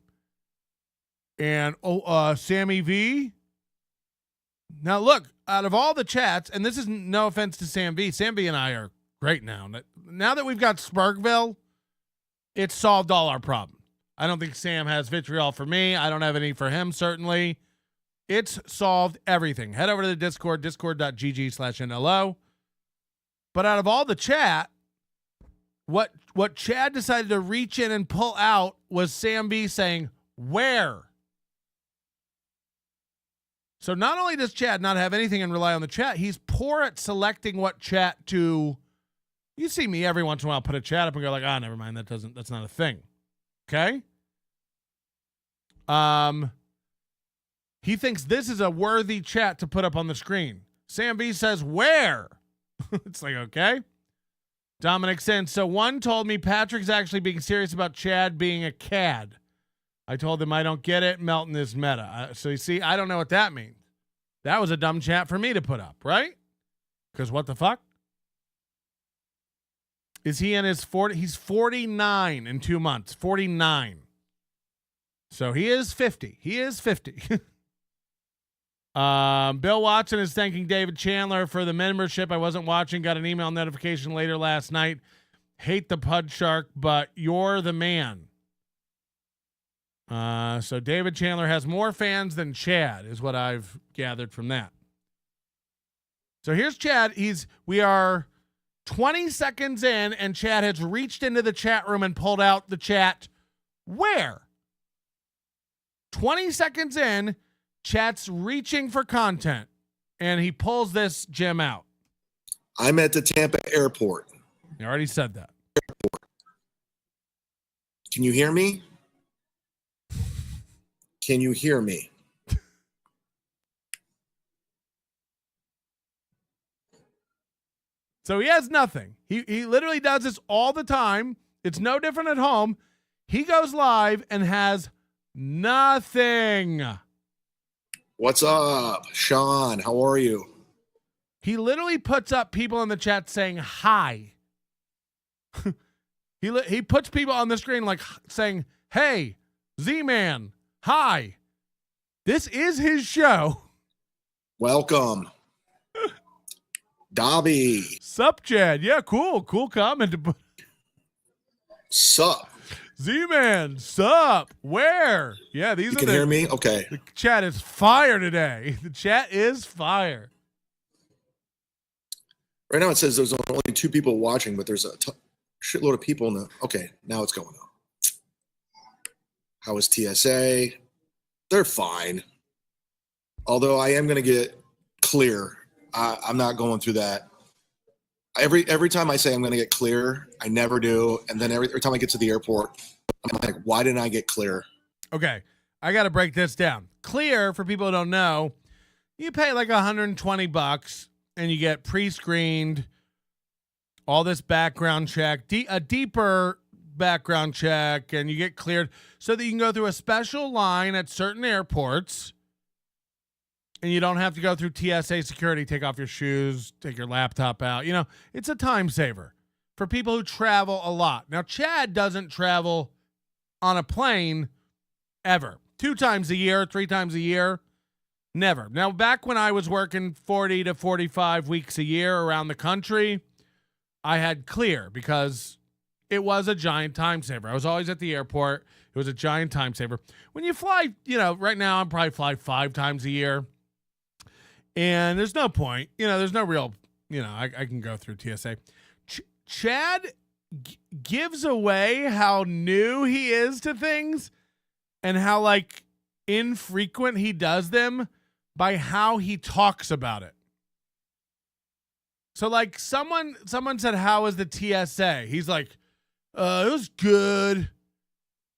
And Sammy V. Now look, out of all the chats, and this is no offense to Sam V. Sam V and I are great now. Now that we've got Spurgville, it's solved all our problems. I don't think Sam has vitriol for me. I don't have any for him, certainly. It's solved everything. Head over to the Discord, discord.gg/NLO. But out of all the chat, what Chad decided to reach in and pull out was Sam B saying, where? So not only does Chad not have anything and rely on the chat, he's poor at selecting what chat to. You see me every once in a while put a chat up and go like, never mind, that's not a thing. Okay? He thinks this is a worthy chat to put up on the screen. Sam B says, where? It's like, okay. Dominic said, so one told me Patrick's actually being serious about Chad being a cad. I told him I don't get it. Melton is meta. So you see, I don't know what that means. That was a dumb chat for me to put up, right? Because what the fuck? Is he in his 40? He's 49 in 2 months. 49. So he is 50. He is 50. Bill Watson is thanking David Chandler for the membership. I wasn't watching. Got an email notification later last night. Hate the Pud Shark, but you're the man. So David Chandler has more fans than Chad, is what I've gathered from that. So here's Chad. We are 20 seconds in, and Chad has reached into the chat room and pulled out the chat. Where? 20 seconds in, Chat's reaching for content, and he pulls this gem out. I'm at the Tampa airport. You already said that. Can you hear me? Can you hear me? So he has nothing. He literally does this all the time. It's no different at home. He goes live and has nothing. What's up, Sean? How are you? He literally puts up people in the chat saying hi. He puts people on the screen like saying, "Hey, Z-Man, hi." This is his show. Welcome. Dobby. Sup, Chad? Yeah, cool comment. Sup? Z-Man, sup? Where? Yeah, these You are can hear me? Okay. The chat is fire today. The chat is fire. Right now it says there's only 2 people watching, but there's a shitload of people in the... Okay, now it's going on. How is TSA? They're fine. Although I am going to get clear. I'm not going through that. Every time I say I'm going to get clear, I never do. And then every time I get to the airport, I'm like, why didn't I get clear? Okay, I got to break this down. Clear, for people who don't know, you pay like $120 and you get pre-screened, all this background check, a deeper background check, and you get cleared so that you can go through a special line at certain airports. And you don't have to go through TSA security, take off your shoes, take your laptop out. You know, it's a time saver for people who travel a lot. Now, Chad doesn't travel on a plane ever. 2 times a year, 3 times a year, never. Now, back when I was working 40 to 45 weeks a year around the country, I had clear because it was a giant time saver. I was always at the airport. It was a giant time saver. When you fly, you know, right now I'm probably fly 5 times a year. And there's no point, you know, there's no real, you know, I can go through TSA. Chad gives away how new he is to things and how like infrequent he does them by how he talks about it. So like someone said, how is the TSA? He's like, it was good.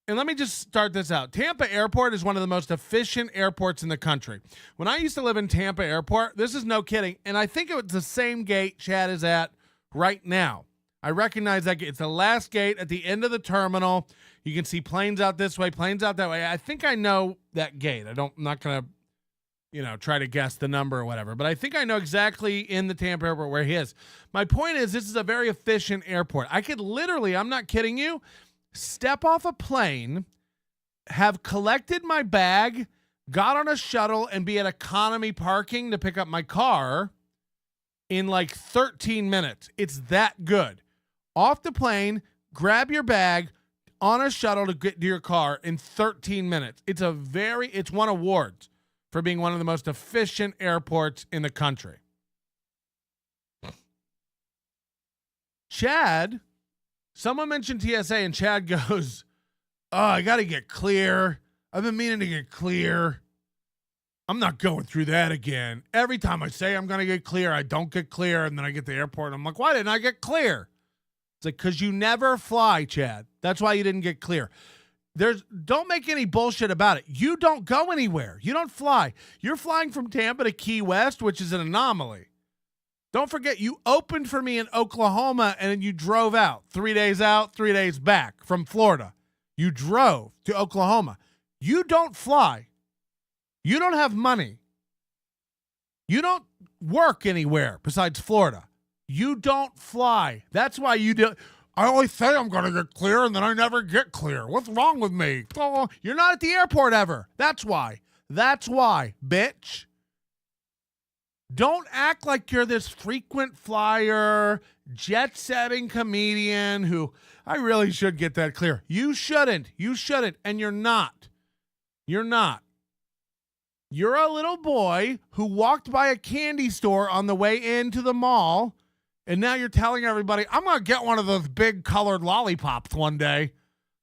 And let me just start this out. Tampa Airport is one of the most efficient airports in the country. When I used to live in Tampa Airport, this is no kidding, and I think it was the same gate Chad is at right now. I recognize that it's the last gate at the end of the terminal. You can see planes out this way, planes out that way. I think I know that gate. I'm not going to, you know, try to guess the number or whatever, but I think I know exactly in the Tampa Airport where he is. My point is, this is a very efficient airport. I could literally, I'm not kidding you, step off a plane, have collected my bag, got on a shuttle, and be at economy parking to pick up my car in like 13 minutes. It's that good. Off the plane, grab your bag, on a shuttle to get to your car in 13 minutes. It's won awards for being one of the most efficient airports in the country. Chad, someone mentioned TSA and Chad goes, "Oh, I got to get clear. I've been meaning to get clear. I'm not going through that again. Every time I say I'm going to get clear, I don't get clear. And then I get to the airport and I'm like, why didn't I get clear?" It's like, because you never fly, Chad. That's why you didn't get clear. Don't make any bullshit about it. You don't go anywhere. You don't fly. You're flying from Tampa to Key West, which is an anomaly. Don't forget, you opened for me in Oklahoma and then you drove out. 3 days out, 3 days back from Florida. You drove to Oklahoma. You don't fly. You don't have money. You don't work anywhere besides Florida. You don't fly. That's why you do. I always say I'm going to get clear and then I never get clear. What's wrong with me? Oh, you're not at the airport ever. That's why. That's why, bitch. Don't act like you're this frequent flyer, jet-setting comedian who I really should get that clear. You shouldn't. You shouldn't. And you're not. You're not. You're a little boy who walked by a candy store on the way into the mall, and now you're telling everybody, I'm going to get one of those big colored lollipops one day.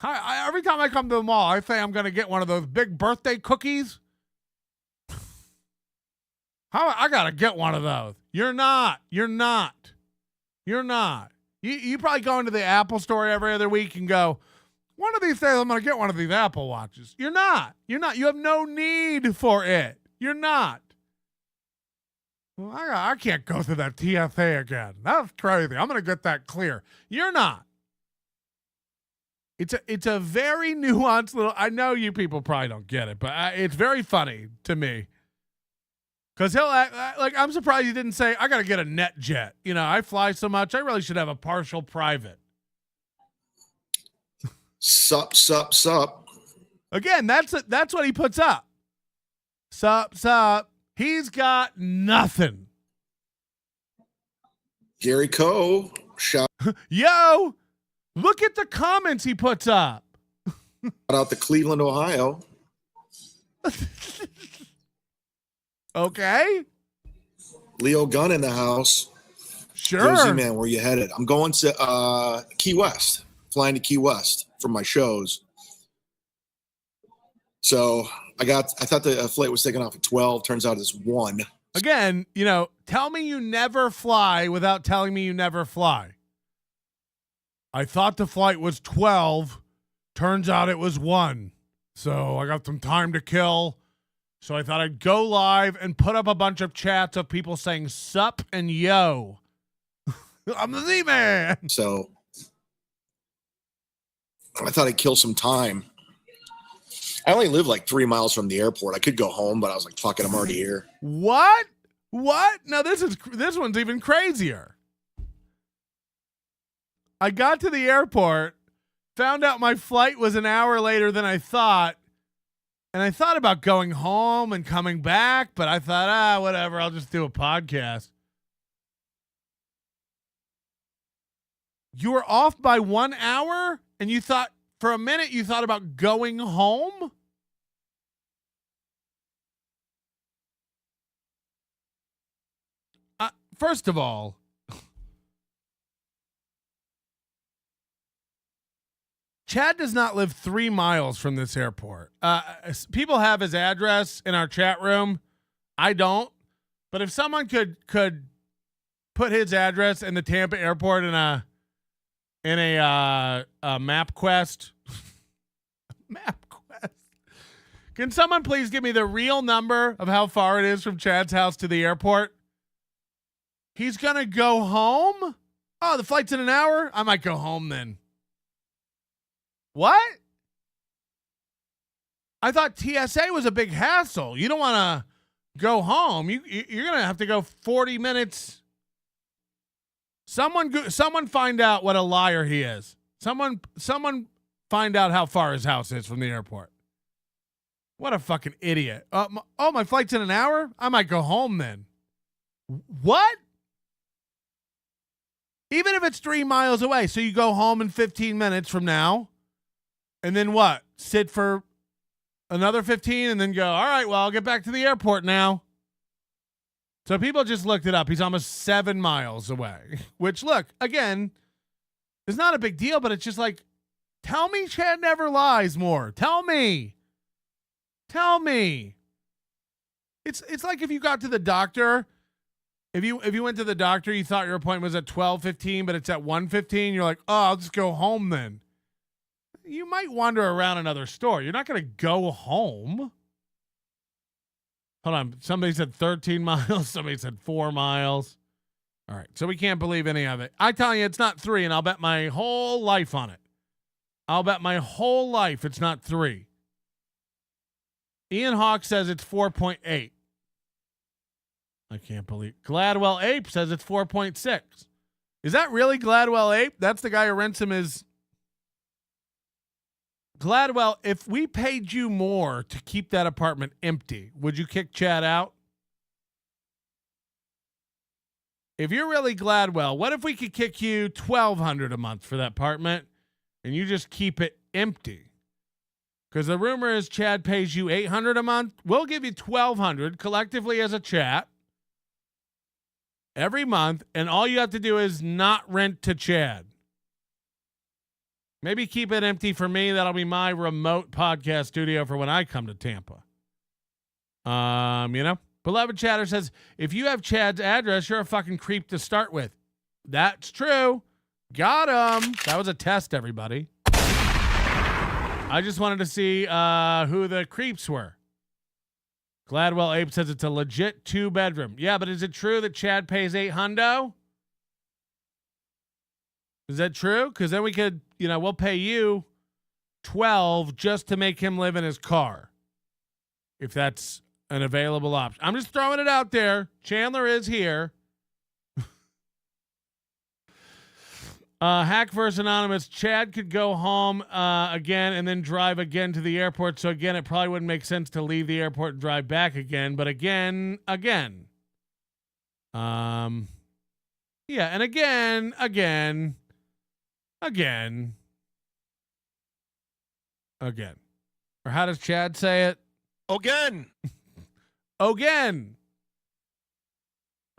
Every time I come to the mall, I say I'm going to get one of those big birthday cookies. I got to get one of those. You're not. You probably go into the Apple store every other week and go, one of these days I'm going to get one of these Apple Watches. You're not. You have no need for it. You're not. Well, I can't go through that TSA again. That's crazy. I'm going to get that clear. You're not. It's a very nuanced little, I know you people probably don't get it, but it's very funny to me. Because he'll act like, I'm surprised he didn't say, I got to get a net jet. You know, I fly so much, I really should have a partial private. Sup. Again, that's what he puts up. Sup. He's got nothing. Gary Coe shout Yo, look at the comments he puts up. out to Cleveland, Ohio. Okay. Leo Gunn in the house. Sure. Jersey man, where you headed? I'm going to Key West. Flying to Key West for my shows. So I thought the flight was taking off at 12. Turns out it's 1. Again, tell me you never fly without telling me you never fly. I thought the flight was 12. Turns out it was 1. So I got some time to kill. So I thought I'd go live and put up a bunch of chats of people saying sup and yo. I'm the Z-Man. So I thought I'd kill some time. I only live like 3 miles from the airport. I could go home, but I was like, fuck it, I'm already here. What? Now this one's even crazier. I got to the airport, found out my flight was an hour later than I thought, and I thought about going home and coming back, but I thought, whatever, I'll just do a podcast. You were off by 1 hour, and you thought, for a minute, you thought about going home? First of all, Chad does not live 3 miles from this airport. People have his address in our chat room. I don't. But if someone could put his address in the Tampa airport in a map quest. Can someone please give me the real number of how far it is from Chad's house to the airport? He's going to go home? Oh, the flight's in an hour? I might go home then. What? I thought TSA was a big hassle. You don't want to go home. You're going to have to go 40 minutes. Someone find out what a liar he is. Someone find out how far his house is from the airport. What a fucking idiot. My flight's in an hour? I might go home then. What? Even if it's 3 miles away. So you go home in 15 minutes from now. And then what? Sit for another 15 and then go, all right, well, I'll get back to the airport now. So people just looked it up. He's almost 7 miles away. Which, look, again, is not a big deal, but it's just like, tell me Chad never lies more. Tell me. It's like if you got to the doctor. If you went to the doctor, you thought your appointment was at 12:15, but it's at 1:15, you're like, oh, I'll just go home then. You might wander around another store. You're not going to go home. Hold on. Somebody said 13 miles. Somebody said 4 miles. All right. So we can't believe any of it. I tell you, it's not 3, and I'll bet my whole life on it. I'll bet my whole life it's not 3. Ian Hawk says it's 4.8. I can't believe. Gladwell Ape says it's 4.6. Is that really Gladwell Ape? That's the guy who rents him his. Gladwell, if we paid you more to keep that apartment empty, would you kick Chad out? If you're really Gladwell, what if we could kick you $1,200 a month for that apartment and you just keep it empty? Because the rumor is Chad pays you $800 a month. We'll give you $1,200 collectively as a chat every month, and all you have to do is not rent to Chad. Maybe keep it empty for me. That'll be my remote podcast studio for when I come to Tampa. Beloved Chatter says, if you have Chad's address, you're a fucking creep to start with. That's true. Got him. That was a test, everybody. I just wanted to see who the creeps were. Gladwell Ape says it's a legit 2-bedroom. Yeah, but is it true that Chad pays $800? Is that true? Because then we could, we'll pay you $12 just to make him live in his car. If that's an available option. I'm just throwing it out there. Chandler is here. Hack vs. Anonymous. Chad could go home again and then drive again to the airport. So again, it probably wouldn't make sense to leave the airport and drive back again. But again. Yeah, and again. Or how does Chad say it? Again. Again.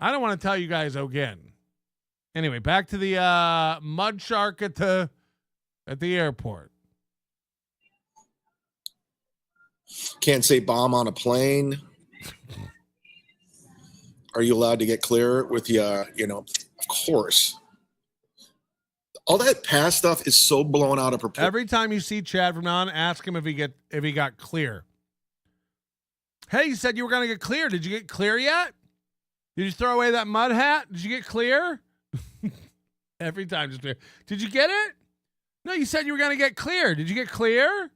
I don't want to tell you guys again. Anyway, back to the mud shark at the airport. Can't say bomb on a plane. Are you allowed to get clear with the, of course. All that past stuff is so blown out of proportion. Every time you see Chad from now on, ask him if he got clear. Hey, you said you were going to get clear. Did you get clear yet? Did you throw away that mud hat? Did you get clear? Every time, just clear. Did you get it? No, you said you were going to get clear. Did you get clear?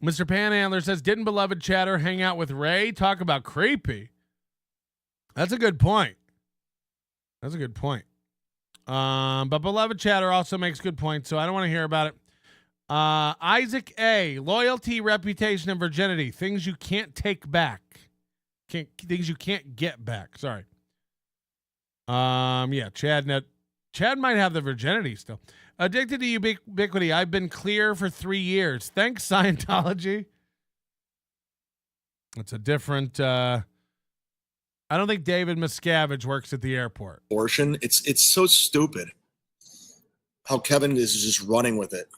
Mr. Panhandler says, didn't beloved Chatter hang out with Ray? Talk about creepy. That's a good point. But beloved Chatter also makes good points, so I don't want to hear about it. Isaac A. Loyalty, reputation, and virginity. Things you can't take back. Things you can't get back. Sorry. Yeah, Chad might have the virginity still. Addicted to ubiquity. I've been clear for 3 years. Thanks, Scientology. It's a different. I don't think David Miscavige works at the airport. Abortion. It's so stupid. How Kevin is just running with it.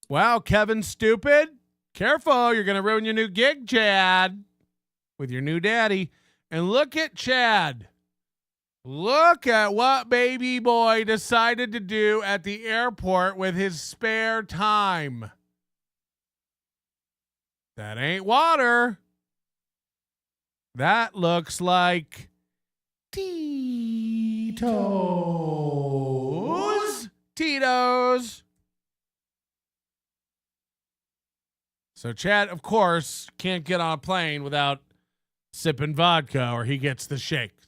Wow, Kevin, stupid. Careful, you're gonna ruin your new gig, Chad, with your new daddy. And look at Chad. Look at what baby boy decided to do at the airport with his spare time. That ain't water. That looks like Tito's. So Chad, of course, can't get on a plane without sipping vodka or he gets the shakes.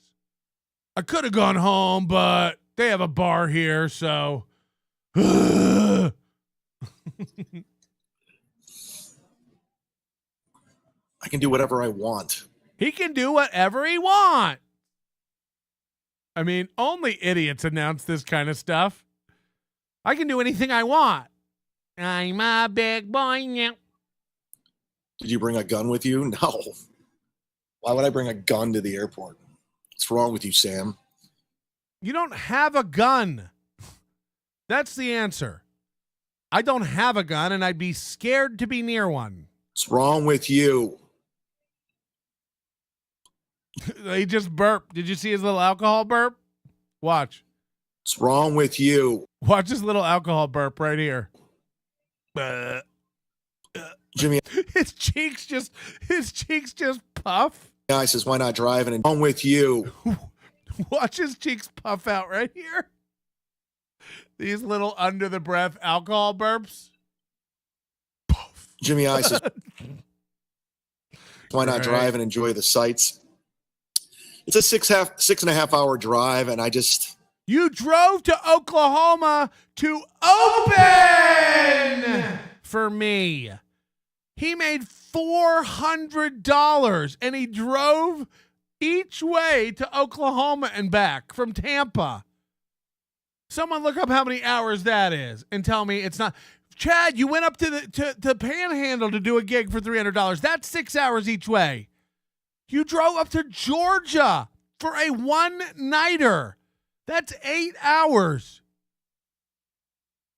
I could have gone home, but they have a bar here, so. I can do whatever I want. He can do whatever he wants. I mean, only idiots announce this kind of stuff. I can do anything I want. I'm a big boy now. Did you bring a gun with you? No. Why would I bring a gun to the airport? What's wrong with you, Sam? You don't have a gun. That's the answer. I don't have a gun, and I'd be scared to be near one. What's wrong with you? He just burped. Did you see his little alcohol burp? Watch. What's wrong with you? Watch his little alcohol burp right here. Jimmy. His cheeks just puff. Guy says, why not drive? And wrong with you? Watch his cheeks puff out right here. These little under the breath alcohol burps. Jimmy I says, why not drive and enjoy the sights? It's a 6.5 hour drive, and You drove to Oklahoma to open for me. He made $400, and he drove each way to Oklahoma and back from Tampa. Someone look up how many hours that is and tell me it's not. Chad, you went up to the Panhandle to do a gig for $300. That's 6 hours each way. You drove up to Georgia for a one-nighter. That's 8 hours.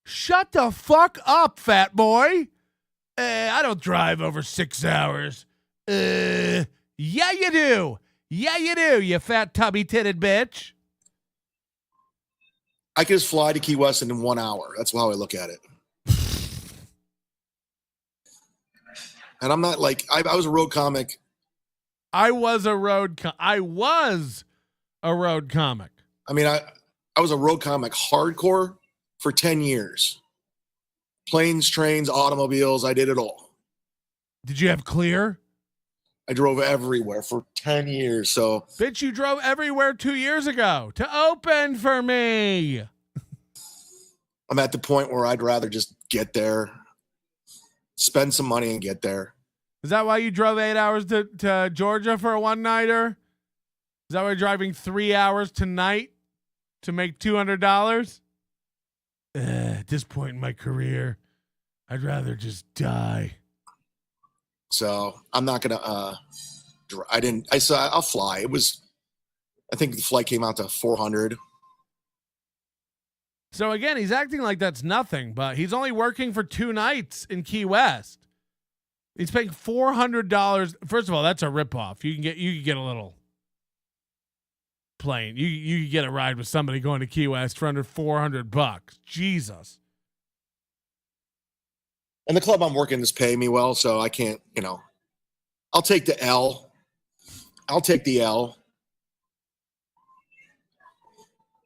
Shut the fuck up, fat boy. I don't drive over 6 hours. Yeah, you do. Yeah, you do, you fat tubby-titted bitch. I can just fly to Key West in 1 hour. That's how I look at it. And I'm not like I was a road comic. I was a road comic. I mean, I was a road comic hardcore for 10 years. Planes, trains, automobiles, I did it all. Did you have clear? I drove everywhere for 10 years. So, bitch, you drove everywhere 2 years ago to open for me. I'm at the point where I'd rather just get there, spend some money and get there. Is that why you drove 8 hours to Georgia for a one-nighter? Is that why you're driving 3 hours tonight to make $200? At this point in my career, I'd rather just die. So I'm not gonna. I'll fly. I think the flight came out to 400. So again, he's acting like that's nothing, but he's only working for 2 nights in Key West. He's paying $400. First of all, that's a ripoff. You can get a little plane. You can get a ride with somebody going to Key West for under $400. Jesus. And the club I'm working is paying me well, so I can't, I'll take the L. I'll take the L.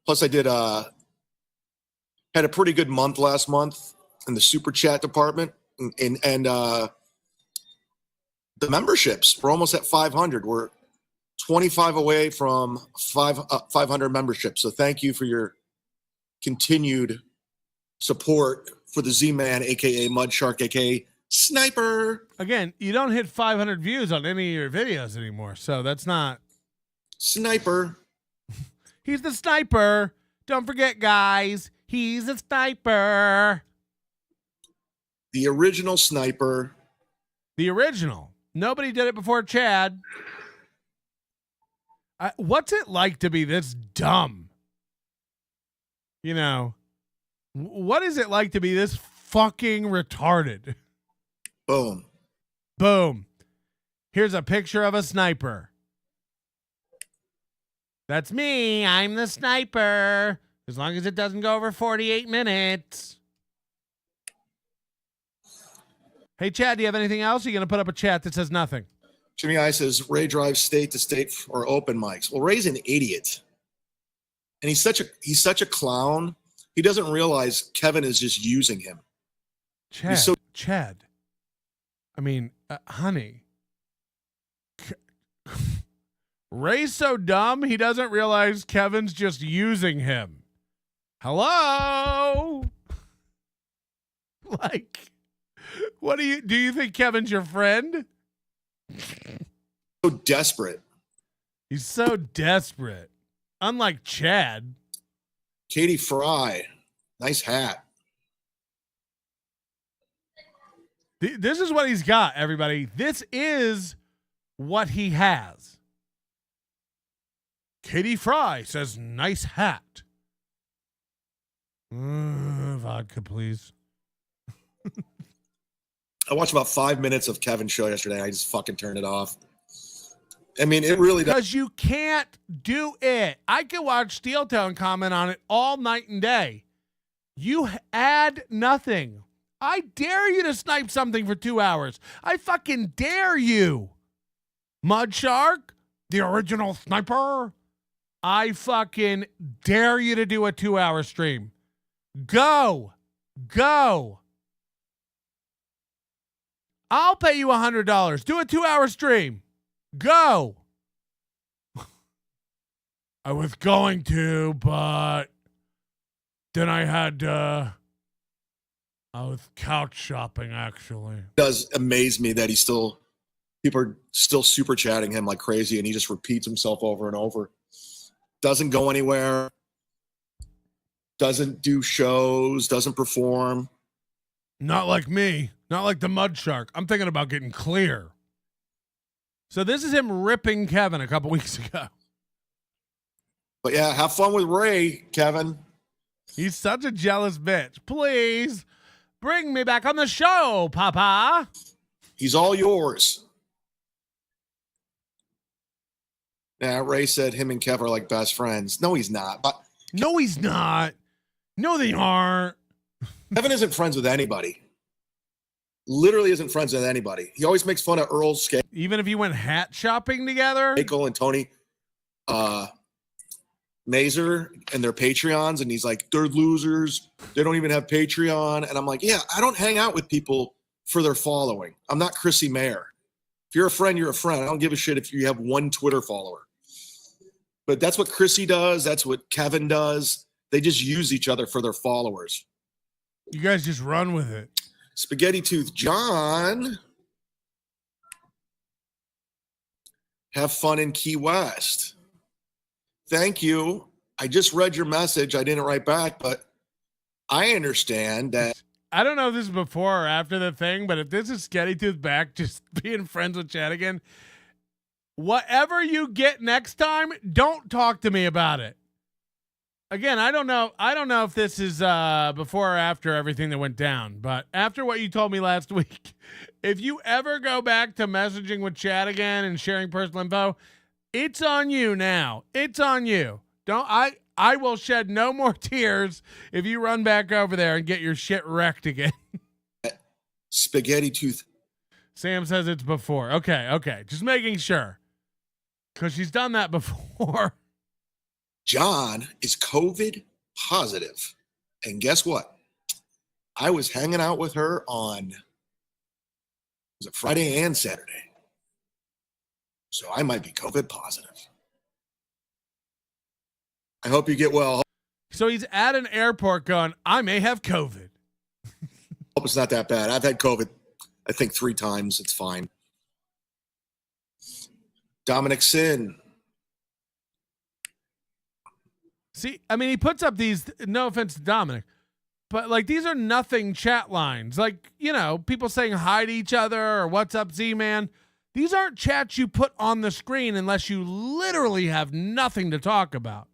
Plus I did had a pretty good month last month in the super chat department. And the memberships, we're almost at 500. We're 25 away from 500 memberships. So thank you for your continued support for the Z-Man, a.k.a. Mud Shark, a.k.a. Sniper. Again, you don't hit 500 views on any of your videos anymore, so that's not... Sniper. He's the sniper. Don't forget, guys. He's a sniper. The original sniper. The original. Nobody did it before Chad. What's it like to be this dumb? What is it like to be this fucking retarded? Boom. Boom. Here's a picture of a sniper. That's me. I'm the sniper. As long as it doesn't go over 48 minutes. Hey, Chad, do you have anything else? Or are you going to put up a chat that says nothing? Jimmy I says, Ray drives state to state for open mics. Well, Ray's an idiot. And he's such a clown. He doesn't realize Kevin is just using him. Chad. I mean, honey. Ray's so dumb, he doesn't realize Kevin's just using him. Hello? Like, what do you think Kevin's your friend? So desperate. He's so desperate. Unlike Chad. Katie Fry. Nice hat. This is what he's got, everybody. This is what he has. Katie Fry says, nice hat. Vodka, please. I watched about 5 minutes of Kevin's show yesterday. I just fucking turned it off. I mean, it really does. Because you can't do it. I could watch Steel Toe and comment on it all night and day. You add nothing. I dare you to snipe something for 2 hours. I fucking dare you. Mud Shark, the original sniper. I fucking dare you to do a 2-hour stream. Go. I'll pay you $100. Do a 2-hour stream. Go. I was going to, but then I was couch shopping, actually. It does amaze me that people are still super chatting him like crazy, and he just repeats himself over and over. Doesn't go anywhere. Doesn't do shows. Doesn't perform. Not like me. Not like the mud shark. I'm thinking about getting clear. So this is him ripping Kevin a couple weeks ago. But yeah, have fun with Ray, Kevin. He's such a jealous bitch. Please bring me back on the show, Papa. He's all yours. Yeah, Ray said him and Kev are like best friends. No, he's not. No, he's not. No, they aren't. Kevin isn't friends with anybody. Literally isn't friends with anybody. He always makes fun of Earl Skate. Even if you went hat shopping together? Michael and Tony Mazer and their Patreons, and he's like, they're losers. They don't even have Patreon. And I'm like, yeah, I don't hang out with people for their following. I'm not Chrissy Mayer. If you're a friend, you're a friend. I don't give a shit if you have one Twitter follower. But that's what Chrissy does. That's what Kevin does. They just use each other for their followers. You guys just run with it. Spaghetti Tooth John. Have fun in Key West. Thank you. I just read your message. I didn't write back, but I understand that. I don't know if this is before or after the thing, but if this is Sketty Tooth back, just being friends with Chad again, whatever you get next time, don't talk to me about it. Again, I don't know if this is before or after everything that went down, but after what you told me last week, if you ever go back to messaging with Chad again and sharing personal info, it's on you now. It's on you. I will shed no more tears if you run back over there and get your shit wrecked again. Spaghetti Tooth. Sam says it's before. Okay. Just making sure. Because she's done that before. John is COVID positive. And guess what? I was hanging out with her on, was it Friday and Saturday? So I might be COVID positive. I hope you get well. So he's at an airport going, I may have COVID. Hope it's not that bad. I've had COVID, I think 3 times. It's fine. Dominic Sin. See, I mean, he puts up these, no offense to Dominic, but like these are nothing chat lines. Like, you know, people saying hi to each other or what's up, Z-Man. These aren't chats you put on the screen unless you literally have nothing to talk about.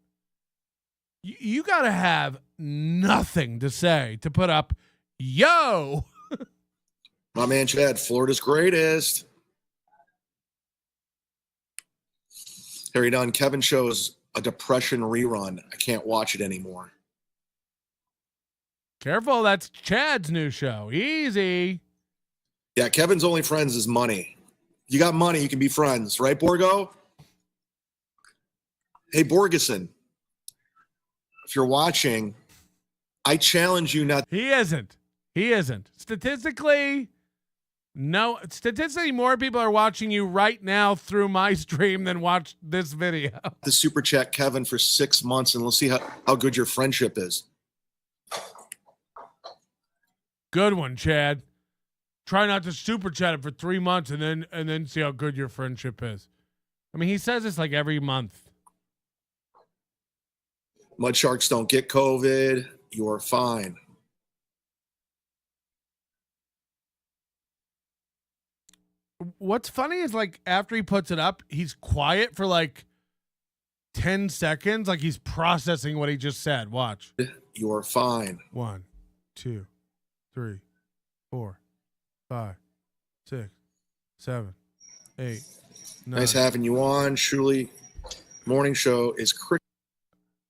You got to have nothing to say to put up, yo. My man Chad, Florida's greatest. Harry Dunn, Kevin shows a depression rerun. I can't watch it anymore. Careful, that's Chad's new show. Easy. Yeah, Kevin's only friends is money. You got money, you can be friends, right, Borgo? Hey, Borgeson, if you're watching, I challenge you not. He isn't. Statistically, more people are watching you right now through my stream than watch this video. The super chat Kevin for 6 months, and we'll see how good your friendship is. Good one, Chad. Try not to super chat it for 3 months and then see how good your friendship is. I mean, he says this like every month. Mud sharks don't get COVID. You're fine. What's funny is like after he puts it up, he's quiet for like 10 seconds, like he's processing what he just said. Watch. You're fine. 1, 2, 3, 4, 5, 6, 7, 8, 9. Nice having you on. Shuli, morning show is cricket.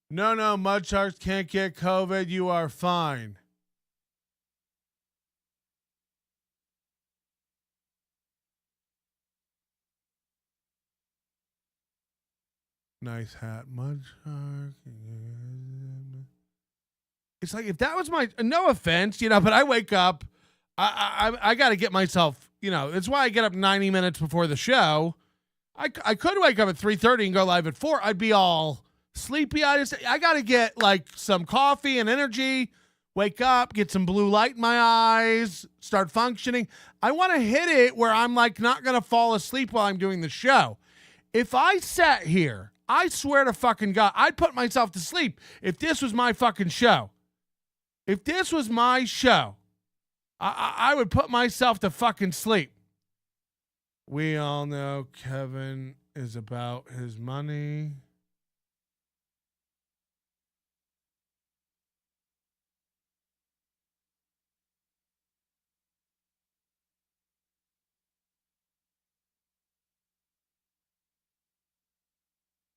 No, mud sharks can't get COVID. You are fine. Nice hat, mud shark. It's like if that was my, no offense, you know, but I wake up, I got to get myself, you know, it's why I get up 90 minutes before the show. I could wake up at 3:30 and go live at 4. I'd be all sleepy. I got to get like some coffee and energy, wake up, get some blue light in my eyes, start functioning. I want to hit it where I'm like not going to fall asleep while I'm doing the show. If I sat here, I swear to fucking God, I'd put myself to sleep if this was my fucking show. If this was my show, I would put myself to fucking sleep. We all know Kevin is about his money.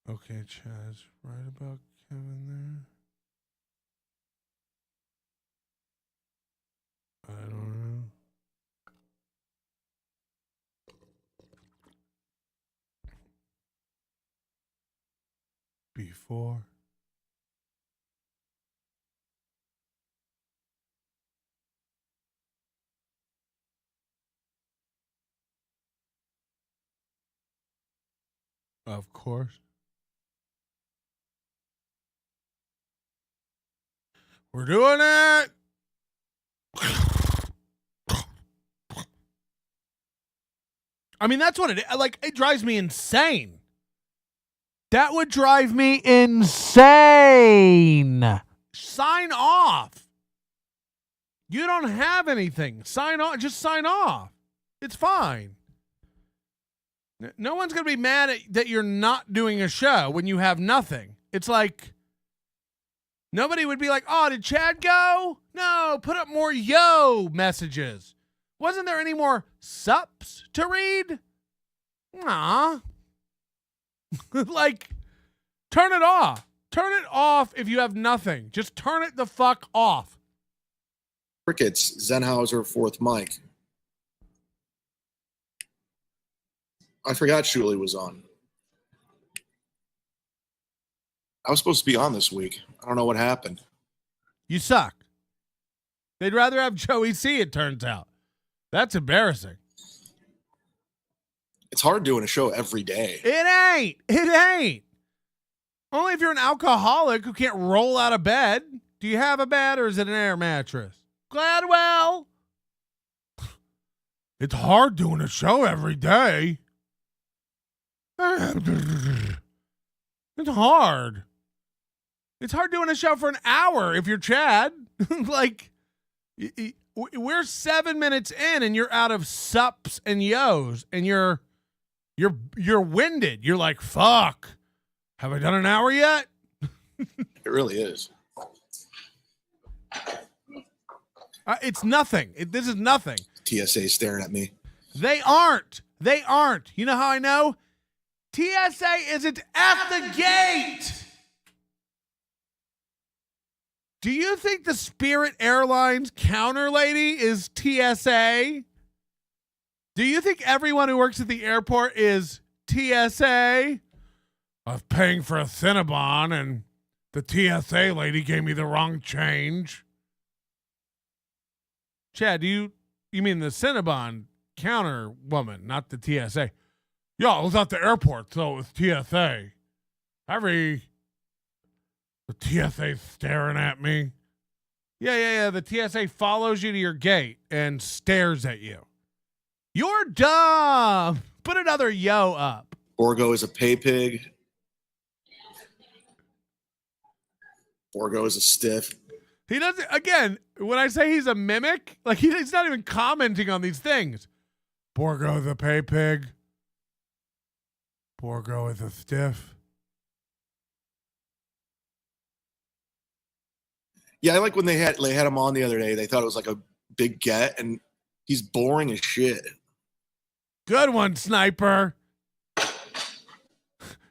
Okay, Chaz, right about Kevin there. I don't know. Before. Of course. We're doing it. I mean, that's what it is. Like, it drives me insane. That would drive me insane. Sign off. You don't have anything. Sign off. Just sign off. It's fine. No one's going to be mad that you're not doing a show when you have nothing. It's like, nobody would be like, oh, did Chad go? No, put up more yo messages. Wasn't there any more sups to read? Nah. Like, turn it off. Turn it off if you have nothing. Just turn it the fuck off. Crickets, Zenhauser, fourth mic. I forgot Shuley was on. I was supposed to be on this week. I don't know what happened. You suck. They'd rather have Joey C, it turns out. That's embarrassing. It's hard doing a show every day. It ain't. It ain't. Only if you're an alcoholic who can't roll out of bed. Do you have a bed or is it an air mattress? Gladwell. It's hard doing a show every day. It's hard. It's hard doing a show for an hour if you're Chad. Like, we're 7 minutes in and you're out of sups and yos and you're winded. You're like, fuck. Have I done an hour yet? It really is. It's nothing. This is nothing. TSA staring at me. They aren't. They aren't. You know how I know? TSA isn't at the gate. Do you think the Spirit Airlines counter lady is TSA? Do you think everyone who works at the airport is TSA? I was paying for a Cinnabon and the TSA lady gave me the wrong change. Chad, you mean the Cinnabon counter woman, not the TSA? Yeah, I was at the airport, so it was TSA. The TSA staring at me. Yeah. The TSA follows you to your gate and stares at you. You're dumb. Put another yo up. Borgo is a pay pig. Borgo is a stiff. He doesn't, again, when I say he's a mimic, like he's not even commenting on these things. Borgo the pay pig. Borgo is a stiff. Yeah, I like when they had him on the other day. They thought it was like a big get, and he's boring as shit. Good one, Sniper.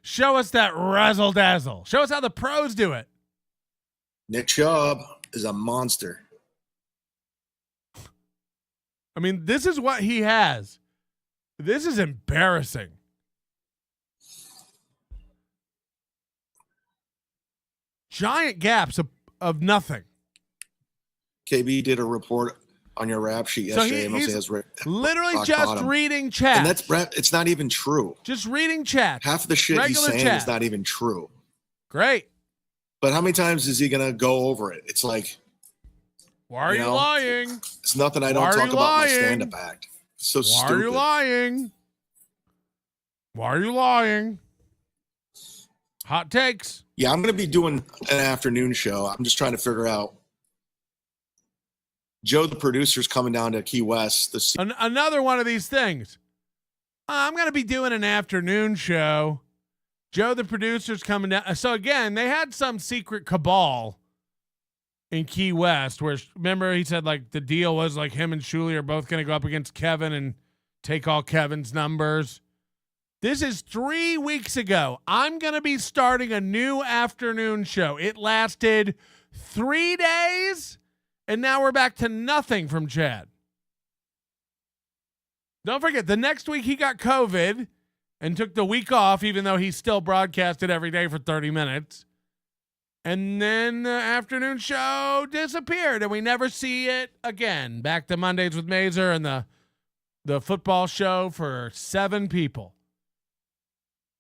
Show us that razzle dazzle. Show us how the pros do it. Nick Chubb is a monster. I mean, this is what he has. This is embarrassing. Giant gaps of nothing. KB did a report on your rap sheet yesterday. He's literally just reading chat. And that's it's not even true. Just reading chat. Half of the shit he's saying is not even true. Great. But how many times is he going to go over it? It's like, why are you lying? It's nothing I don't talk about in my stand-up act. It's so stupid. Why are you lying? Why are you lying? Hot takes. Yeah, I'm going to be doing an afternoon show. I'm just trying to figure out Joe, the producer's coming down to Key West. Another one of these things. I'm going to be doing an afternoon show. Joe, the producer's coming down. So again, they had some secret cabal in Key West where, remember, he said like the deal was like him and Shuley are both going to go up against Kevin and take all Kevin's numbers. This is 3 weeks ago. I'm going to be starting a new afternoon show. It lasted 3 days, and now we're back to nothing from Chad. Don't forget, the next week he got COVID and took the week off, even though he still broadcasted every day for 30 minutes. And then the afternoon show disappeared, and we never see it again. Back to Mondays with Mazer and the football show for 7 people.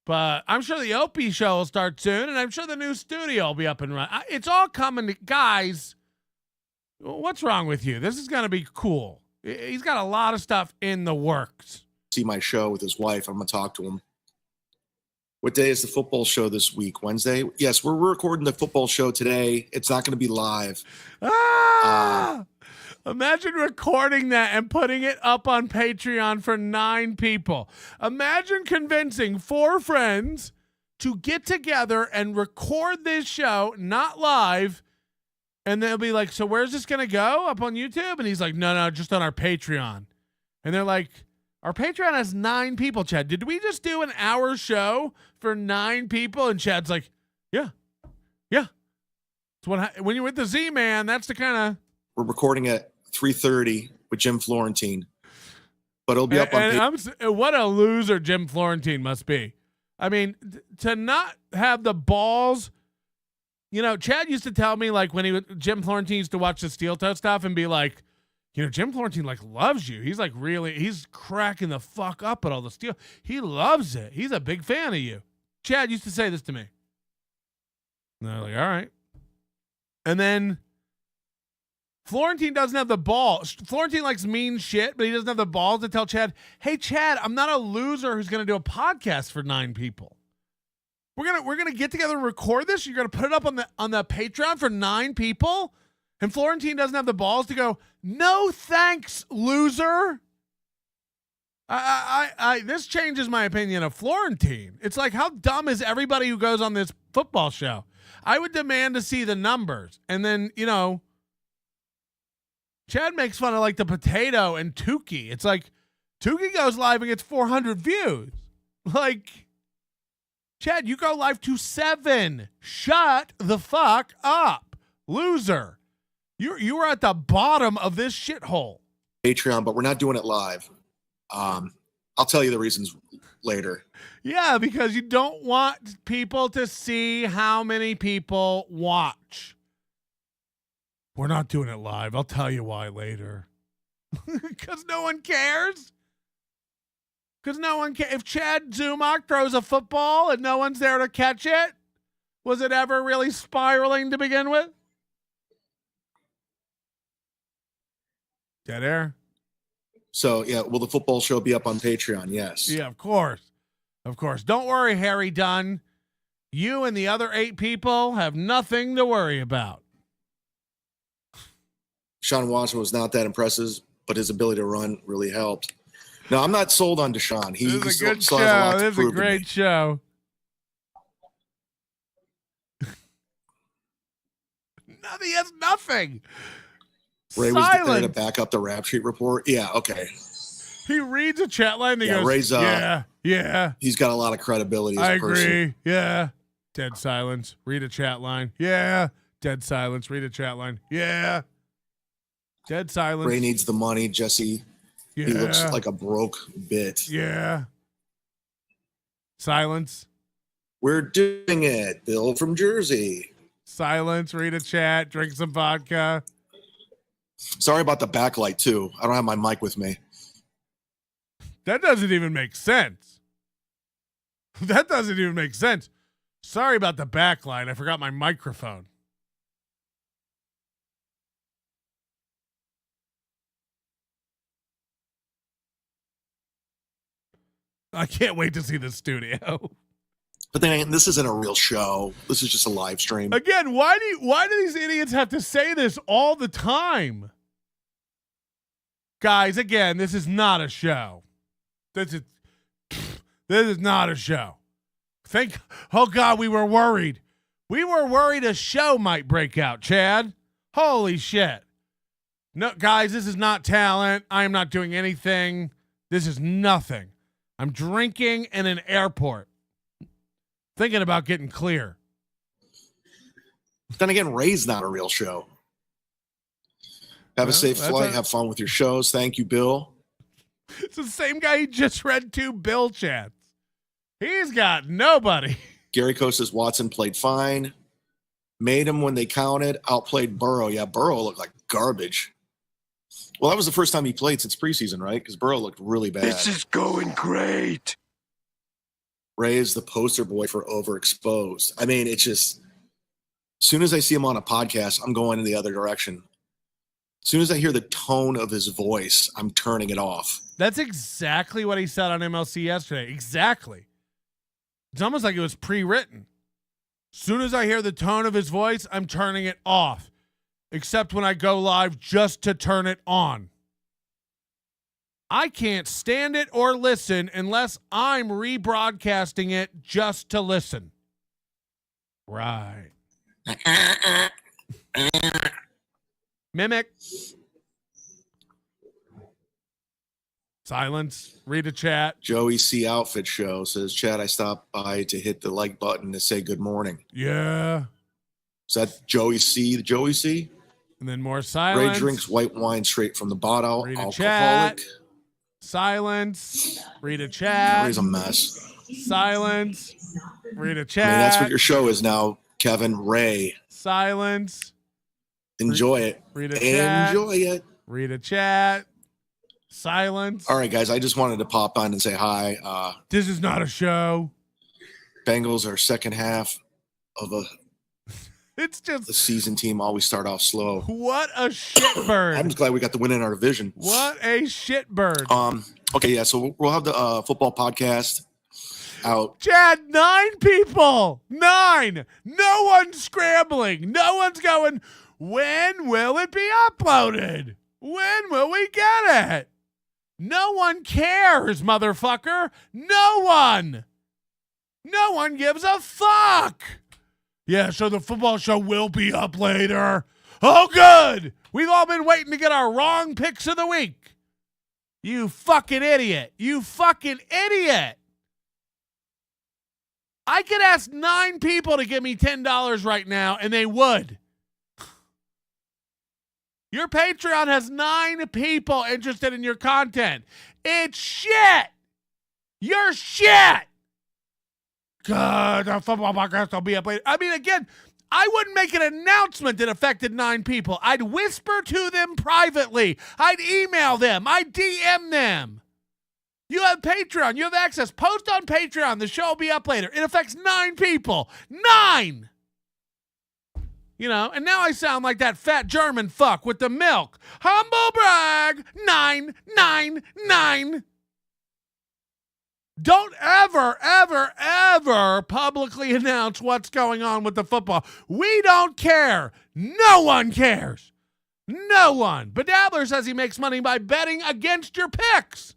But I'm sure the Opie show will start soon, and I'm sure the new studio will be up and running. It's all coming. Guys, what's wrong with you? This is going to be cool. He's got a lot of stuff in the works. See my show with his wife. I'm going to talk to him. What day is the football show this week? Wednesday? Yes, we're recording the football show today. It's not going to be live. Imagine recording that and putting it up on Patreon for 9 people. Imagine convincing 4 friends to get together and record this show, not live, and they'll be like, so where's this going to go? Up on YouTube? And he's like, no, just on our Patreon. And they're like, our Patreon has 9 people, Chad. Did we just do an hour show for 9 people? And Chad's like, yeah. It's when you're with the Z-Man, that's the kind of... We're recording at 3:30 with Jim Florentine, but it'll be up on. What a loser Jim Florentine must be. I mean, to not have the balls. You know, Chad used to tell me like when Jim Florentine used to watch the Steel Toe stuff and be like, you know, Jim Florentine like loves you. He's like he's cracking the fuck up at all the steel. He loves it. He's a big fan of you. Chad used to say this to me. And they're like, all right. And then Florentine doesn't have the balls. Florentine likes mean shit, but he doesn't have the balls to tell Chad, hey, Chad, I'm not a loser who's going to do a podcast for 9 people. We're gonna get together and record this. You're going to put it up on the Patreon for 9 people? And Florentine doesn't have the balls to go, no thanks, loser. This changes my opinion of Florentine. It's like, how dumb is everybody who goes on this football show? I would demand to see the numbers. And then, you know, Chad makes fun of like the potato and Tukey. It's like Tukey goes live and gets 400 views. Like, Chad, you go live to 7. Shut the fuck up, loser. You are at the bottom of this shithole. Patreon, but we're not doing it live. I'll tell you the reasons later. Yeah, because you don't want people to see how many people watch. We're not doing it live. I'll tell you why later. Because no one cares. Because no one cares. If Chad Zumock throws a football and no one's there to catch it, was it ever really spiraling to begin with? Dead air? So, yeah, will the football show be up on Patreon? Yes. Yeah, of course. Of course. Don't worry, Harry Dunn. You and the other 8 people have nothing to worry about. Deshaun Watson was not that impressive, but his ability to run really helped. No, I'm not sold on Deshaun. This is a good show. This is a great show. He has nothing. Ray was there to back up the rap sheet report. Yeah, okay. He reads a chat line and he goes, Ray's, yeah. He's got a lot of credibility as I a person. agree. Yeah. Dead silence. Read a chat line. Yeah. Dead silence. Read a chat line. Yeah. Dead silence. Ray needs the money. Jesse, he looks like a broke bit. Yeah. Silence. We're doing it. Bill from Jersey. Silence. Read a chat. Drink some vodka. Sorry about the backlight, too. I don't have my mic with me. That doesn't even make sense. That doesn't even make sense. Sorry about the backlight. I forgot my microphone. I can't wait to see the studio. But then this isn't a real show. This is just a live stream. Again, why do these idiots have to say this all the time? Guys, again, this is not a show. This is not a show. Oh God, we were worried. We were worried a show might break out, Chad. Holy shit. No, guys, this is not talent. I am not doing anything. This is nothing. I'm drinking in an airport. Thinking about getting clear. Then again, Ray's not a real show. Have a safe flight. Have fun with your shows. Thank you, Bill. It's the same guy he just read 2 Bill chats. He's got nobody. Gary Coe says Watson played fine. Made him when they counted. Outplayed Burrow. Yeah, Burrow looked like garbage. Well, that was the first time he played since preseason, right? Because Burrow looked really bad. This is going great. Ray is the poster boy for overexposed. I mean, it's just, as soon as I see him on a podcast, I'm going in the other direction. As soon as I hear the tone of his voice, I'm turning it off. That's exactly what he said on MLC yesterday. Exactly. It's almost like it was pre-written. As soon as I hear the tone of his voice, I'm turning it off. Except when I go live just to turn it on. I can't stand it or listen unless I'm rebroadcasting it just to listen. Right. Mimic. Silence. Read a chat. Joey C. Outfit Show says, Chad, I stopped by to hit the like button to say good morning. Yeah. Is that Joey C? The Joey C? And then more silence. Ray drinks white wine straight from the bottle. Read a Alcoholic. chat. Silence. Read a chat. Ray's a mess. Silence. Read a I chat. mean, that's what your show is now, Kevin. Ray. Silence. Enjoy it. Read a chat. Enjoy it. Read a chat. Silence. All right, guys. I just wanted to pop on and say hi. This is not a show. Bengals are second half of It's just the season team. Always start off slow. What a shitbird. I'm just glad we got the win in our division. What a shitbird. Okay, yeah. So we'll have the football podcast out. Chad, 9 people. 9. No one's scrambling. No one's going, when will it be uploaded? When will we get it? No one cares, motherfucker. No one. No one gives a fuck. Yeah, so the football show will be up later. Oh, good. We've all been waiting to get our wrong picks of the week. You fucking idiot. You fucking idiot. I could ask 9 people to give me $10 right now, and they would. Your Patreon has 9 people interested in your content. It's shit. You're shit. God, the football podcast will be up later. I mean, again, I wouldn't make an announcement that affected 9 people. I'd whisper to them privately. I'd email them. I'd DM them. You have Patreon. You have access. Post on Patreon. The show will be up later. It affects 9 people. 9! You know, and now I sound like that fat German fuck with the milk. Humble brag. 9, 9, 9. Don't ever, ever, ever publicly announce what's going on with the football. We don't care. No one cares. No one. Bedabbler says he makes money by betting against your picks.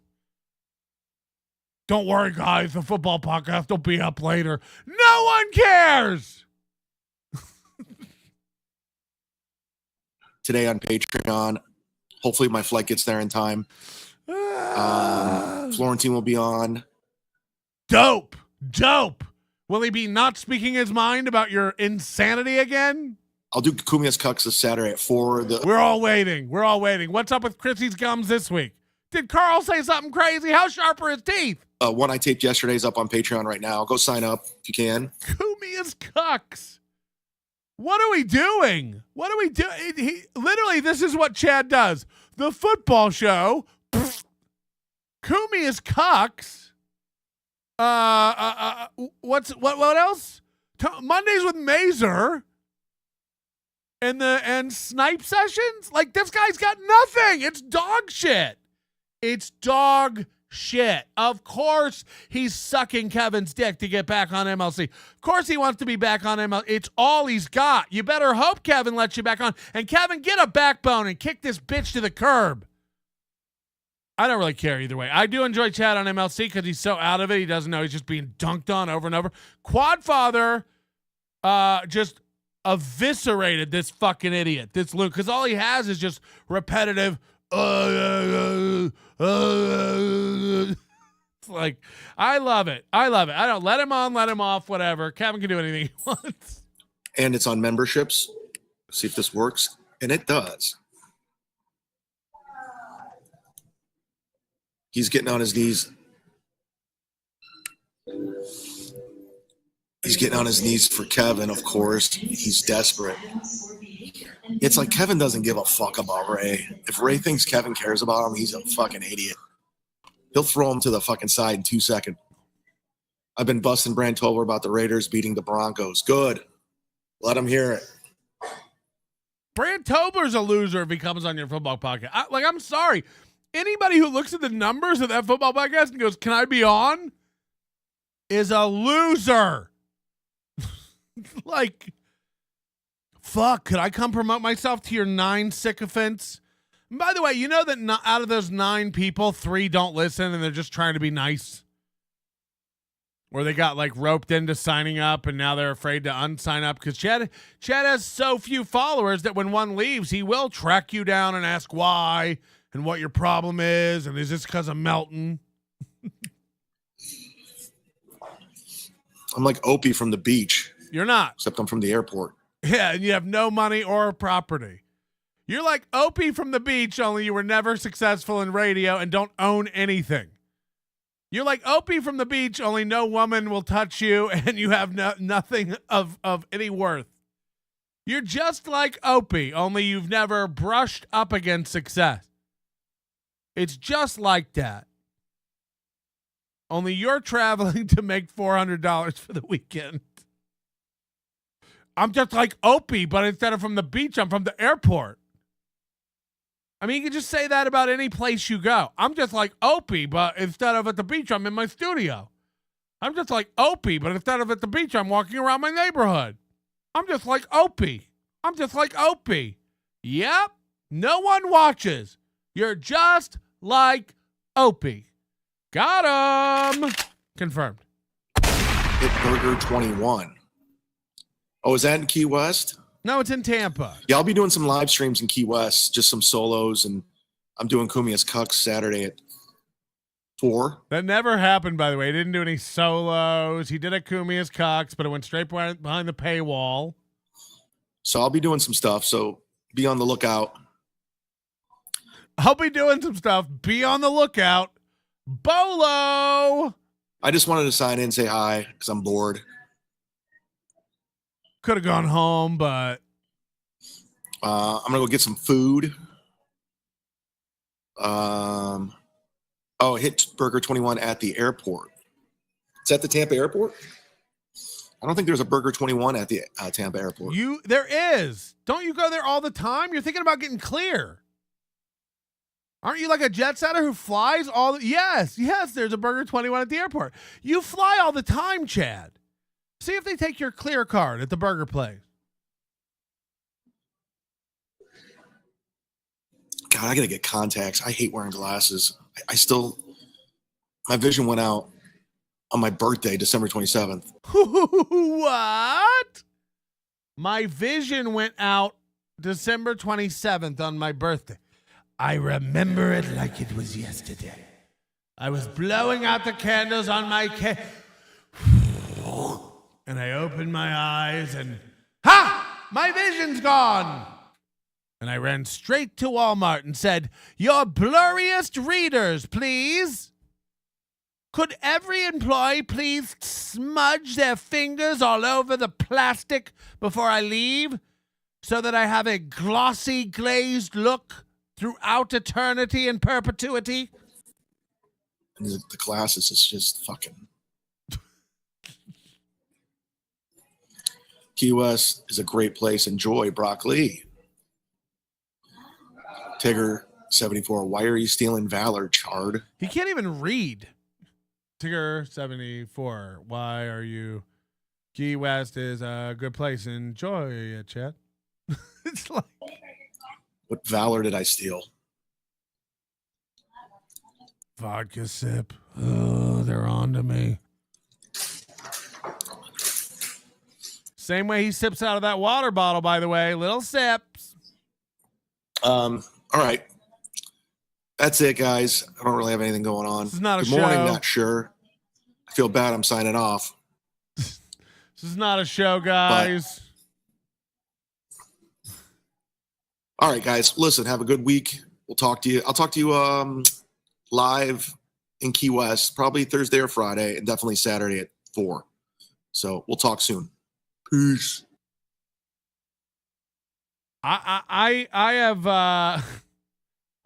Don't worry, guys. The football podcast will be up later. No one cares. Today on Patreon. Hopefully my flight gets there in time. Florentine will be on. Dope. Will he be not speaking his mind about your insanity again? I'll do Kumia's Cucks this Saturday at 4. We're all waiting. What's up with Chrissy's gums this week? Did Carl say something crazy? How sharp are his teeth? One I taped yesterday is up on Patreon right now. Go sign up if you can. Kumia's Cucks. What are we doing? Literally, this is what Chad does. The football show. Kumia's Cucks. What else? Mondays with Mazer. And snipe sessions? Like, this guy's got nothing. It's dog shit. Of course he's sucking Kevin's dick to get back on MLC. Of course he wants to be back on MLC. It's all he's got. You better hope Kevin lets you back on. And Kevin, get a backbone and kick this bitch to the curb. I don't really care either way. I do enjoy Chad on MLC because he's so out of it. He doesn't know he's just being dunked on over and over. Quadfather just eviscerated this fucking idiot, this Luke, because all he has is just repetitive. It's like, I love it. I love it. I don't let him on, let him off, whatever. Kevin can do anything he wants. And it's on memberships. See if this works. And it does. He's getting on his knees. He's getting on his knees for Kevin, of course. He's desperate. It's like Kevin doesn't give a fuck about Ray. If Ray thinks Kevin cares about him, he's a fucking idiot. He'll throw him to the fucking side in 2 seconds. I've been busting Brand Tolber about the Raiders beating the Broncos. Good. Let him hear it. Brand Tolber's a loser if he comes on your football podcast. I'm sorry. Anybody who looks at the numbers of that football podcast and goes, "Can I be on?" is a loser. Like, fuck, could I come promote myself to your 9 sycophants? And by the way, you know that out of those 9 people, 3 don't listen and they're just trying to be nice? Or they got like roped into signing up and now they're afraid to unsign up because Chad has so few followers that when one leaves, he will track you down and ask why and what your problem is. And is this because of Melton? I'm like Opie from the beach. You're not. Except I'm from the airport. Yeah, and you have no money or property. You're like Opie from the beach, only you were never successful in radio and don't own anything. You're like Opie from the beach, only no woman will touch you and you have nothing of any worth. You're just like Opie, only you've never brushed up against success. It's just like that. Only you're traveling to make $400 for the weekend. I'm just like Opie, but instead of from the beach, I'm from the airport. I mean, you can just say that about any place you go. I'm just like Opie, but instead of at the beach, I'm in my studio. I'm just like Opie, but instead of at the beach, I'm walking around my neighborhood. I'm just like Opie. I'm just like Opie. Yep. No one watches. You're just like Opie. Got him. Confirmed. Hit Burger 21. Oh, is that in Key West? No, it's in Tampa. Yeah, I'll be doing some live streams in Key West, just some solos, and I'm doing Kumia's Cucks Saturday at 4. That never happened, by the way. He didn't do any solos. He did a Kumia's Cucks, but it went straight behind the paywall. So I'll be doing some stuff, so be on the lookout. I'll be doing some stuff. Be on the lookout. Bolo! I just wanted to sign in and say hi because I'm bored. Could have gone home, but I'm gonna go get some food. Hit Burger 21 at the airport. Is that the Tampa airport? I don't think there's a Burger 21 at the Tampa airport. There is. Don't you go there all the time? You're thinking about getting clear. Aren't you like a jet setter who flies all the... Yes, there's a Burger 21 at the airport. You fly all the time, Chad. See if they take your clear card at the burger place. God, I gotta get contacts. I hate wearing glasses. My vision went out on my birthday, December 27th. What? My vision went out December 27th on my birthday. I remember it like it was yesterday. I was blowing out the candles on my cake. And I opened my eyes and, my vision's gone. And I ran straight to Walmart and said, your blurriest readers, please. Could every employee please smudge their fingers all over the plastic before I leave so that I have a glossy, glazed look throughout eternity and perpetuity? And the glasses is just fucking... Key West is a great place. Enjoy broccoli. Tigger 74. Why are you stealing valor, Chard? He can't even read. Tigger 74. Why are you? Key West is a good place. Enjoy it, Chad. It's like, what valor did I steal? vodka sip. Oh, they're on to me. Same way he sips out of that water bottle, by the way. Little sips. All right. That's it, guys. I don't really have anything going on. This is not a Good morning, show. not sure. I feel bad I'm signing off. This is not a show, guys. All right, guys. Listen, have a good week. We'll talk to you. I'll talk to you live in Key West, probably Thursday or Friday, and definitely Saturday at 4. So we'll talk soon. Peace. I have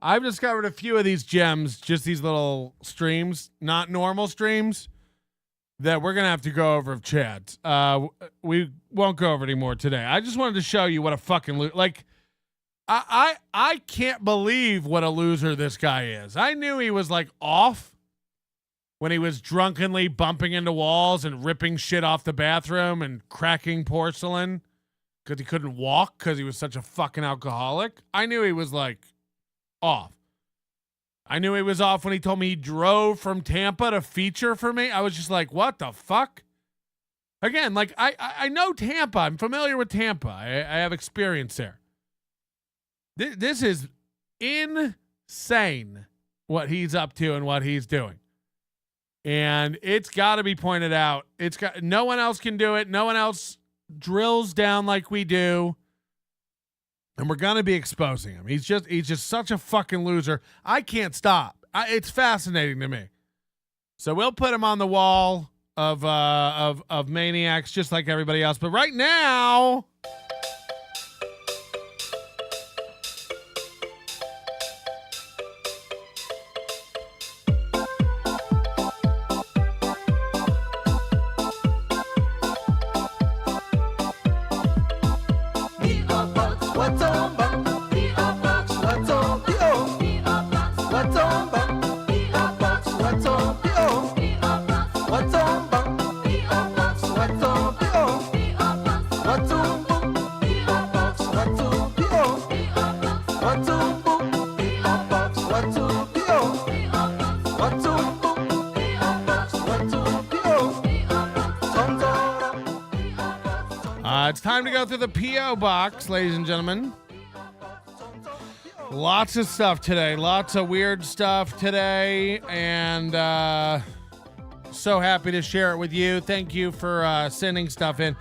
I've discovered a few of these gems, just these little streams, not normal streams, that we're gonna have to go over of Chad's. We won't go over anymore today. I just wanted to show you what a fucking like. I can't believe what a loser this guy is. I knew he was like off when he was drunkenly bumping into walls and ripping shit off the bathroom and cracking porcelain because he couldn't walk because he was such a fucking alcoholic. I knew he was like off. I knew he was off when he told me he drove from Tampa to feature for me. I was just like, what the fuck? Again, like I know Tampa. I'm familiar with Tampa. I have experience there. This is insane what he's up to and what he's doing. And it's got to be pointed out. No one else can do it. No one else drills down like we do. And we're going to be exposing him. He's just such a fucking loser. I can't stop. It's fascinating to me. So we'll put him on the wall of maniacs just like everybody else. But right now, it's time to go through the P.O. box, ladies and gentlemen. Lots of stuff today. Lots of weird stuff today. And so happy to share it with you. Thank you for sending stuff in.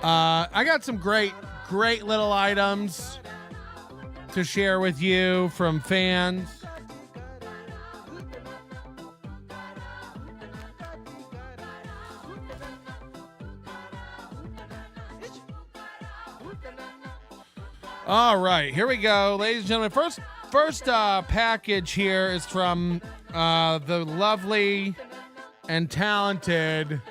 I got some great little items to share with you from fans. All right, here we go, ladies and gentlemen. First package here is from the lovely and talented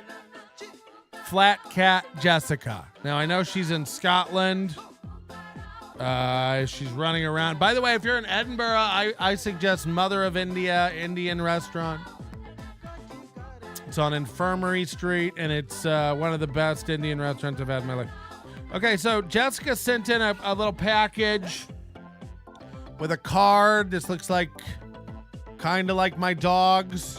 Flat Cat Jessica. Now, I know she's in Scotland. She's running around. By the way, if you're in Edinburgh, I suggest Mother of India Indian restaurant. It's on Infirmary Street, and it's one of the best Indian restaurants I've had in my life. Okay, so Jessica sent in a little package with a card. This looks like kind of like my dog's.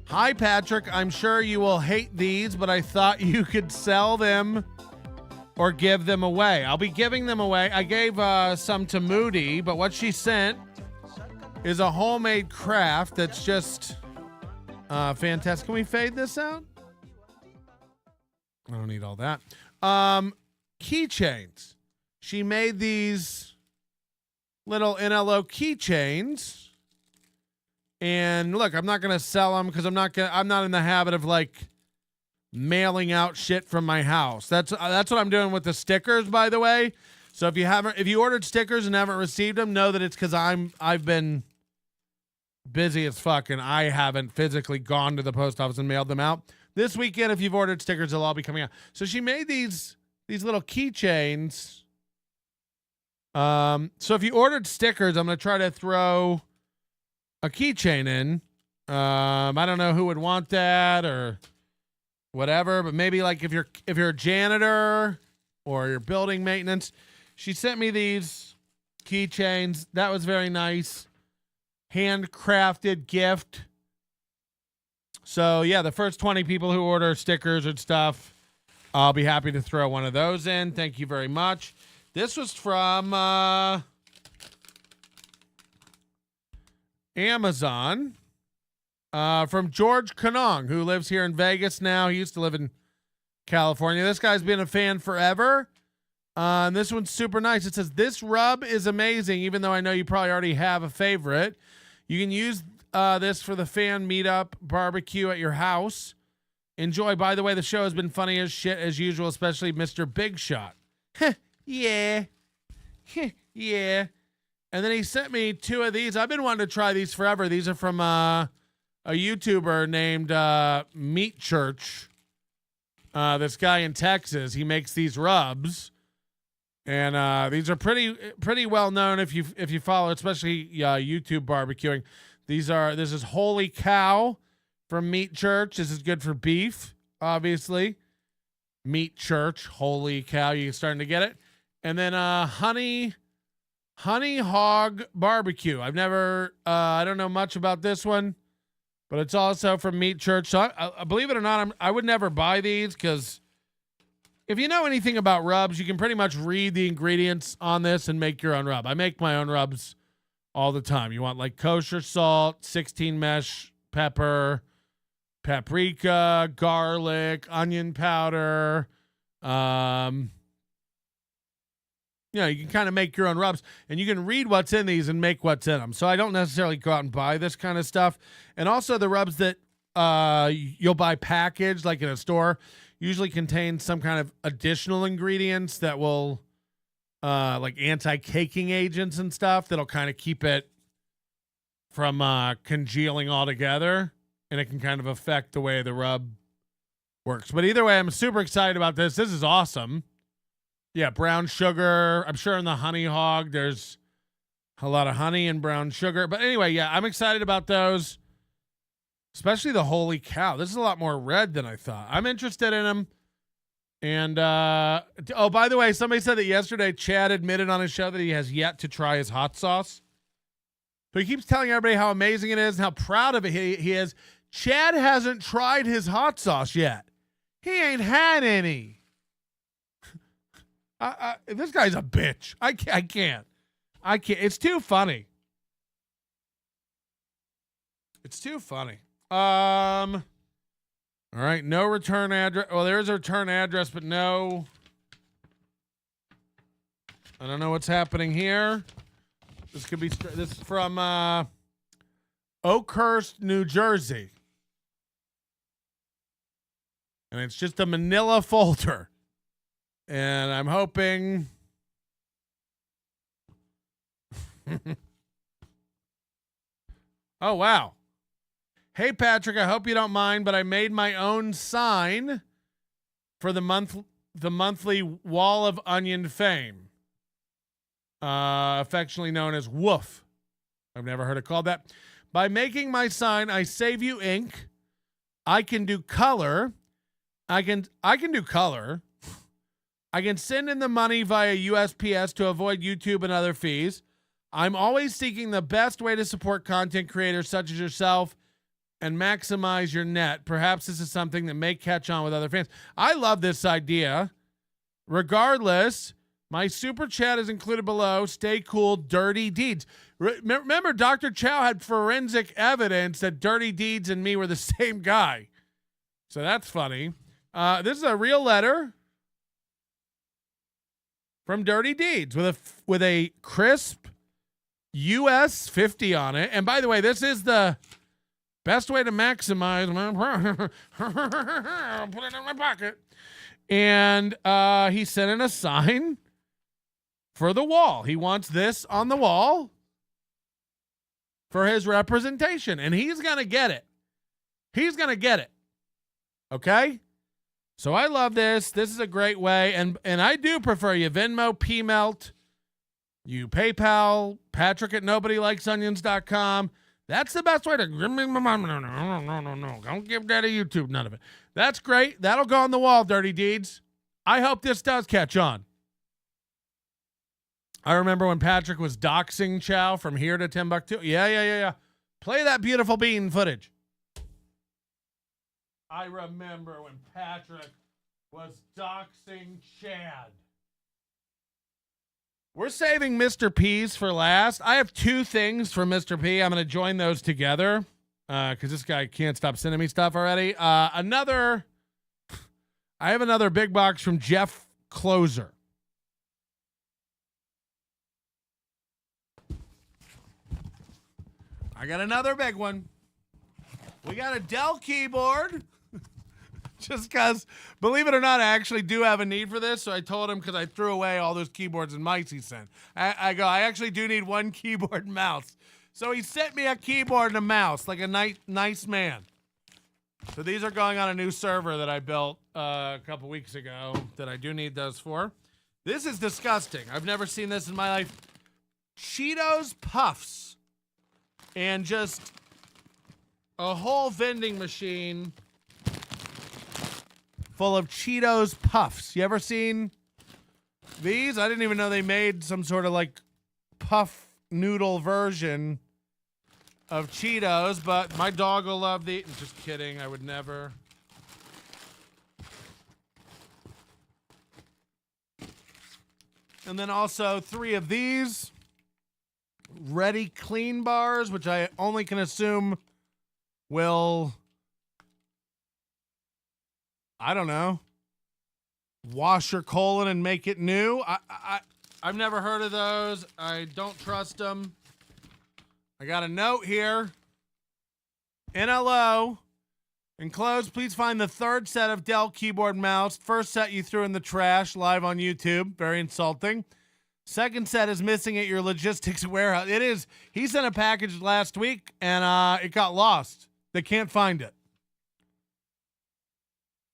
Hi, Patrick. I'm sure you will hate these, but I thought you could sell them or give them away. I'll be giving them away. I gave some to Moody, but what she sent is a homemade craft that's just fantastic. Can we fade this out? I don't need all that. Keychains. She made these little NLO keychains. And look, I'm not going to sell them because I'm not in the habit of like mailing out shit from my house. That's what I'm doing with the stickers, by the way. So if you ordered stickers and haven't received them, know that it's because I've been busy as fuck and I haven't physically gone to the post office and mailed them out. This weekend, if you've ordered stickers, they'll all be coming out. So she made these little keychains. So if you ordered stickers, I'm going to try to throw a keychain in. I don't know who would want that or whatever, but maybe like if you're a janitor or you're building maintenance. She sent me these keychains. That was very nice. handcrafted gift. So yeah, the first 20 people who order stickers and stuff, I'll be happy to throw one of those in. Thank you very much. This was from Amazon, from George Kanong, who lives here in Vegas now. He used to live in California. This guy's been a fan forever. And this one's super nice. It says, this rub is amazing, even though I know you probably already have a favorite. You can use this for the fan meetup barbecue at your house. Enjoy. By the way, the show has been funny as shit as usual, especially Mr. Big Shot. Yeah. Yeah. And then he sent me 2 of these. I've been wanting to try these forever. These are from a YouTuber named Meat Church. This guy in Texas. He makes these rubs. And these are pretty well known if you follow, especially YouTube barbecuing. This is Holy Cow from Meat Church. This is good for beef, obviously. Meat Church, Holy Cow. You're starting to get it. And then honey hog barbecue. I don't know much about this one, but it's also from Meat Church. So I believe it or not, I would never buy these because if you know anything about rubs, you can pretty much read the ingredients on this and make your own rub. I make my own rubs all the time. You want like kosher salt, 16 mesh pepper, paprika, garlic, onion powder. You can kind of make your own rubs, and you can read what's in these and make what's in them. So I don't necessarily go out and buy this kind of stuff. And also the rubs that you'll buy packaged, like in a store, usually contain some kind of additional ingredients that will, like anti-caking agents and stuff that'll kind of keep it from congealing altogether, and it can kind of affect the way the rub works. But either way, I'm super excited about this. This is awesome. Yeah, brown sugar. I'm sure in the honey hog, there's a lot of honey and brown sugar. But anyway, yeah, I'm excited about those, especially the Holy Cow. This is a lot more red than I thought. I'm interested in them. And, by the way, somebody said that yesterday Chad admitted on his show that he has yet to try his hot sauce. So he keeps telling everybody how amazing it is and how proud of it he is. Chad hasn't tried his hot sauce yet. He ain't had any. This guy's a bitch. I can't. It's too funny. It's too funny. All right. No return address. Well, there is a return address, but no. I don't know what's happening here. This could be. This is from Oakhurst, New Jersey, and it's just a manila folder. And I'm hoping oh, wow. Hey, Patrick, I hope you don't mind, but I made my own sign for the monthly Wall of Onion fame, affectionately known as Woof. I've never heard it called that. By making my sign, I save you ink. I can do color. I can do color. I can send in the money via USPS to avoid YouTube and other fees. I'm always seeking the best way to support content creators such as yourself and maximize your net. Perhaps this is something that may catch on with other fans. I love this idea. Regardless, my super chat is included below. Stay cool, Dirty Deeds. Remember, Dr. Chow had forensic evidence that Dirty Deeds and me were the same guy. So that's funny. This is a real letter from Dirty Deeds with a crisp US 50 on it. And by the way, this is the best way to maximize my I'll put it in my pocket. And he sent in a sign for the wall. He wants this on the wall for his representation, and he's going to get it. He's going to get it. Okay? So I love this. This is a great way. And I do prefer you Venmo, P-Melt, you PayPal, Patrick at nobodylikesonions.com. That's the best way to... No. Don't give that a YouTube, none of it. That's great. That'll go on the wall, Dirty Deeds. I hope this does catch on. I remember when Patrick was doxing Chow from here to Timbuktu. Yeah. Play that beautiful bean footage. I remember when Patrick was doxing Chad. We're saving Mr. P's for last. I have 2 things for Mr. P. I'm going to join those together because this guy can't stop sending me stuff already. I have another big box from Jeff Closer. I got another big one. We got a Dell keyboard. Just because, believe it or not, I actually do have a need for this. So I told him because I threw away all those keyboards and mice he sent. I I actually do need one keyboard and mouse. So he sent me a keyboard and a mouse, like a nice man. So these are going on a new server that I built a couple weeks ago that I do need those for. This is disgusting. I've never seen this in my life. Cheetos Puffs. And just a whole vending machine full of Cheetos Puffs. You ever seen these? I didn't even know they made some sort of like puff noodle version of Cheetos, but my dog will love these. Just kidding. I would never. And then also 3 of these Ready Clean bars, which I only can assume will, I don't know, wash your colon and make it new. I've never heard of those. I don't trust them. I got a note here. NLO. Enclosed, please find the 3rd set of Dell keyboard and mouse. First set you threw in the trash live on YouTube. Very insulting. 2nd set is missing at your logistics warehouse. It is. He sent a package last week and it got lost. They can't find it.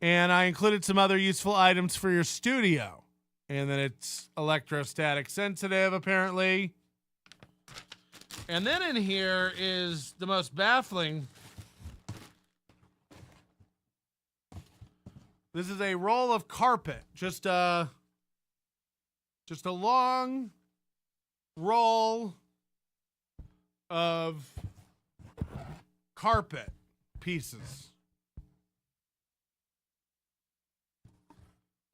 And I included some other useful items for your studio. And then it's electrostatic sensitive, apparently. And then in here is the most baffling. This is a roll of carpet. Just a long roll of carpet pieces.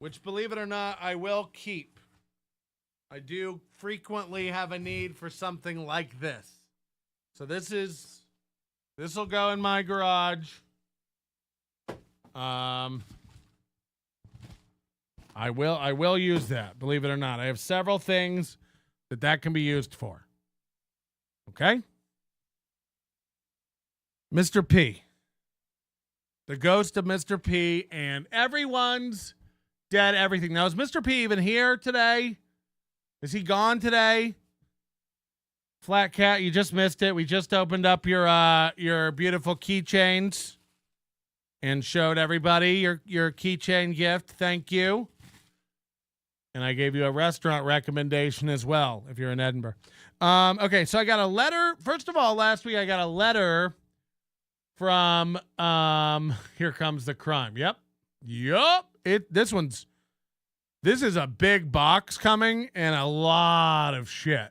Which, believe it or not, I will keep. I do frequently have a need for something like this. So this will go in my garage. I will use that, believe it or not. I have several things that can be used for. Okay? Mr. P. The ghost of Mr. P, and everyone's dead, everything. Now, is Mr. P even here today? Is he gone today? Flat Cat, you just missed it. We just opened up your beautiful keychains and showed everybody your keychain gift. Thank you. And I gave you a restaurant recommendation as well, if you're in Edinburgh. Okay, so I got a letter. First of all, last week I got a letter from Here Comes the Crime. Yep. This is a big box coming and a lot of shit.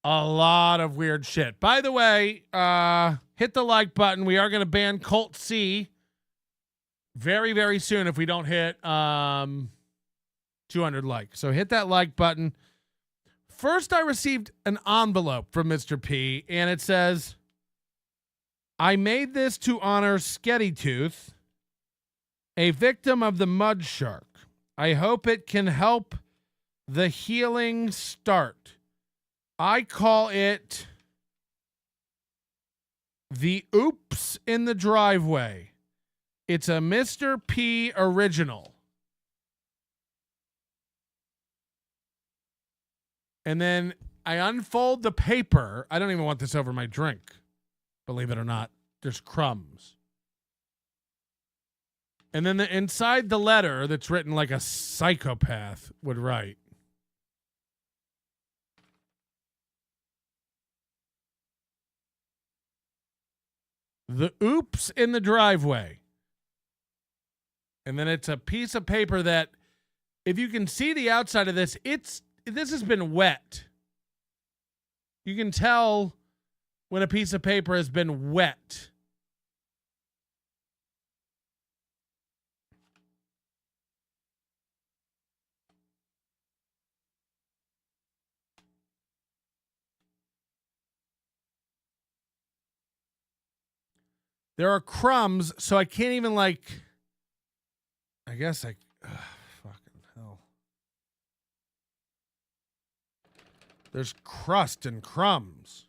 A lot of weird shit. By the way, hit the like button. We are going to ban Colt C very, very soon if we don't hit 200 likes. So hit that like button. First, I received an envelope from Mr. P, and it says, I made this to honor Sketty Tooth, a victim of the mud shark. I hope it can help the healing start. I call it the Oops in the Driveway. It's a Mr. P original. And then I unfold the paper. I don't even want this over my drink. Believe it or not, there's crumbs. And then inside the letter that's written like a psychopath would write. The Oops in the Driveway. And then it's a piece of paper that, if you can see the outside of this, this has been wet. You can tell when a piece of paper has been wet. There are crumbs, so I can't even I guess fucking hell. There's crust and crumbs.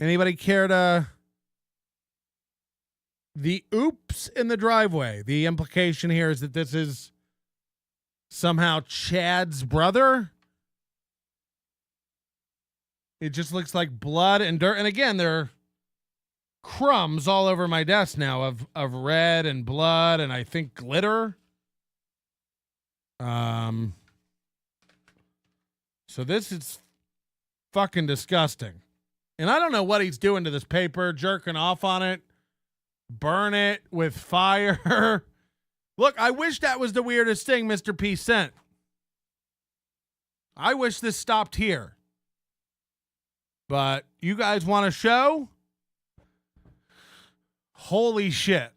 Anybody care to... The oops in the driveway. The implication here is that this is somehow Chad's brother. It just looks like blood and dirt. And again, there are crumbs all over my desk now of red and blood and I think glitter. So this is fucking disgusting. And I don't know what he's doing to this paper, jerking off on it, burn it with fire. Look, I wish that was the weirdest thing Mr. P sent. I wish this stopped here. But you guys want a show? Holy shit.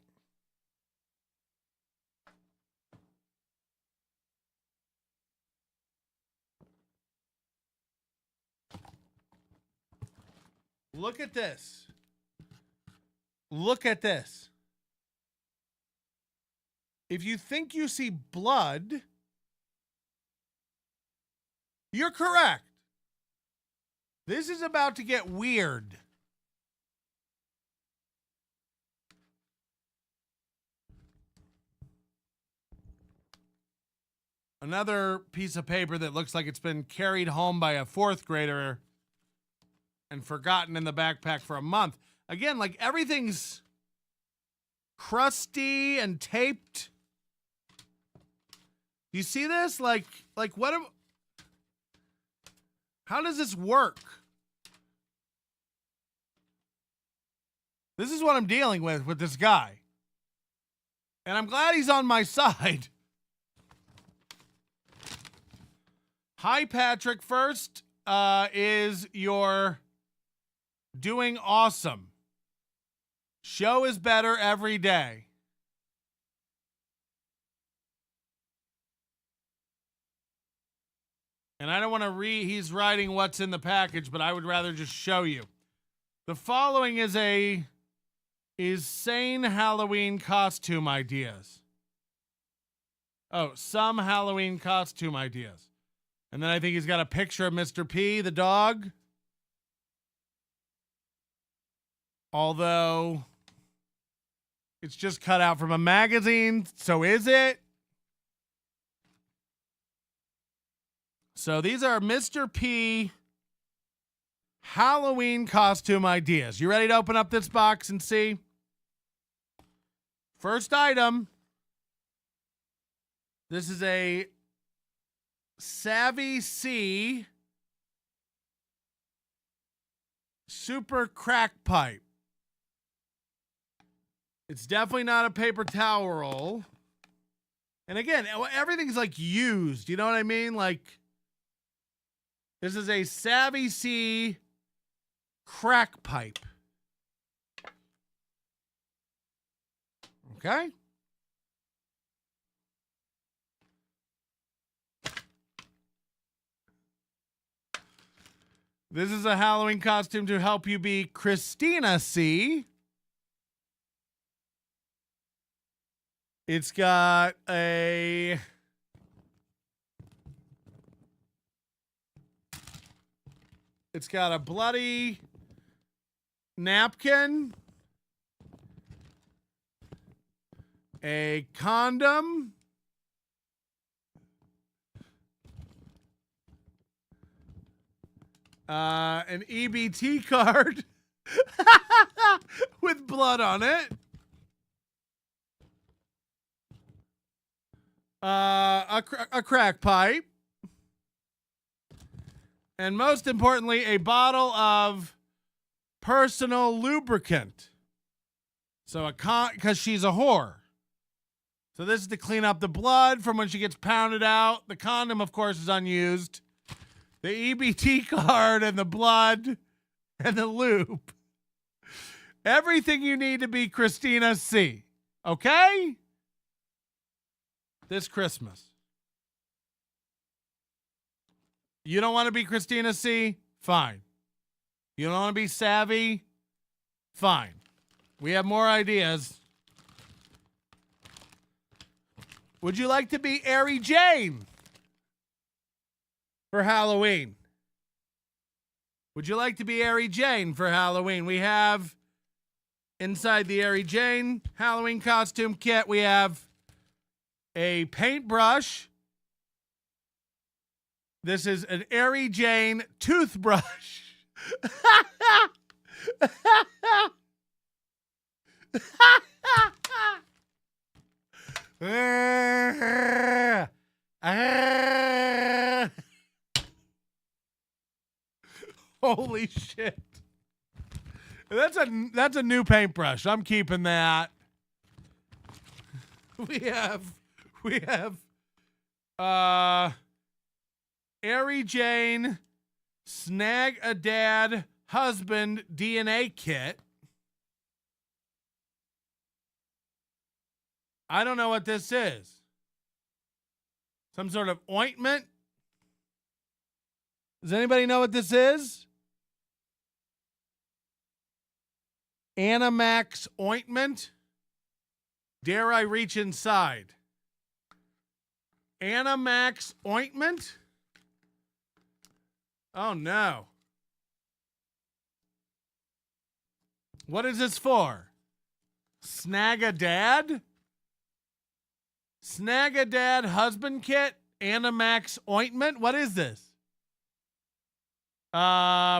Look at this. Look at this. If you think you see blood, you're correct. This is about to get weird. Another piece of paper that looks like it's been carried home by a fourth grader and forgotten in the backpack for a month. Again, like everything's crusty and taped. You see this? Like what? How does this work? This is what I'm dealing with this guy. And I'm glad he's on my side. Hi, Patrick. First is your doing awesome. Show is better every day. And I don't want to read, he's writing what's in the package, but I would rather just show you. The following is sane Halloween costume ideas. Oh, some Halloween costume ideas. And then I think he's got a picture of Mr. P, the dog. Although it's just cut out from a magazine, so is it? So these are Mr. P Halloween costume ideas. You ready to open up this box and see? First item. This is a Stabby C super crack pipe. It's definitely not a paper towel roll. And again, everything's like used. You know what I mean? Like, this is a Stabby C crack pipe. Okay. This is a Halloween costume to help you be Christina C. It's got a bloody napkin, a condom, an EBT card with blood on it, a crack pipe, and most importantly, a bottle of personal lubricant. So because she's a whore. So this is to clean up the blood from when she gets pounded out. The condom, of course, is unused. The EBT card and the blood and the lube. Everything you need to be Christina C. Okay? This Christmas. You don't want to be Christina C? Fine. You don't want to be savvy? Fine. We have more ideas. Would you like to be Ari Jane for Halloween? Would you like to be Ari Jane for Halloween? We have inside the Ari Jane Halloween costume kit, we have a paintbrush. This is an Ari Jane toothbrush. Holy shit. That's a new paintbrush. I'm keeping that. We have Ari Jane Snag a Dad Husband DNA kit. I don't know what this is. Some sort of ointment? Does anybody know what this is? Animax ointment? Dare I reach inside? Animax ointment? Oh no. What is this for? Snag a Dad? Snag a Dad husband kit? Animax ointment? What is this?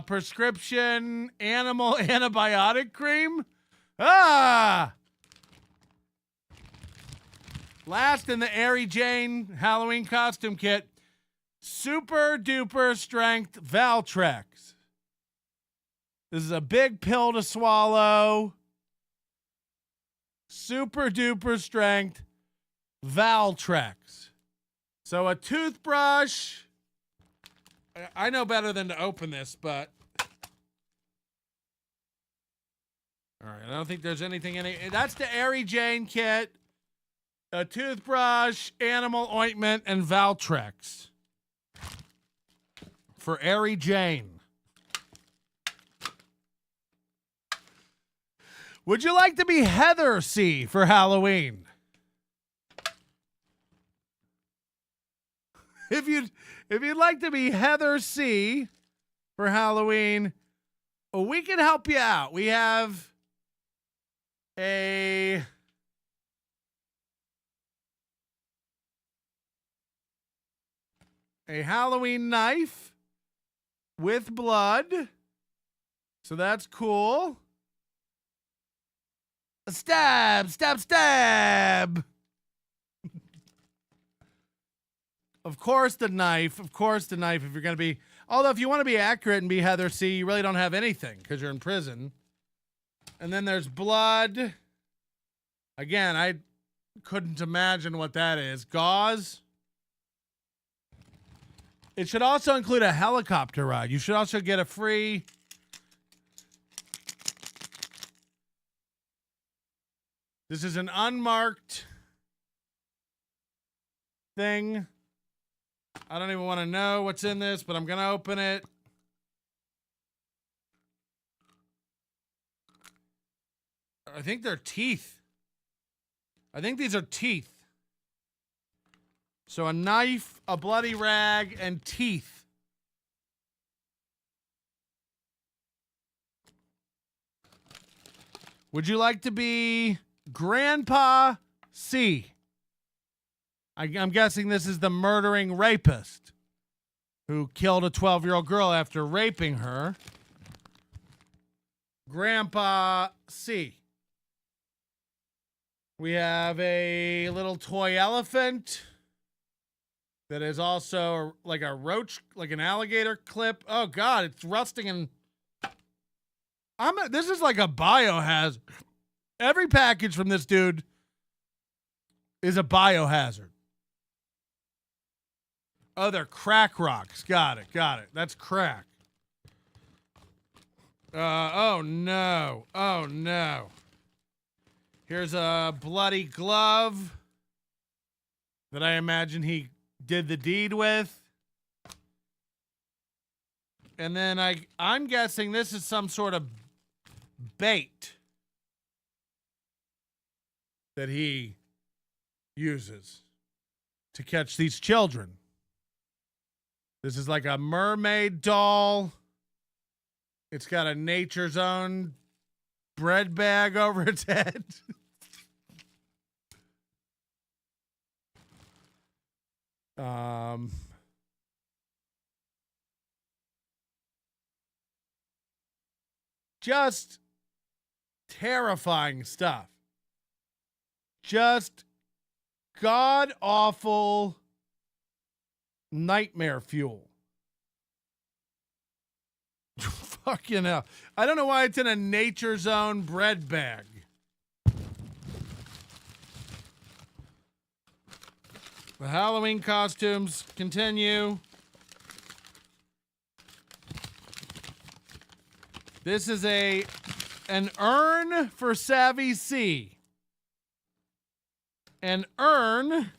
Prescription animal antibiotic cream? Ah! Last in the Ari Jane Halloween costume kit, super duper strength Valtrex. This is a big pill to swallow. Super duper strength Valtrex. So a toothbrush. I know better than to open this, but all right, I don't think there's anything in it. That's the Ari Jane kit. A toothbrush, animal ointment, and Valtrex for Ari Jane. Would you like to be Heather C for Halloween? If you'd like to be Heather C for Halloween, we can help you out. We have a Halloween knife with blood. So that's cool. Stab, stab, stab. Of course the knife. If you're going to be, although if you want to be accurate and be Heather C, you really don't have anything because you're in prison. And then there's blood. Again, I couldn't imagine what that is. Gauze. It should also include a helicopter ride. You should also get a free This is an unmarked thing. I don't even want to know what's in this, but I'm going to open it. I think they're teeth. I think these are teeth. So a knife, a bloody rag, and teeth. Would you like to be Grandpa C? I'm guessing this is the murdering rapist who killed a 12-year-old girl after raping her. Grandpa C. We have a little toy elephant that is also like a roach, like an alligator clip. Oh God, it's rusting and this is like a biohazard. Every package from this dude is a biohazard. Oh, they're crack rocks. Got it. That's crack. Oh no. Here's a bloody glove that I imagine he did the deed with. And then I'm guessing this is some sort of bait that he uses to catch these children. This is like a mermaid doll. It's got a Nature's Own bread bag over its head. Just terrifying stuff. Just god-awful nightmare fuel. Fucking hell. I don't know why it's in a Nature's Own bread bag. The Halloween costumes continue. This is an urn for Stabby C. An urn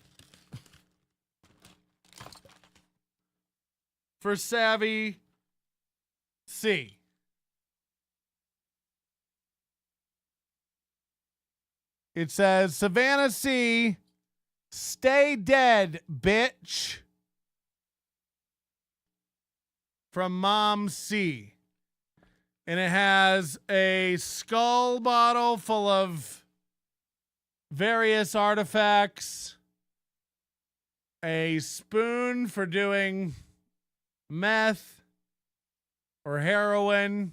for Stabby C. It says, Savannah C, stay dead, bitch. From Mom C. And it has a skull bottle full of various artifacts, a spoon for doing meth or heroin,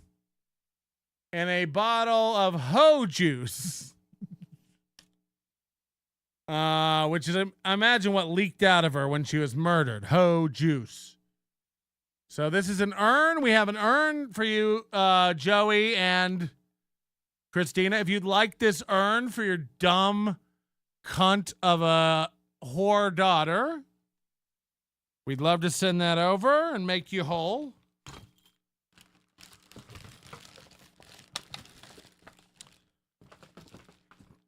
and a bottle of hoe juice. Which is, I imagine, what leaked out of her when she was murdered. Hoe juice. So this is an urn. We have an urn for you, Joey and Christina. If you'd like this urn for your dumb cunt of a whore daughter, we'd love to send that over and make you whole.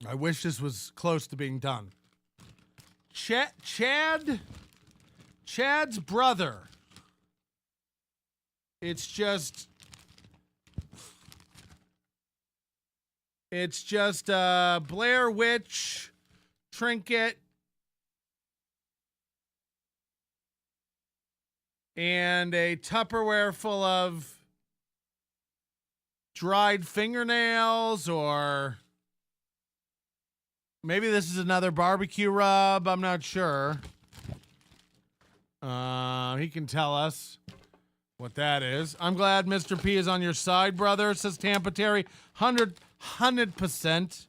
I wish this was close to being done. Chad's brother. It's just a Blair Witch trinket and a Tupperware full of dried fingernails, or maybe this is another barbecue rub. I'm not sure. He can tell us what that is. I'm glad Mr. P is on your side, brother, says Tampa Terry. 100%.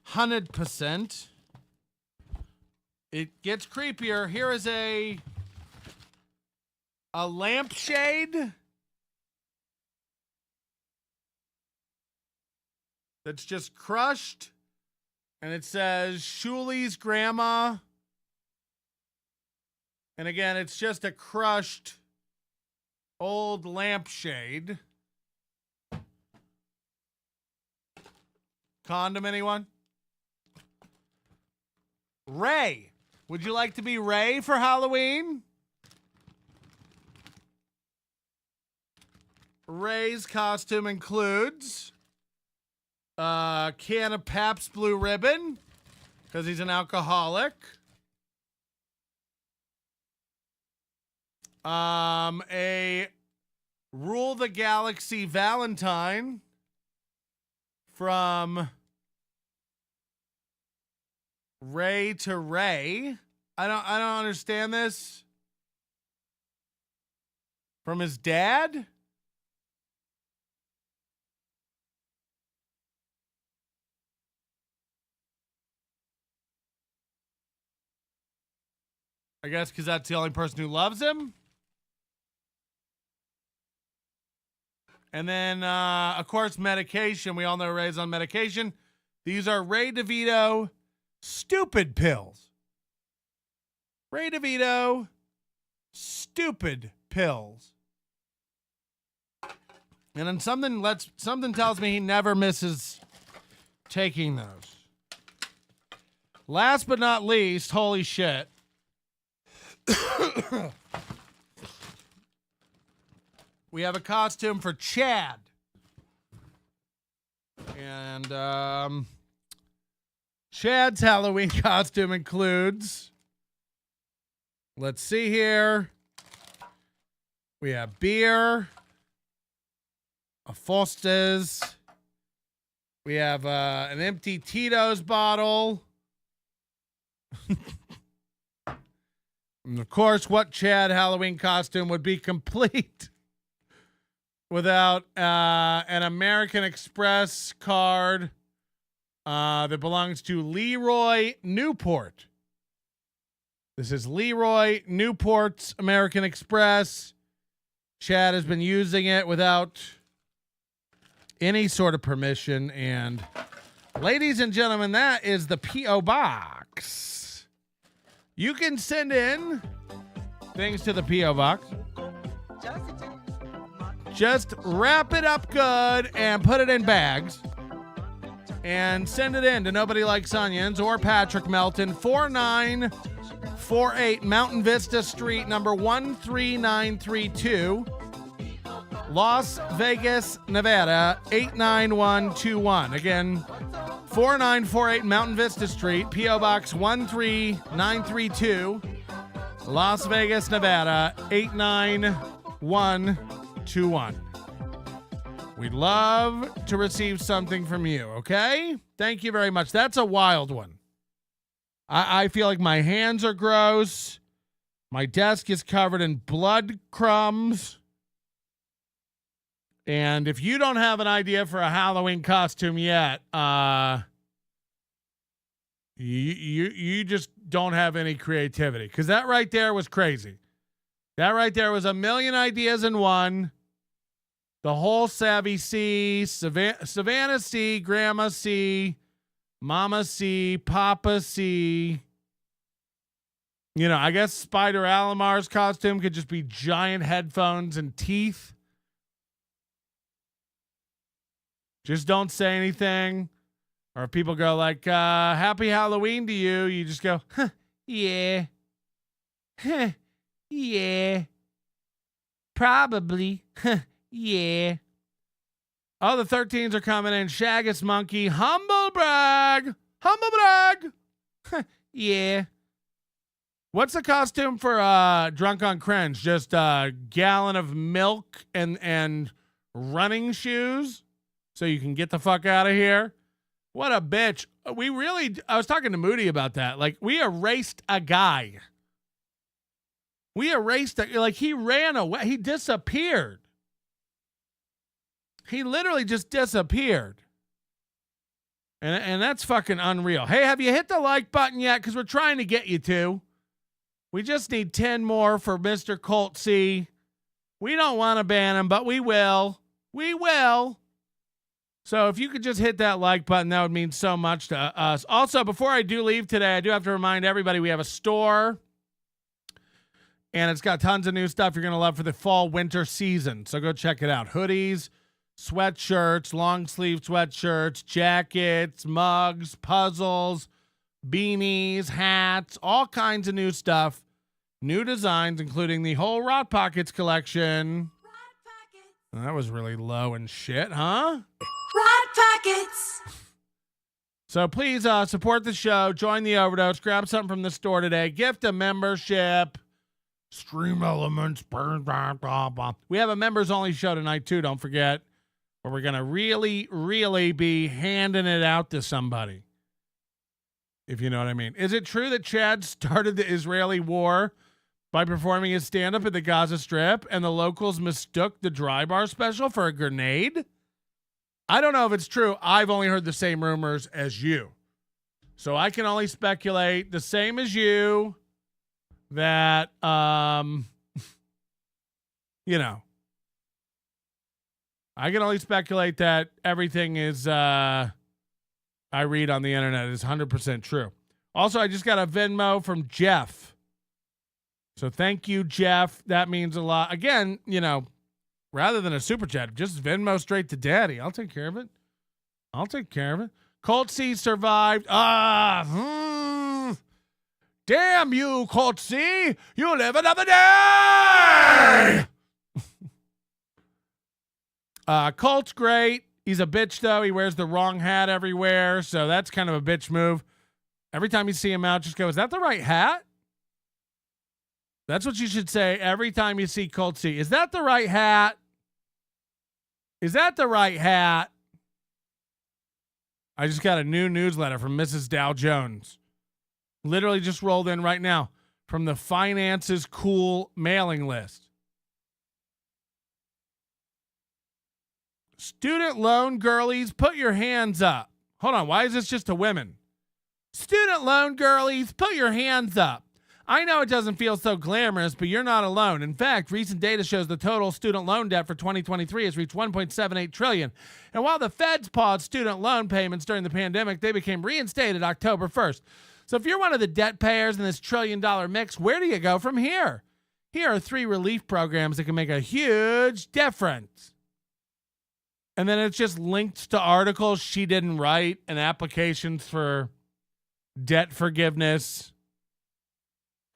100%. It gets creepier. Here is a lampshade that's just crushed. And it says Shuli's grandma. And again, it's just a crushed old lampshade. Condom, anyone? Ray, would you like to be Ray for Halloween? Ray's costume includes a can of Pabst Blue Ribbon, because he's an alcoholic. A Rule the Galaxy Valentine from Ray to Ray. I don't understand this. From his dad? I guess because that's the only person who loves him. And then, of course, medication. We all know Ray's on medication. These are Ray DeVito stupid pills. Ray DeVito stupid pills. And then something tells me he never misses taking those. Last but not least, holy shit. We have a costume for Chad. And Chad's Halloween costume includes, let's see here. We have beer, a Foster's. We have an empty Tito's bottle. And of course, what Chad Halloween costume would be complete without an American Express card that belongs to Leroy Newport. This is Leroy Newport's American Express. Chad has been using it without any sort of permission. And ladies and gentlemen, that is the P.O. Box. You can send in things to the P.O. Box. Just wrap it up good and put it in bags. And send it in to Nobody Likes Onions or Patrick Melton, 4948 Mountain Vista Street, number 13932, Las Vegas, Nevada, 89121. Again, 4948 Mountain Vista Street, P.O. Box 13932, Las Vegas, Nevada, 89121. We'd love to receive something from you, okay? Thank you very much. That's a wild one. I feel like my hands are gross. My desk is covered in blood crumbs. And if you don't have an idea for a Halloween costume yet, you just don't have any creativity. Because that right there was crazy. That right there was a million ideas in one. The whole Stabby C, Savannah C, Grandma C, Mama C, Papa C. You know, I guess Spider Alamar's costume could just be giant headphones and teeth. Just don't say anything. Or if people go like, Happy Halloween to you, you just go, huh, yeah. Huh, yeah. Probably. Huh, yeah. Oh, the 13s are coming in. Shaggus Monkey. Humble brag. Humble brag. Huh, yeah. What's the costume for Drunk on Cringe? Just a gallon of milk and running shoes so you can get the fuck out of here? What a bitch. I was talking to Moody about that. Like, we erased a guy. He ran away. He disappeared. He literally just disappeared. And that's fucking unreal. Hey, have you hit the like button yet? Because we're trying to get you to. We just need 10 more for Mr. Colt C. We don't want to ban him, but we will. We will. So if you could just hit that like button, that would mean so much to us. Also, before I do leave today, I do have to remind everybody we have a store. And it's got tons of new stuff you're going to love for the fall-winter season. So go check it out. Hoodies, sweatshirts, long-sleeve sweatshirts, jackets, mugs, puzzles, beanies, hats, all kinds of new stuff. New designs, including the whole Rot Pockets collection. That was really low and shit, huh? Rot Pockets! So please support the show. Join the Overdose. Grab something from the store today. Gift a membership. Stream Elements. Blah, blah, blah. We have a members-only show tonight, too. Don't forget. Where we're going to really, really be handing it out to somebody. If you know what I mean. Is it true that Chad started the Israeli war by performing his stand-up at the Gaza Strip and the locals mistook the Dry Bar special for a grenade? I don't know if it's true. I've only heard the same rumors as you. So I can only speculate the same as you that, you know, I can only speculate that everything is I read on the internet is 100% true. Also, I just got a Venmo from Jeff. So thank you, Jeff. That means a lot. Again, you know, rather than a super chat, just Venmo straight to daddy. I'll take care of it. Colt C survived. Damn you, Colt C. You live another day. Colt's great. He's a bitch, though. He wears the wrong hat everywhere, so that's kind of a bitch move. Every time you see him out, just go, is that the right hat? That's what you should say every time you see Colt C. Is that the right hat? Is that the right hat? I just got a new newsletter from Mrs. Dow Jones. Literally just rolled in right now from the Finances Cool mailing list. Student loan girlies, put your hands up. Hold on, why is this just to women? Student loan girlies, put your hands up. I know it doesn't feel so glamorous, but you're not alone. In fact, recent data shows the total student loan debt for 2023 has reached $1.78 trillion. And while the feds paused student loan payments during the pandemic, they became reinstated October 1st. So if you're one of the debt payers in this trillion-dollar mix, where do you go from here? Here are 3 relief programs that can make a huge difference. And then it's just linked to articles she didn't write and applications for debt forgiveness.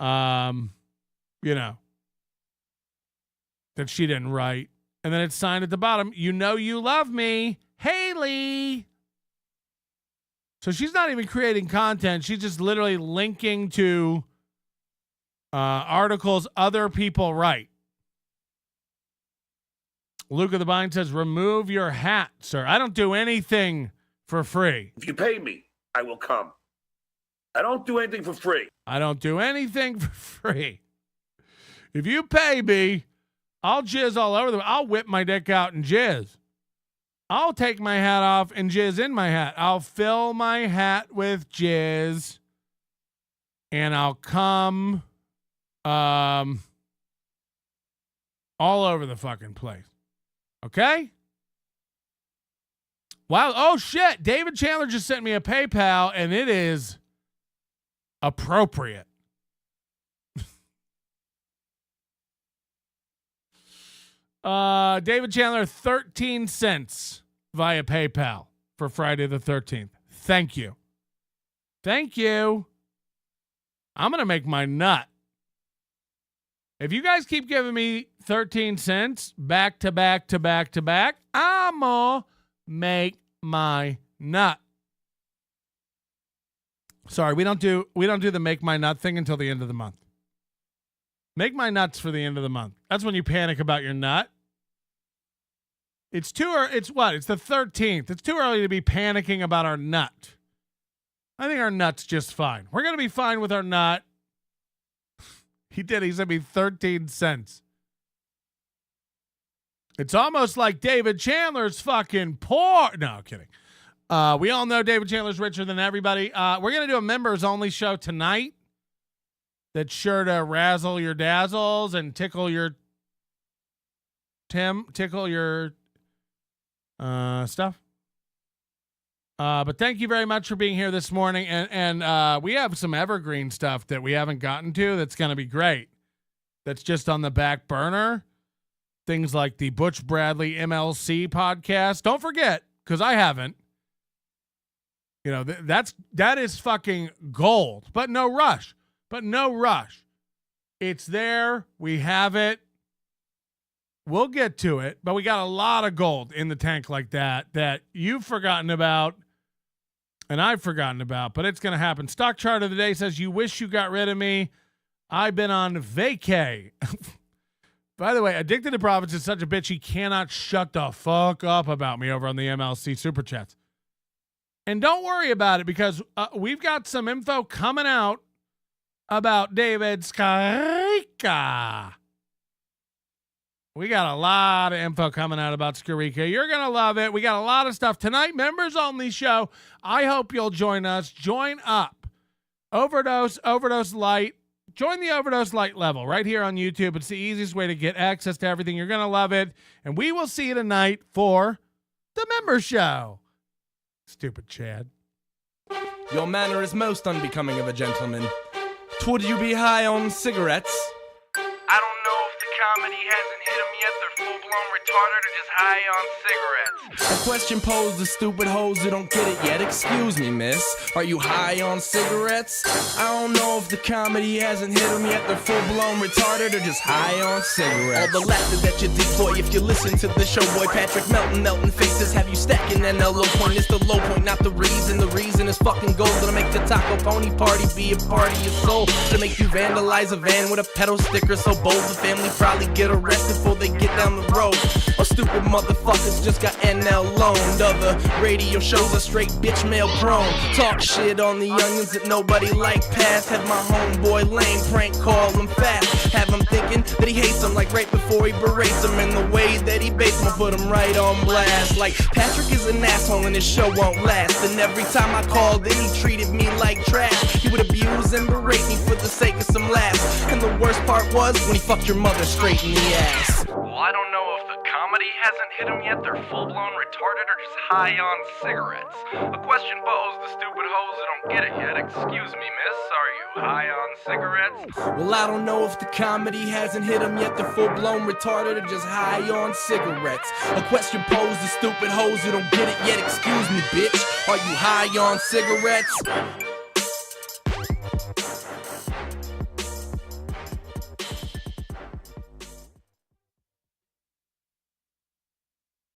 You know, that she didn't write. And then it's signed at the bottom, you know you love me, Haley. So she's not even creating content. She's just literally linking to articles other people write. Luke of the Bind says, remove your hat, sir. I don't do anything for free. If you pay me, I will come. I don't do anything for free. I don't do anything for free. If you pay me, I'll jizz all over them. I'll whip my dick out and jizz. I'll take my hat off and jizz in my hat. I'll fill my hat with jizz and I'll come all over the fucking place. Okay? Wow. Oh, shit. David Chandler just sent me a PayPal, and it is appropriate. David Chandler, 13 cents via PayPal for Friday the 13th. Thank you. Thank you. I'm going to make my nut. If you guys keep giving me 13 cents back to back to back to back, I'm going to make my nut. Sorry, we don't do the make my nut thing until the end of the month. Make my nuts for the end of the month. That's when you panic about your nut. It's too early. It's what? It's the 13th. It's too early to be panicking about our nut. I think our nut's just fine. We're going to be fine with our nut. He did. He sent me 13 cents. It's almost like David Chandler's fucking poor. No, kidding. We all know David Chandler's richer than everybody. We're going to do a members only show tonight. That's sure to razzle your dazzles and tickle your stuff. But thank you very much for being here this morning. And we have some evergreen stuff that we haven't gotten to that's going to be great. That's just on the back burner. Things like the Butch Bradley MLC podcast. Don't forget, because I haven't. You know, that is fucking gold. But no rush. It's there. We have it. We'll get to it. But we got a lot of gold in the tank like that you've forgotten about. And I've forgotten about, but it's going to happen. Stock chart of the day says, you wish you got rid of me. I've been on vacay. By the way, Addicted to Profits is such a bitch, he cannot shut the fuck up about me over on the MLC Super Chats. And don't worry about it, because we've got some info coming out about David Skarica. We got a lot of info coming out about Skarica. You're going to love it. We got a lot of stuff tonight. Members only show. I hope you'll join us. Join up. Overdose Light. Join the Overdose Light level right here on YouTube. It's the easiest way to get access to everything. You're going to love it. And we will see you tonight for the member show. Stupid Chad. Your manner is most unbecoming of a gentleman. Would you be high on cigarettes? I don't know if the comedy hasn't hit them yet. They're full-blown retarded or just high on cigarettes. A question posed to stupid hoes who don't get it yet. Excuse me, miss. Are you high on cigarettes? I don't know if the comedy hasn't hit them yet. They're full-blown retarded or just high on cigarettes. All the laughter that you deploy if you listen to the show, boy. Patrick melting faces have you stacking that low point. It's the low point, not the reason. The reason is fucking gold. Gonna make the taco pony party be a party of soul. To make you vandalize a van with a pedal sticker so bold the family probably get arrested before they get down the road. Or stupid motherfuckers just got NL loaned. Other radio shows are straight bitch mail prone. Talk shit on the youngins that nobody like past. Have my homeboy lame prank call him fast. Have him thinking that he hates him like right before he berates him. And the way that he baits him, put him right on blast. Like Patrick is an asshole and his show won't last. And every time I called in he treated me like trash. He would abuse and berate me for the sake of some laughs. And the worst part was when he fucked your mother straight in the ass. Well, I don't know if the comedy hasn't hit them yet. They're full-blown retarded or just high on cigarettes. A question posed to stupid hoes who don't get it yet. Excuse me, miss. Are you high on cigarettes? Well, I don't know if the comedy hasn't hit them yet. They're full-blown retarded or just high on cigarettes. A question posed to stupid hoes who don't get it yet. Excuse me, bitch. Are you high on cigarettes?